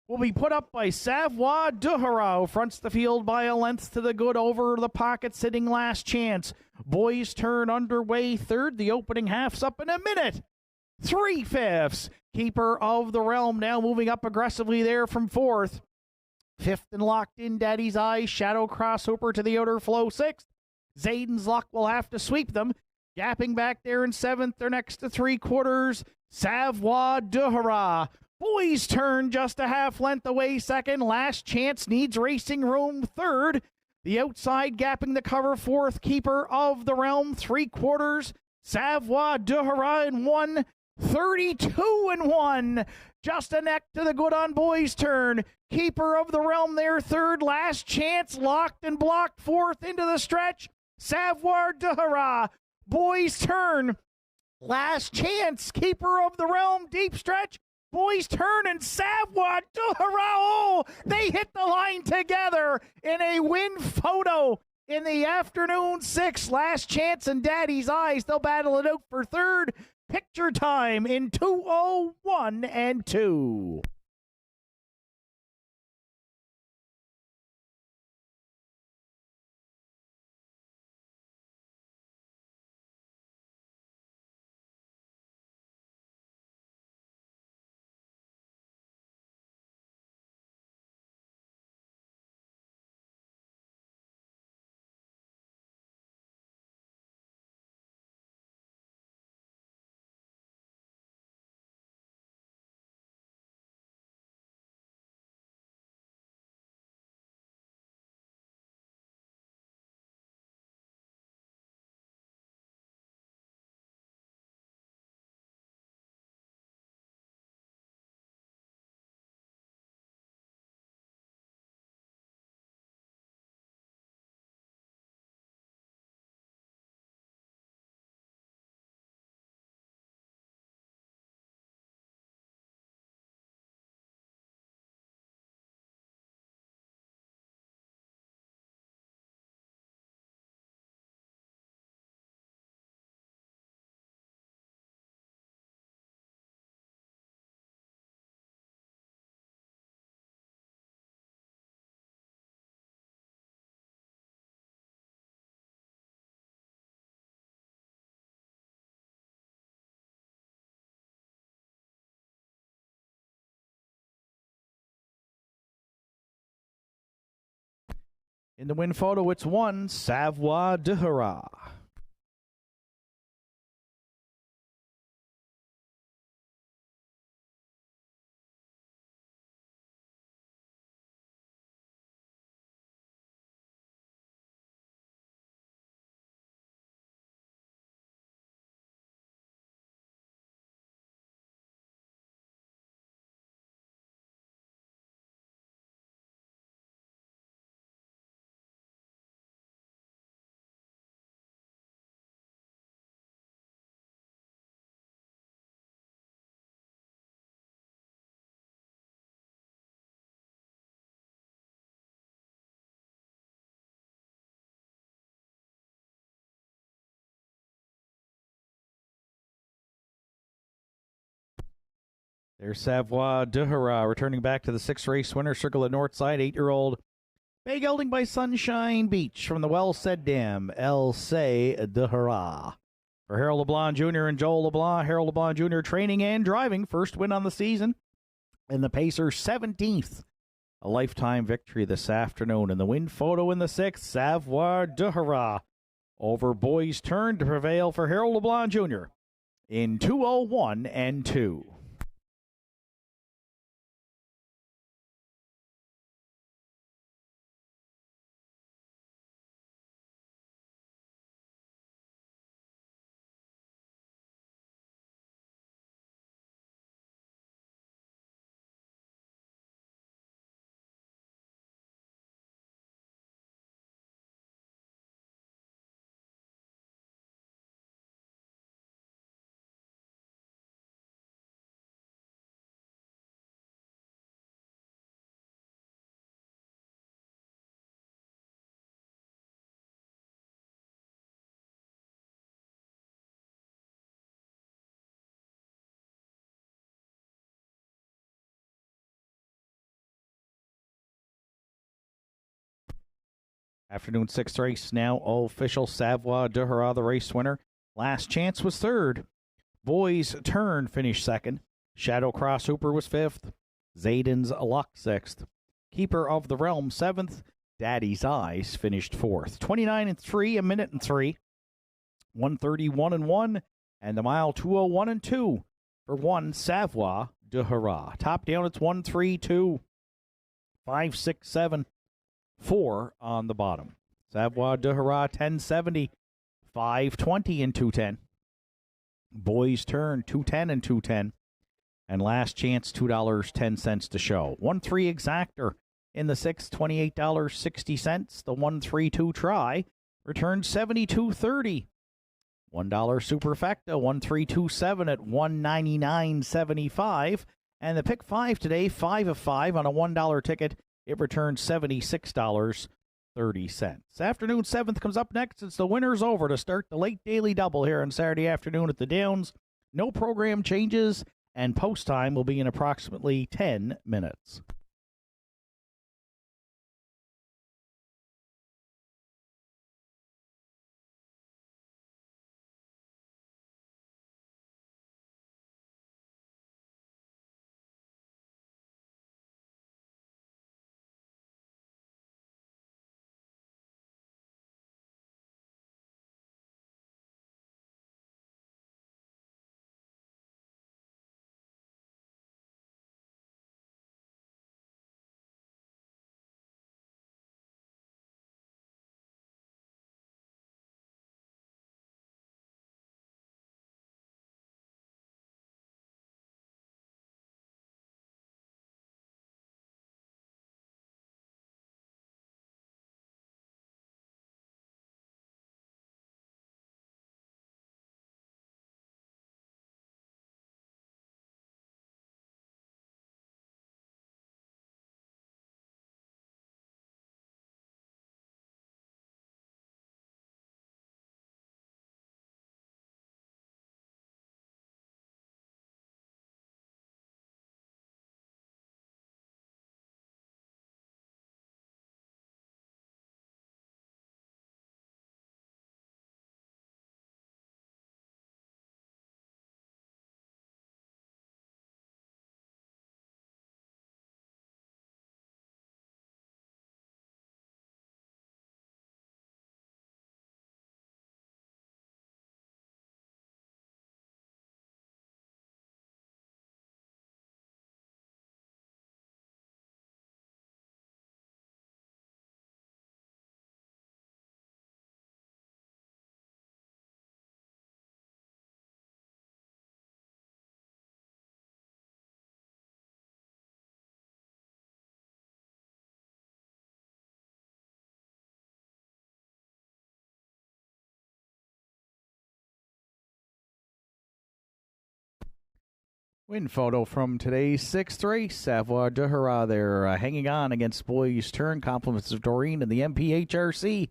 will be put up by Savoir de Hara, who fronts the field by a length to the good over the pocket, sitting Last Chance. Boys Turn underway third. The opening half's up in a minute. 3/5. Keeper of the Realm now moving up aggressively there from fourth. Fifth and locked in, Daddy's Eyes. Shadow Cross Hooper to the outer flow sixth. Zayden's Luck will have to sweep them. Gapping back there in seventh, they're next to 3/4. Savoir de Hara. Boys Turn just a half length away second. Last Chance needs racing room third. The outside gapping the cover fourth. Keeper of the Realm 3/4. Savoir de Hara in 1:32-1. Just a neck to the good on Boys Turn. Keeper of the Realm there third. Last Chance locked and blocked fourth into the stretch. Savoir de Hara. Boys Turn. Last Chance. Keeper of the Realm deep stretch. Boys Turn and Savoir de Hara. Oh, they hit the line together in a win photo in the afternoon six. Last Chance and Daddy's Eyes. They'll battle it out for third. Picture time in 2:01 and 2. In the win photo, it's 1, Savoir de Hara. There's Savoir de Hara returning back to the 6-race winner circle at Nortside. 8-year-old bay gelding by Sunshine Beach from the well-said dam, El Say de Hara. For Harold LeBlanc Jr. and Joel LeBlanc, Harold LeBlanc Jr. training and driving, first win on the season, and the Pacer 17th. A lifetime victory this afternoon. And the win photo in the 6th, Savoir de Hara over Boys Turn to prevail for Harold LeBlanc Jr. in 2:01 and 2. Afternoon sixth race now official. Savoie de Hura, the race winner. Last Chance was third. Boys Turn finished second. Shadow Cross Hooper was fifth. Zayden's Luck sixth. Keeper of the Realm seventh. Daddy's Eyes finished fourth. 29-3, a minute and 3. 131-1, and the mile 201-2 for one Savoie de Hura. Top down, it's 132. 5-6-7. 4 on the bottom. Savoie de Hura 1070, 520 and 210. Boys Turn 210 and 210. And Last Chance $2.10 to show. 1-3 Exactor in the sixth, $28.60. The 1-3-2 Try returned $72.30. $1 Superfecta 1327 at $199.75. And the pick 5 today, 5 of 5 on a $1 ticket. It returned $76.30. Afternoon 7th comes up next. It's the winner's over to start the late daily double here on Saturday afternoon at the Downs. No program changes, and post time will be in approximately 10 minutes. Win photo from today's sixth race. Savoie de Hura there hanging on against Boys Turn. Compliments of Doreen and the MPHRC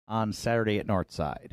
on Saturday at Nortside.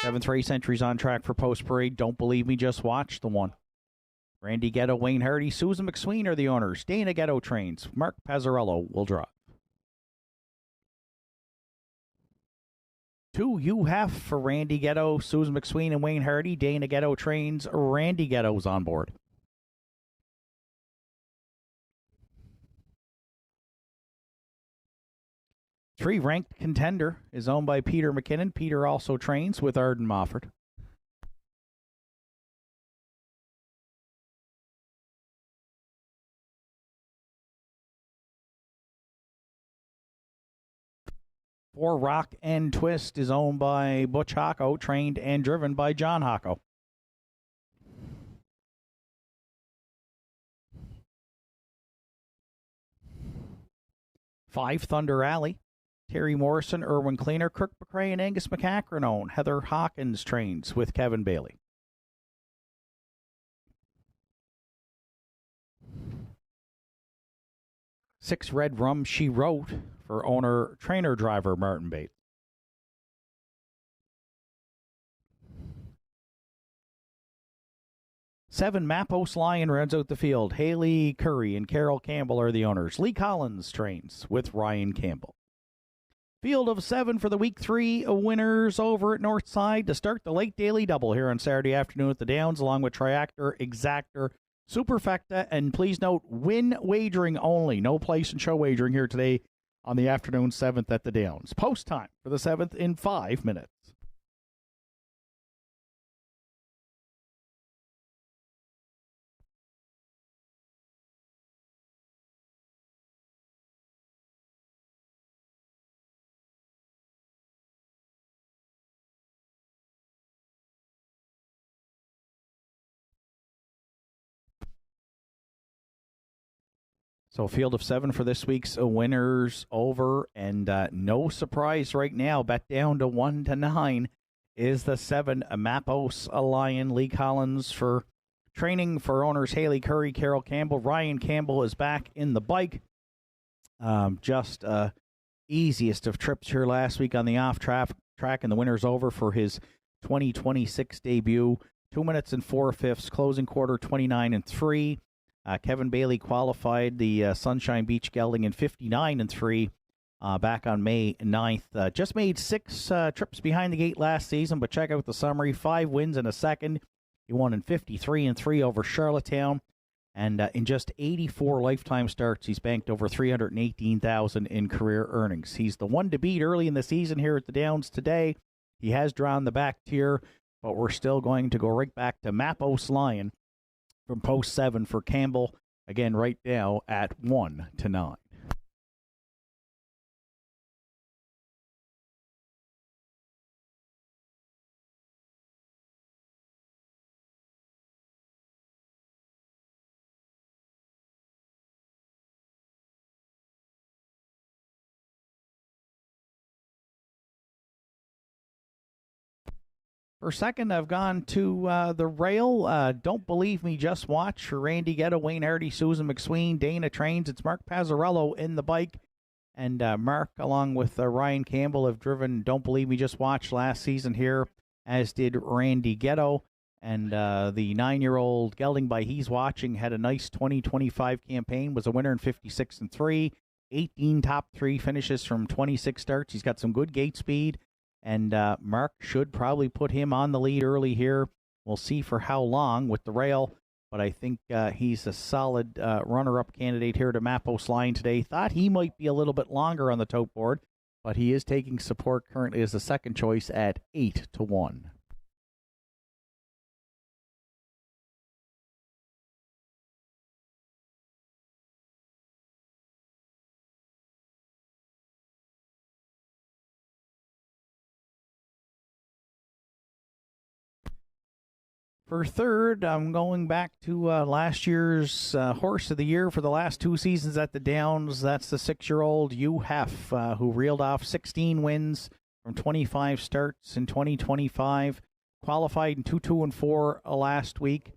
Seventh race entries on track for Post Parade. Don't believe me, just watch the one. Randy Ghetto, Wayne Hardy, Susan McSween are the owners. Dana Ghetto trains. Mark Pazzarello will drive. 2 UHF for Randy Ghetto, Susan McSween, and Wayne Hardy. Dana Ghetto trains. Randy Ghetto's on board. 3 Ranked Contender is owned by Peter McKinnon. Peter also trains with Arden Mofford. For Rock and Twist is owned by Butch Hocko, trained and driven by John Hocko. Five Thunder Alley. Terry Morrison, Erwin Cleaner, Kirk McRae, and Angus McCachran own. Heather Hawkins trains with Kevin Bailey. Six Red Rum She Wrote for owner, trainer, driver Martin Bates. 7 Mappos Lion rounds out the field. Haley Curry and Carol Campbell are the owners. Lee Collins trains with Ryan Campbell. Field of 7 for the Week 3 winners over at Nortside to start the late daily double here on Saturday afternoon at the Downs, along with Triactor, Exactor, Superfecta, and please note, win wagering only. No place and show wagering here today on the afternoon 7th at the Downs. Post time for the 7th in 5 minutes. So field of 7 for this week's winners over, and no surprise right now, bet down to 1 to 9 is the 7 Mappos Lion. Lee Collins for training for owners Haley Curry, Carol Campbell. Ryan Campbell is back in the bike. Just easiest of trips here last week on the off-track, and the winner's over for his 2026 debut. 2 minutes and 4/5, closing quarter 29-3. Kevin Bailey qualified the Sunshine Beach Gelding in 59-3 back on May 9th. Just made 6 trips behind the gate last season, but check out the summary. 5 wins in a second. He won in 53-3 over Charlottetown. And in just 84 lifetime starts, he's banked over $318,000 in career earnings. He's the one to beat early in the season here at the Downs today. He has drawn the back tier, but we're still going to go right back to Mappos Lion from post 7 for Campbell, again right now at 1 to 9. For second, I've gone to the rail. Don't believe me, just watch for Randy Ghetto, Wayne Hardy, Susan McSween, Dana Trains. It's Mark Pazzarello in the bike. And Mark, along with Ryan Campbell, have driven Don't Believe Me, Just Watch last season here, as did Randy Ghetto. And the 9-year-old gelding by He's Watching had a nice 2025 campaign, was a winner in 56-3, 18 top 3 finishes from 26 starts. He's got some good gate speed. And Mark should probably put him on the lead early here. We'll see for how long with the rail, but I think he's a solid runner-up candidate here to Mappos Lion today. Thought he might be a little bit longer on the tote board, but he is taking support currently as the second choice at 8 to 1. For third, I'm going back to last year's Horse of the Year for the last 2 seasons at the Downs. That's the 6-year-old UHF, who reeled off 16 wins from 25 starts in 2025. Qualified in 2-2-4 last week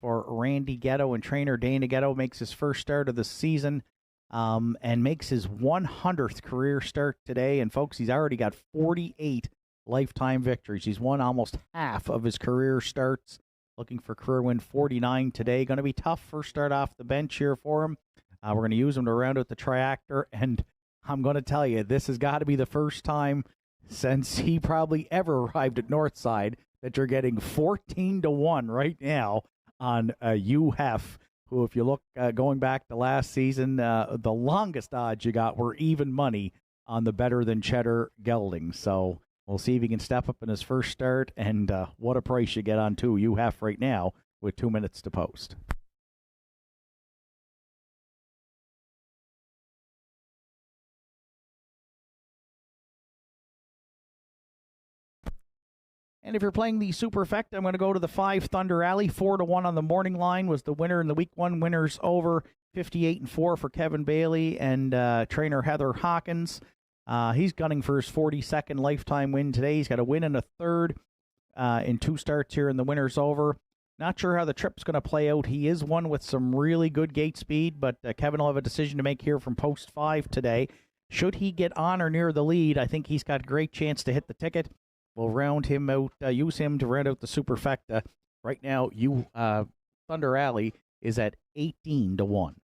for Randy Ghetto, and trainer Dana Ghetto makes his first start of the season and makes his 100th career start today. And, folks, he's already got 48 lifetime victories. He's won almost half of his career starts. Looking for career win 49 today. Going to be tough first start off the bench here for him. We're going to use him to round out the triactor. And I'm going to tell you, this has got to be the first time since he probably ever arrived at Nortside that you're getting 14-1 right now on UHEF, who, if you look going back to last season, the longest odds you got were even money on the better than Cheddar gelding. So we'll see if he can step up in his first start, and what a price you get on two UHEF right now with 2 minutes to post. And if you're playing the Superfecta, I'm going to go to the 5 Thunder Alley. 4-1 on the morning line was the winner in the week one winners over. 58-4 for Kevin Bailey and trainer Heather Hawkins. He's gunning for his 42nd lifetime win today. He's got a win and a third in 2 starts here in the winners over. Not sure how the trip's going to play out. He is one with some really good gate speed, but Kevin will have a decision to make here from post 5 today. Should he get on or near the lead, I think he's got a great chance to hit the ticket. We'll round him out, use him to round out the Superfecta. Right now, Thunder Alley is at 18-1.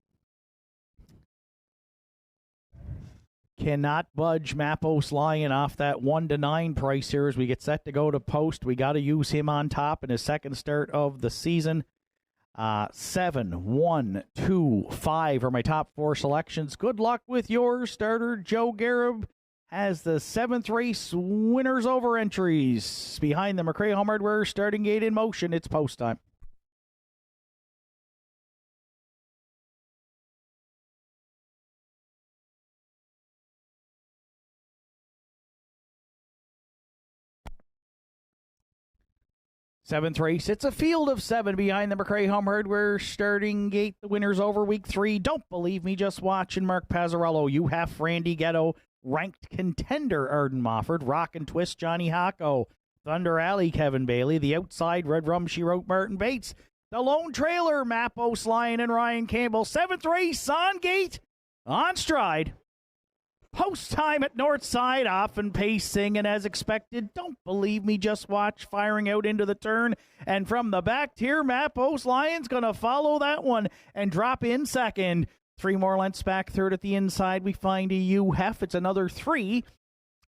Cannot budge Mappos Lion off that 1-9 price here as we get set to go to post. We got to use him on top in his second start of the season. 7, 1, 2, 5 are my top 4 selections. Good luck with yours. Starter Joe Garib has the 7th race winners over entries. Behind the McRae Home Hardware starting gate in motion. It's post time. Seventh race. It's a field of 7 behind the McRae Home Hardware starting gate. The winners over week 3. Don't believe me, just watch. And Mark Pazzarello. You have Randy Ghetto. Ranked contender Arden Mofford. Rock and Twist Johnny Hocko. Thunder Alley Kevin Bailey. The outside Red Rum She Wrote Martin Bates. The lone trailer Mappos Lion and Ryan Campbell. 7th race on gate. On stride. Post time at Nortside, off and pacing, and as expected, don't believe me, just watch, firing out into the turn, and from the back tier, Mappos Lion's going to follow that one and drop in second. 3 more lengths back, third at the inside, we find a UHEF. It's another 3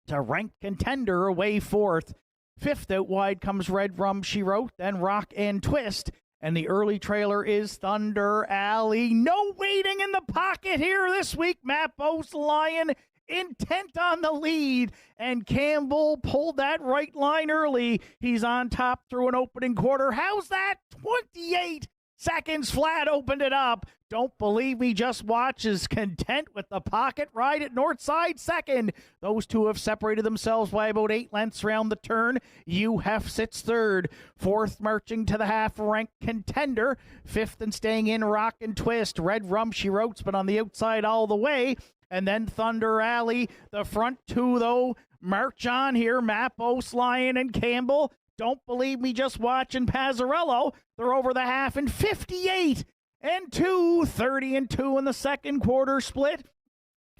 to ranked contender away fourth. 5th out wide comes Red Rum She Wrote, then Rock and Twist. And the early trailer is Thunder Alley. No waiting in the pocket here this week. Mappos Lion intent on the lead. And Campbell pulled that right line early. He's on top through an opening quarter. How's that? 28 seconds flat opened it up. Don't believe me, just watch. Is content with the pocket ride at Nortside second. Those two have separated themselves by about 8 lengths around the turn. UHEF sits third. 4th marching to the half ranked contender. 5th and staying in Rock and Twist. Red Rum She Wrote's been on the outside all the way. And then Thunder Alley. The front 2 though march on here. Mappos Lion and Campbell. Don't believe me, just watch. And Pazzarello, they're over the half in 58 and 2, 30 and 2 in the second quarter split.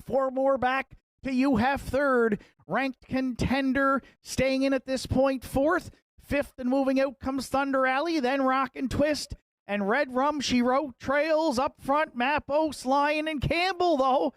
4 more back to UHEF third. Ranked contender staying in at this point 4th. 5th and moving out comes Thunder Alley, then Rock and Twist. And Red Rum She Wrote trails up front. Mappos Lion and Campbell, though,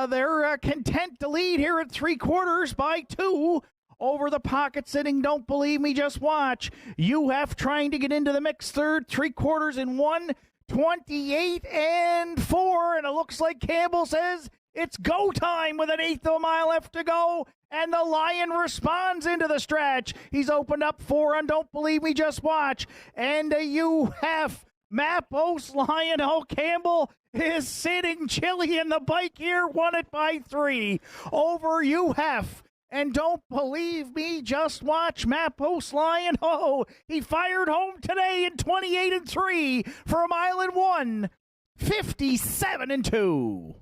they're content to lead here at 3 quarters by 2. Over the pocket sitting, don't believe me, just watch. UF trying to get into the mix third, 3 quarters in 1, 28 and 4. And it looks like Campbell says it's go time with an 1/8 of a mile left to go. And the Lion responds into the stretch. He's opened up 4 on Don't Believe Me, Just Watch. And a UF Mappos Lion. Oh, Campbell is sitting chilly in the bike here. Won it by 3 over UF. And don't believe me, just watch. Mappos Lion. Oh, he fired home today in 28 and 3 for 1 mile and 1, 57 and 2.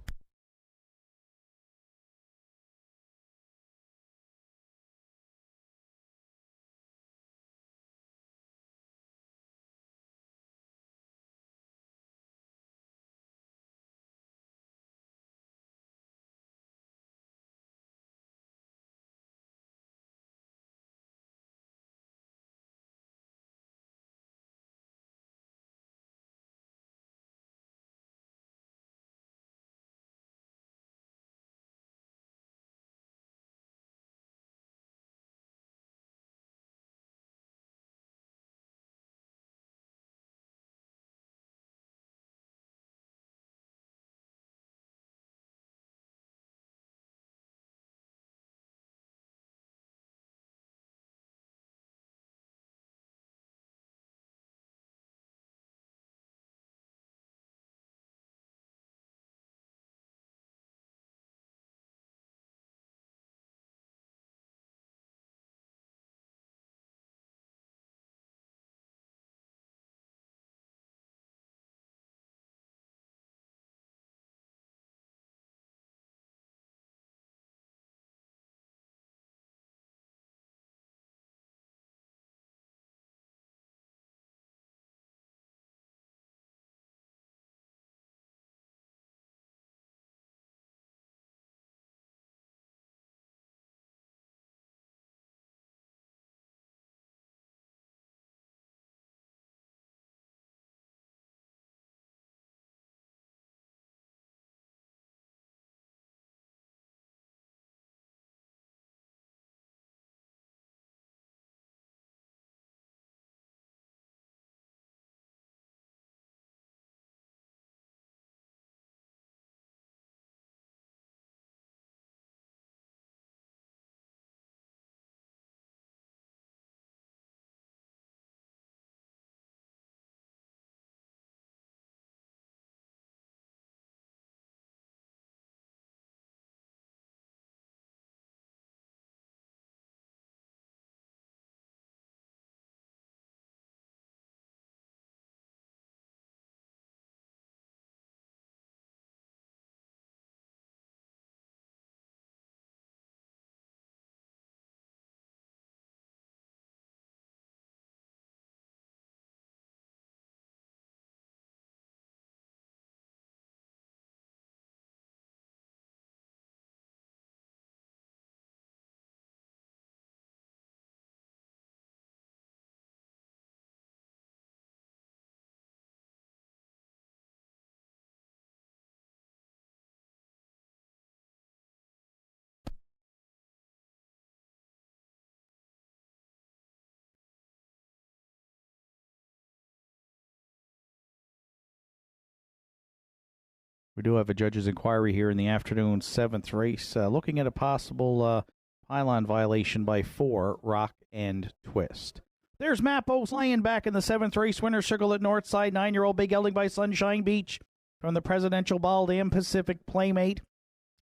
We do have a judge's inquiry here in the afternoon, 7th race, looking at a possible pylon violation by 4, Rock and Twist. There's Mappos Lion back in the 7th race, winner circle at Nortside, 9-year-old Big Gelding by Sunshine Beach from the Presidential Bald and Pacific Playmate.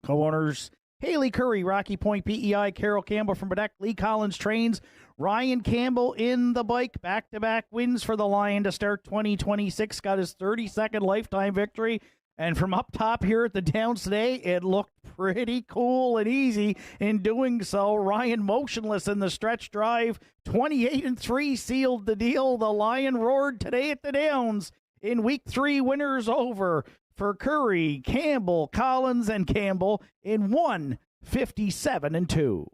Co-owners Haley Curry, Rocky Point PEI, Carol Campbell from Bedeck, Lee Collins trains, Ryan Campbell in the bike, back-to-back wins for the Lion to start 2026, got his 32nd lifetime victory. And from up top here at the Downs today, it looked pretty cool and easy in doing so. Ryan motionless in the stretch drive. 28-3 sealed the deal. The Lion roared today at the Downs. In week 3, winners over for Curry, Campbell, Collins, and Campbell in 1:57-2.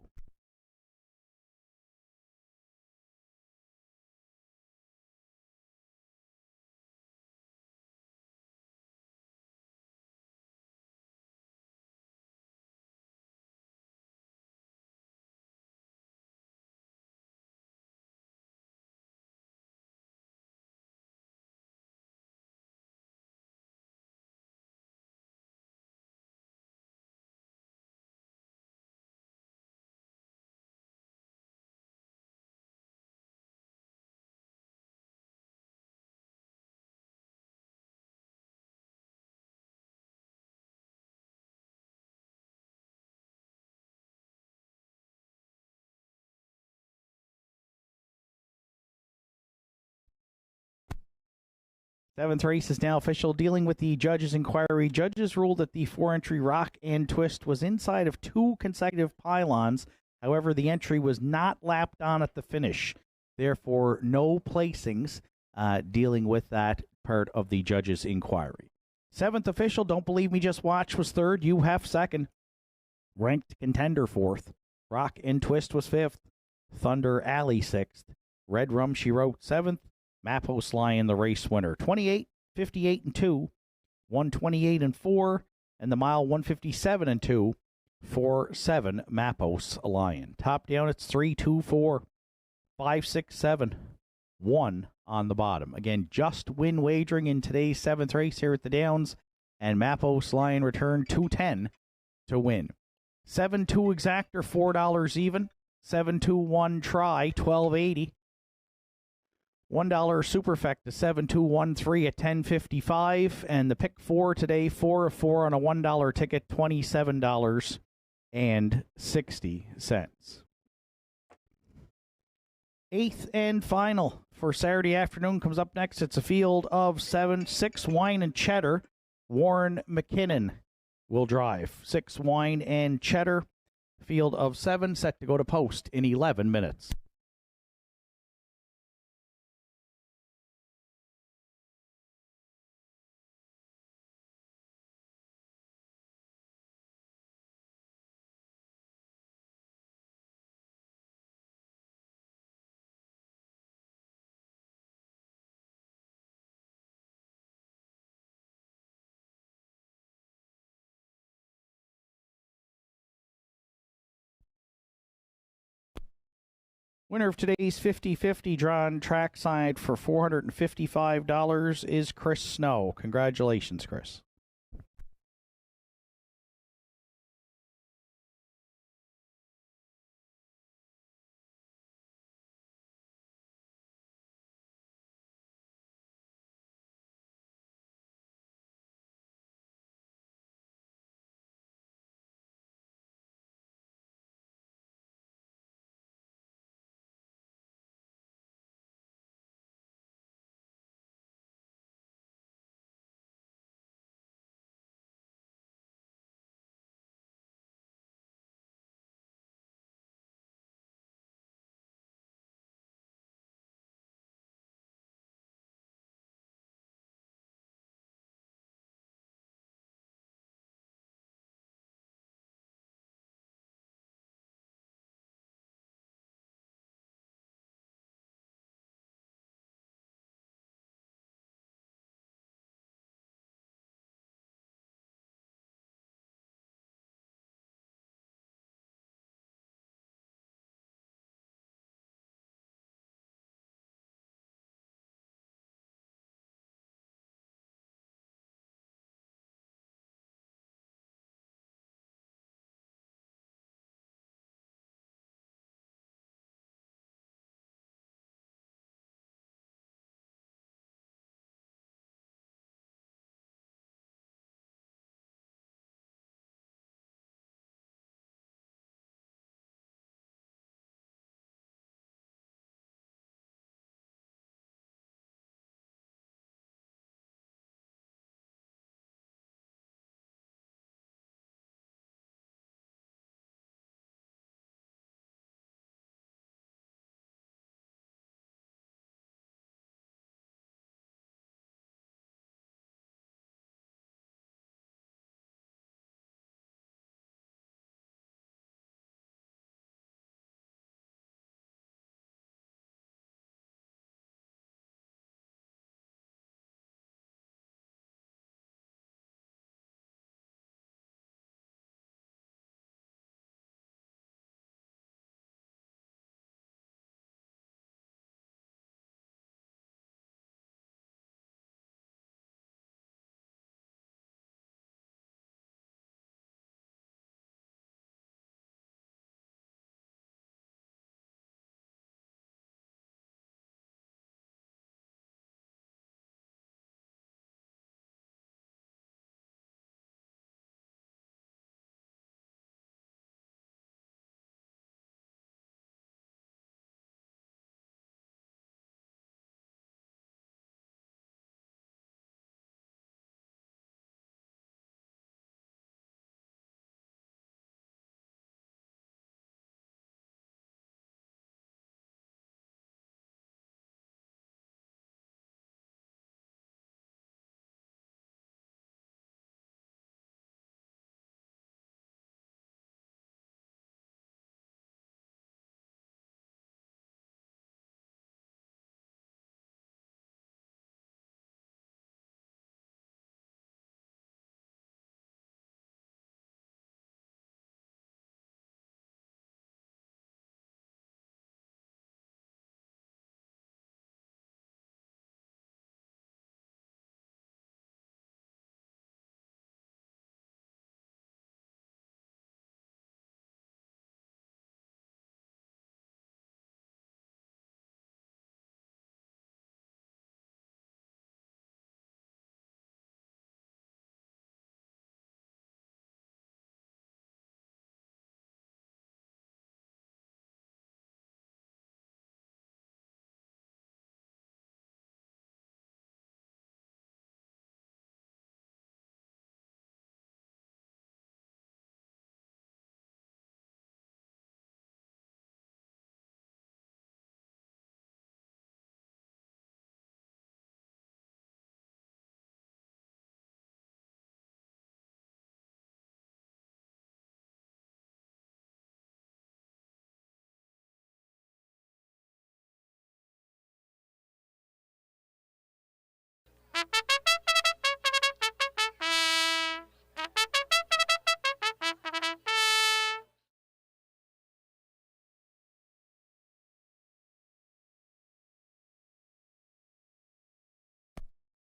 Seventh race is now official. Dealing with the judge's inquiry, judges ruled that the 4-entry Rock and Twist was inside of 2 consecutive pylons. However, the entry was not lapped on at the finish. Therefore, no placings dealing with that part of the judge's inquiry. 7th official, Don't Believe Me, Just Watch was 3rd. UHEF 2nd. Ranked Contender 4th. Rock and Twist was 5th. Thunder Alley 6th. Red Rum She Wrote 7th. Mappos Lion, the race winner. 28, 58-2, 128-4, and the mile 157-2 for 7 Mappos Lion. Top down, it's 3, 2, 4, 5, 6, 7, 1 on the bottom. Again, just win wagering in today's 7th race here at the Downs, and Mappos Lion returned 210 to win. 7-2 exactor, $4 even. 7-2-1 try, $12.80. $1 Superfect to 7213 at $10.55, and the pick 4 today, 4 of 4 on a $1 ticket, $27.60. 8th and final for Saturday afternoon comes up next. It's a field of 7, 6 Wine and Cheddar. Warren McKinnon will drive. 6 Wine and Cheddar, field of 7, set to go to post in 11 minutes. Winner of today's 50-50 drawn trackside for $455 is Chris Snow. Congratulations, Chris.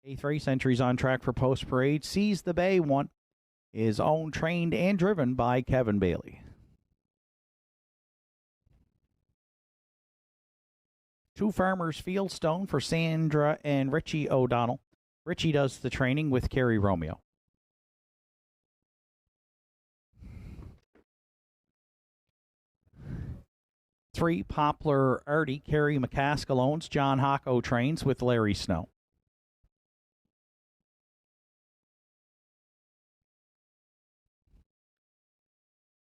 Eighth race, entries on track for Post Parade. Seize the Bay 1 is owned, trained, and driven by Kevin Bailey. 2 Farmers Fieldstone for Sandra and Richie O'Donnell. Richie does the training with Kerry Romeo. 3 Poplar Artie, Kerry McCaskill owns. John Hocko trains with Larry Snow.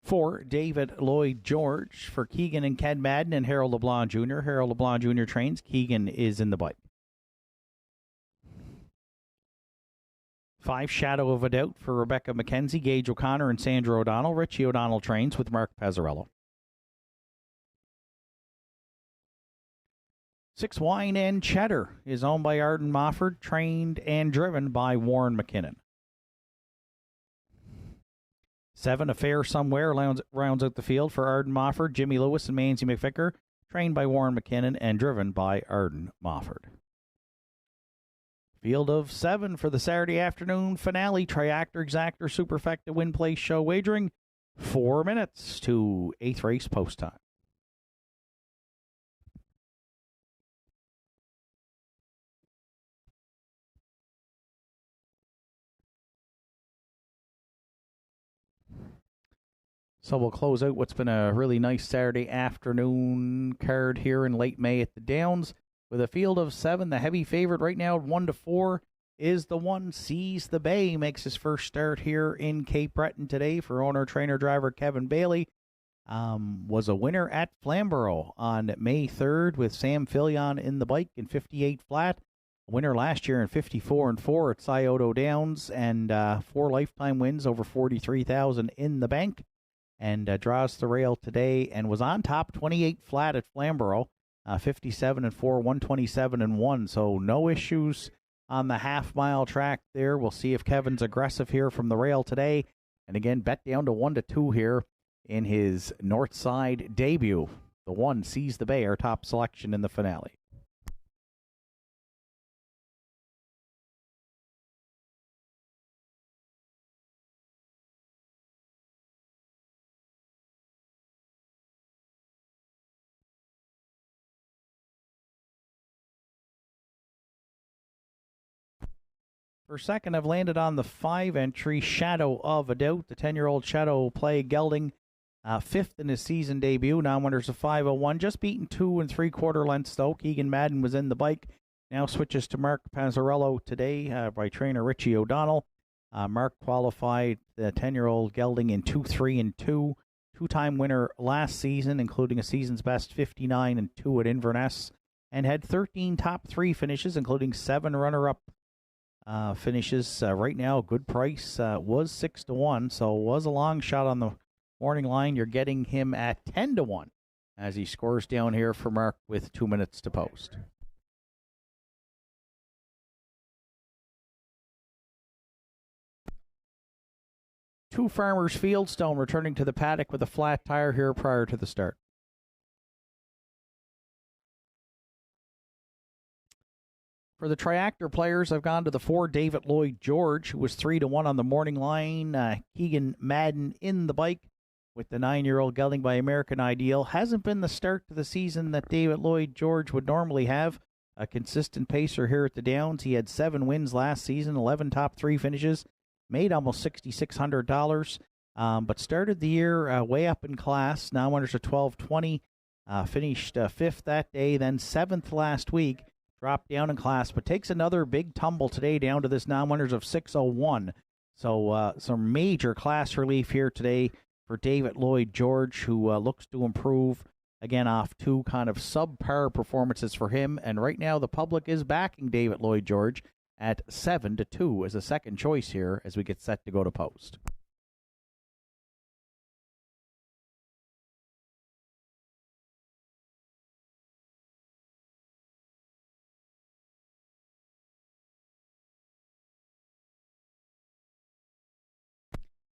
4 David Lloyd George for Keegan and Ken Madden and Harold LeBlanc Jr. Harold LeBlanc Jr. trains. Keegan is in the bike. 5 Shadow of a Doubt for Rebecca McKenzie, Gage O'Connor, and Sandra O'Donnell. Richie O'Donnell trains with Mark Pazzarello. 6 Wine and Cheddar is owned by Arden Mofford, trained and driven by Warren McKinnon. 7 Affair Somewhere rounds out the field for Arden Mofford, Jimmy Lewis, and Manzi McVicker, trained by Warren McKinnon and driven by Arden Mofford. Field of 7 for the Saturday afternoon finale. Triactor Exactor Superfecta Win Place Show wagering. 4 minutes to 8th race post time. So we'll close out what's been a really nice Saturday afternoon card here in late May at the Downs with a field of 7. The heavy favorite right now, 1-4, is the 1 Seize the Bay. Makes his first start here in Cape Breton today for owner, trainer, driver Kevin Bailey. Was a winner at Flamborough on May 3rd with Sam Filion in the bike in 58 flat. A winner last year in 54-4 at Scioto Downs, and 4 lifetime wins over $43,000 in the bank. And draws the rail today and was on top 28 flat at Flamborough, 57-4, 127-1. So no issues on the half-mile track there. We'll see if Kevin's aggressive here from the rail today. And again, bet down to 1-2 here in his Nortside debut. The 1 Seize the Bay, our top selection in the finale. For second, I've landed on the 5 entry, Shadow of a Doubt. The 10-year-old Shadow play gelding, 5th in his season debut. Now winners of 501, just beaten 2 3/4 lengths though. Keegan Madden was in the bike. Now switches to Mark Pazzarello today by trainer Richie O'Donnell. Mark qualified the 10-year-old gelding in 2-3-2. 2-time winner last season, including a season's best 59-2 at Inverness, and had 13 top 3 finishes, including 7 runner-up finishes. Right now, good price, was 6-1, so was a long shot on the morning line. You're getting him at 10-1 as he scores down here for Mark with 2 minutes to post. Two Farmers Fieldstone returning to the paddock with a flat tire here prior to the start. For the Triactor players, I've gone to the 4 David Lloyd George, who was 3-1 on the morning line. Keegan Madden in the bike with the 9-year-old gelding by American Ideal. Hasn't been the start to the season that David Lloyd George would normally have. A consistent pacer here at the Downs. He had 7 wins last season, 11 top 3 finishes, made almost $6,600, but started the year way up in class. Now winners of 12-20, finished 5th that day, then 7th last week. Dropped down in class, but takes another big tumble today down to this non-winners of 601. So some major class relief here today for David Lloyd George, who looks to improve, again, off 2 kind of subpar performances for him. And right now the public is backing David Lloyd George at 7-2 as a second choice here as we get set to go to post.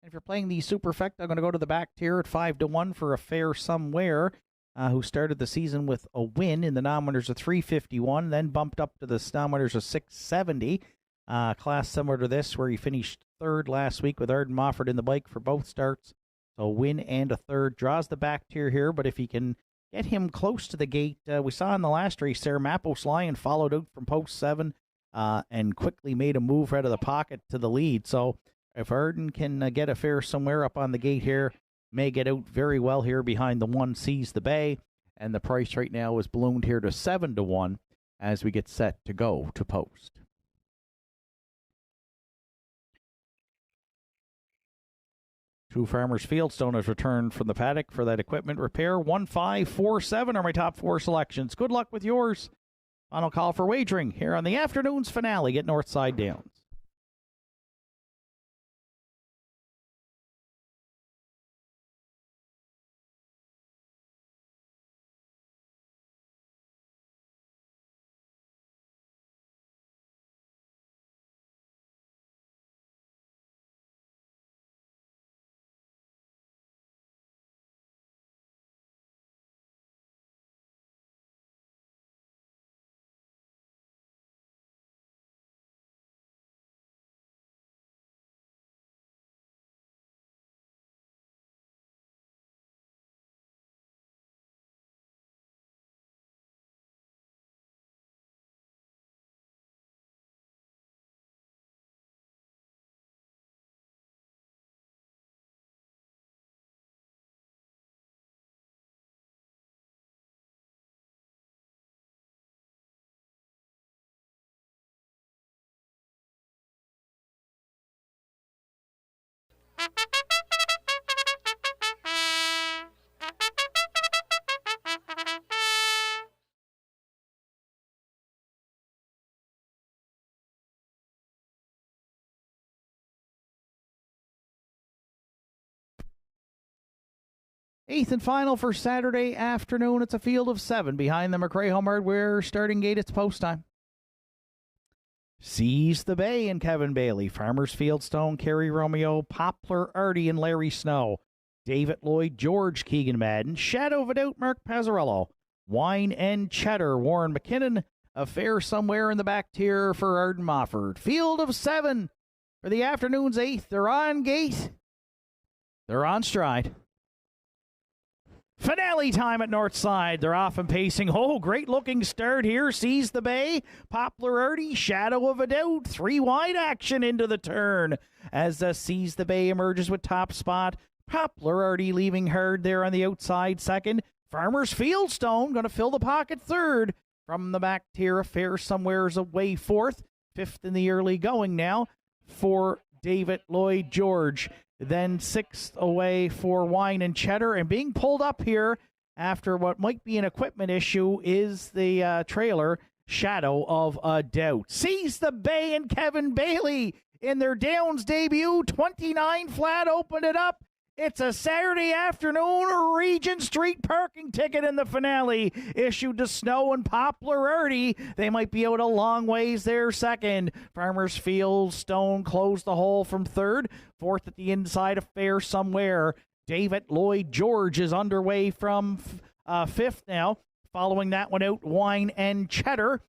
If you're playing the Superfecta, I'm going to go to the back tier at 5-1 for Affair Somewhere, who started the season with a win in the non-winners of 351, then bumped up to the non-winners of 670. class similar to this, where he finished third last week with Arden Mofford in the bike for both starts. So a win and a third. Draws the back tier here, but if he can get him close to the gate, we saw in the last race there, Mappos Lion followed out from post 7 and quickly made a move out of the pocket to the lead. So if Arden can get a fair somewhere up on the gate here, may get out very well here behind the 1 Seize the Bay. And the price right now is ballooned here to 7-1 as we get set to go to post. Two Farmers Fieldstone has returned from the paddock for that equipment repair. 1, 5, 4, 7 are my top 4 selections. Good luck with yours. Final call for wagering here on the afternoon's finale at Nortside Downs. Eighth and final for Saturday afternoon. It's a field of 7 behind the McRae Home Hardware starting gate. It's post time. Seize the Bay and Kevin Bailey. Farmers Fieldstone, Kerry Romeo, Poplar Artie and Larry Snow. David Lloyd George, Keegan Madden. Shadow of a Doubt, Mark Pazzarello. Wine and Cheddar, Warren McKinnon. A fair somewhere in the back tier for Arden Mofford. Field of 7 for the afternoon's 8th. They're on gate. They're on stride. Finale time at Northside. They're off and pacing. Oh, great looking start here. Seize the Bay. Poplar Artie. Shadow of a Doubt. 3 wide action into the turn as Seize the Bay emerges with top spot. Poplar Artie leaving hard there on the outside second. Farmers Fieldstone going to fill the pocket third. From the back tier, a fair somewhere's away fourth. Fifth in the early going now for David Lloyd George. Then 6th away for Wine and Cheddar. And being pulled up here after what might be an equipment issue is the trailer, Shadow of a Doubt. Seize the Bay and Kevin Bailey in their Downs debut. 29 flat opened it up. It's a Saturday afternoon Regent Street parking ticket in the finale issued to Snow and Poplar Artie. They might be out a long ways there second. Farmers Fieldstone closed the hole from third. Fourth at the inside, a fair somewhere. David Lloyd George is underway from fifth now. Following that one out, Wine and Cheddar.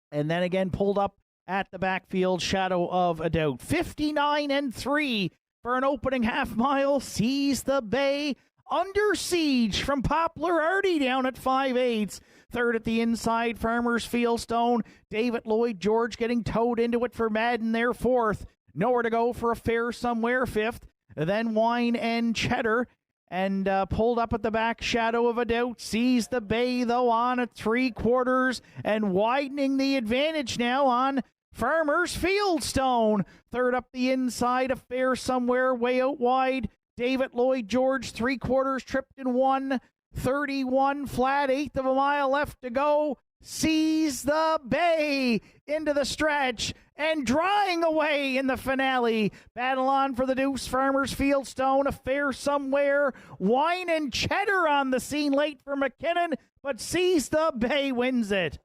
And then again pulled up at the backfield, Shadow of a Doubt. 59-3. For an opening half mile. Seize the Bay. Under siege from Poplar Artie down at 5/8. Third at the inside, Farmers Fieldstone. David Lloyd George getting towed into it for Madden there fourth. Nowhere to go for a fair somewhere fifth. Then Wine and Cheddar. And pulled up at the back, Shadow of a Doubt. Seize the Bay though on at 3/4 and widening the advantage now on Farmers Fieldstone. Third up the inside, a fair somewhere way out wide. David Lloyd George, 3/4 tripped in 1:31 flat, 1/8 of a mile left to go. Seize the Bay into the stretch and drying away in the finale. Battle on for the deuce. Farmers Fieldstone, a fair somewhere. Wine and Cheddar on the scene late for McKinnon, but Seize the Bay wins it.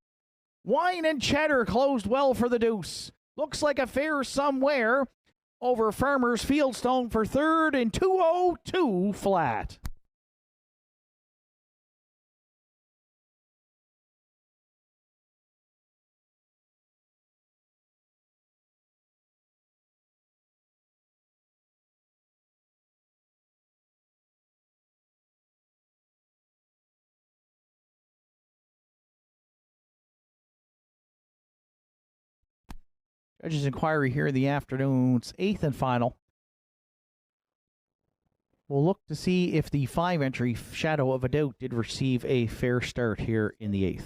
Wine and Cheddar closed well for the deuce. Looks like a fair somewhere over Farmers Fieldstone for third in 2:02 flat. Judges' inquiry here in the afternoon's 8th and final. We'll look to see if the 5-entry Shadow of a Doubt did receive a fair start here in the 8th.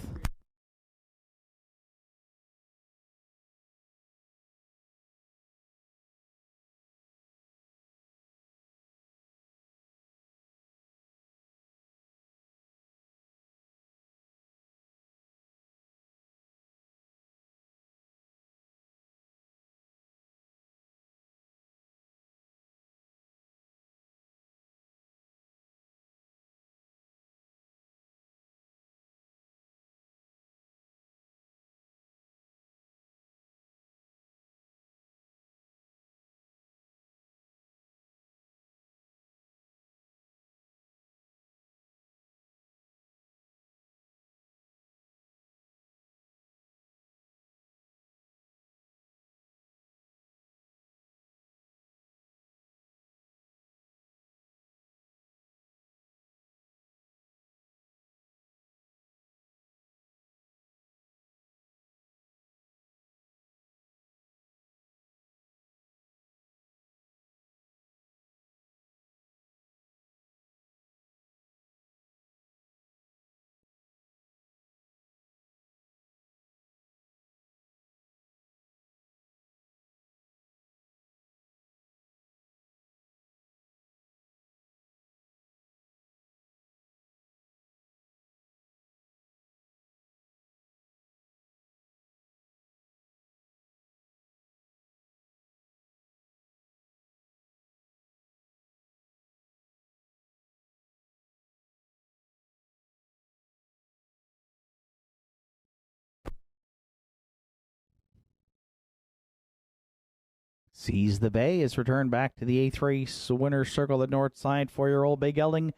Seize the Bay is returned back to the 8th race. Winner's circle at Nortside. 4-year-old Big Gelding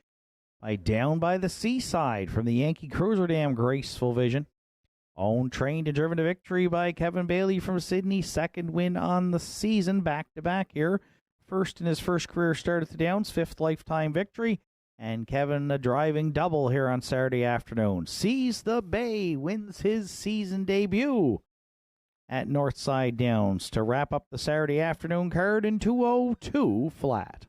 by Down by the Seaside from the Yankee Cruiser Dam. Graceful Vision. Owned, trained, and driven to victory by Kevin Bailey from Sydney. Second win on the season, back-to-back here. First in his first career start at the Downs. 5th lifetime victory. And Kevin a driving double here on Saturday afternoon. Seize the Bay wins his season debut at Northside Downs to wrap up the Saturday afternoon card in 2:02 flat.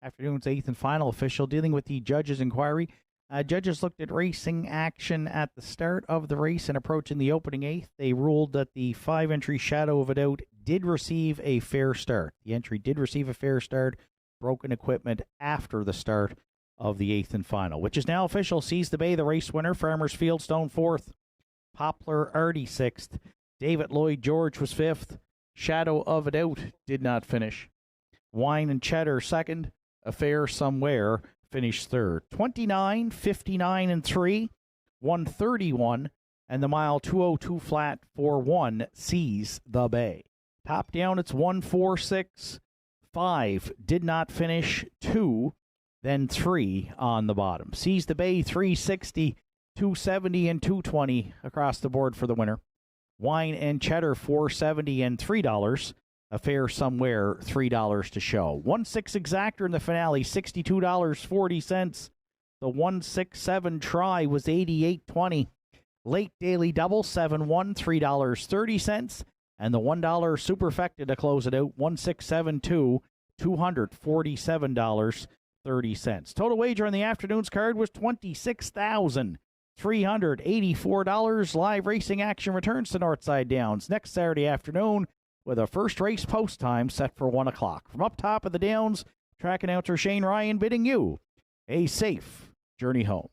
Afternoon's 8th and final official dealing with the judges' inquiry. Judges looked at racing action at the start of the race and approaching the opening 8th. They ruled that the 5-entry Shadow of a Doubt did receive a fair start. The entry did receive a fair start. Broken equipment after the start of the 8th and final, which is now official. Seize the Bay, the race winner. Farmers Fieldstone 4th. Poplar Artie 6th. David Lloyd George was 5th. Shadow of a Doubt did not finish. Wine and Cheddar 2nd. Affair Somewhere finished 3rd. 29, 59, and 3. 131 And the mile 202 flat for 1 Seize the Bay. Top down, it's 1, 4, 6, 5. Did not finish 2, then 3 on the bottom. Seize the Bay, 360, 270, and 220 across the board for the winner. Wine and Cheddar, $4.70 and $3. Affair Somewhere, $3 to show. 1-6 Exactor in the finale, $62.40. The 1-6-7 Try was $88.20. Late Daily Double, 7-1, $3.30. And the $1 Superfecta to close it out, 1-6-7-2, $247.30. Total wager on the afternoon's card was $26,384. Live racing action returns to Nortside Downs next Saturday afternoon with a first race post time set for 1 o'clock. From up top of the Downs, track announcer Shane Ryan bidding you a safe journey home.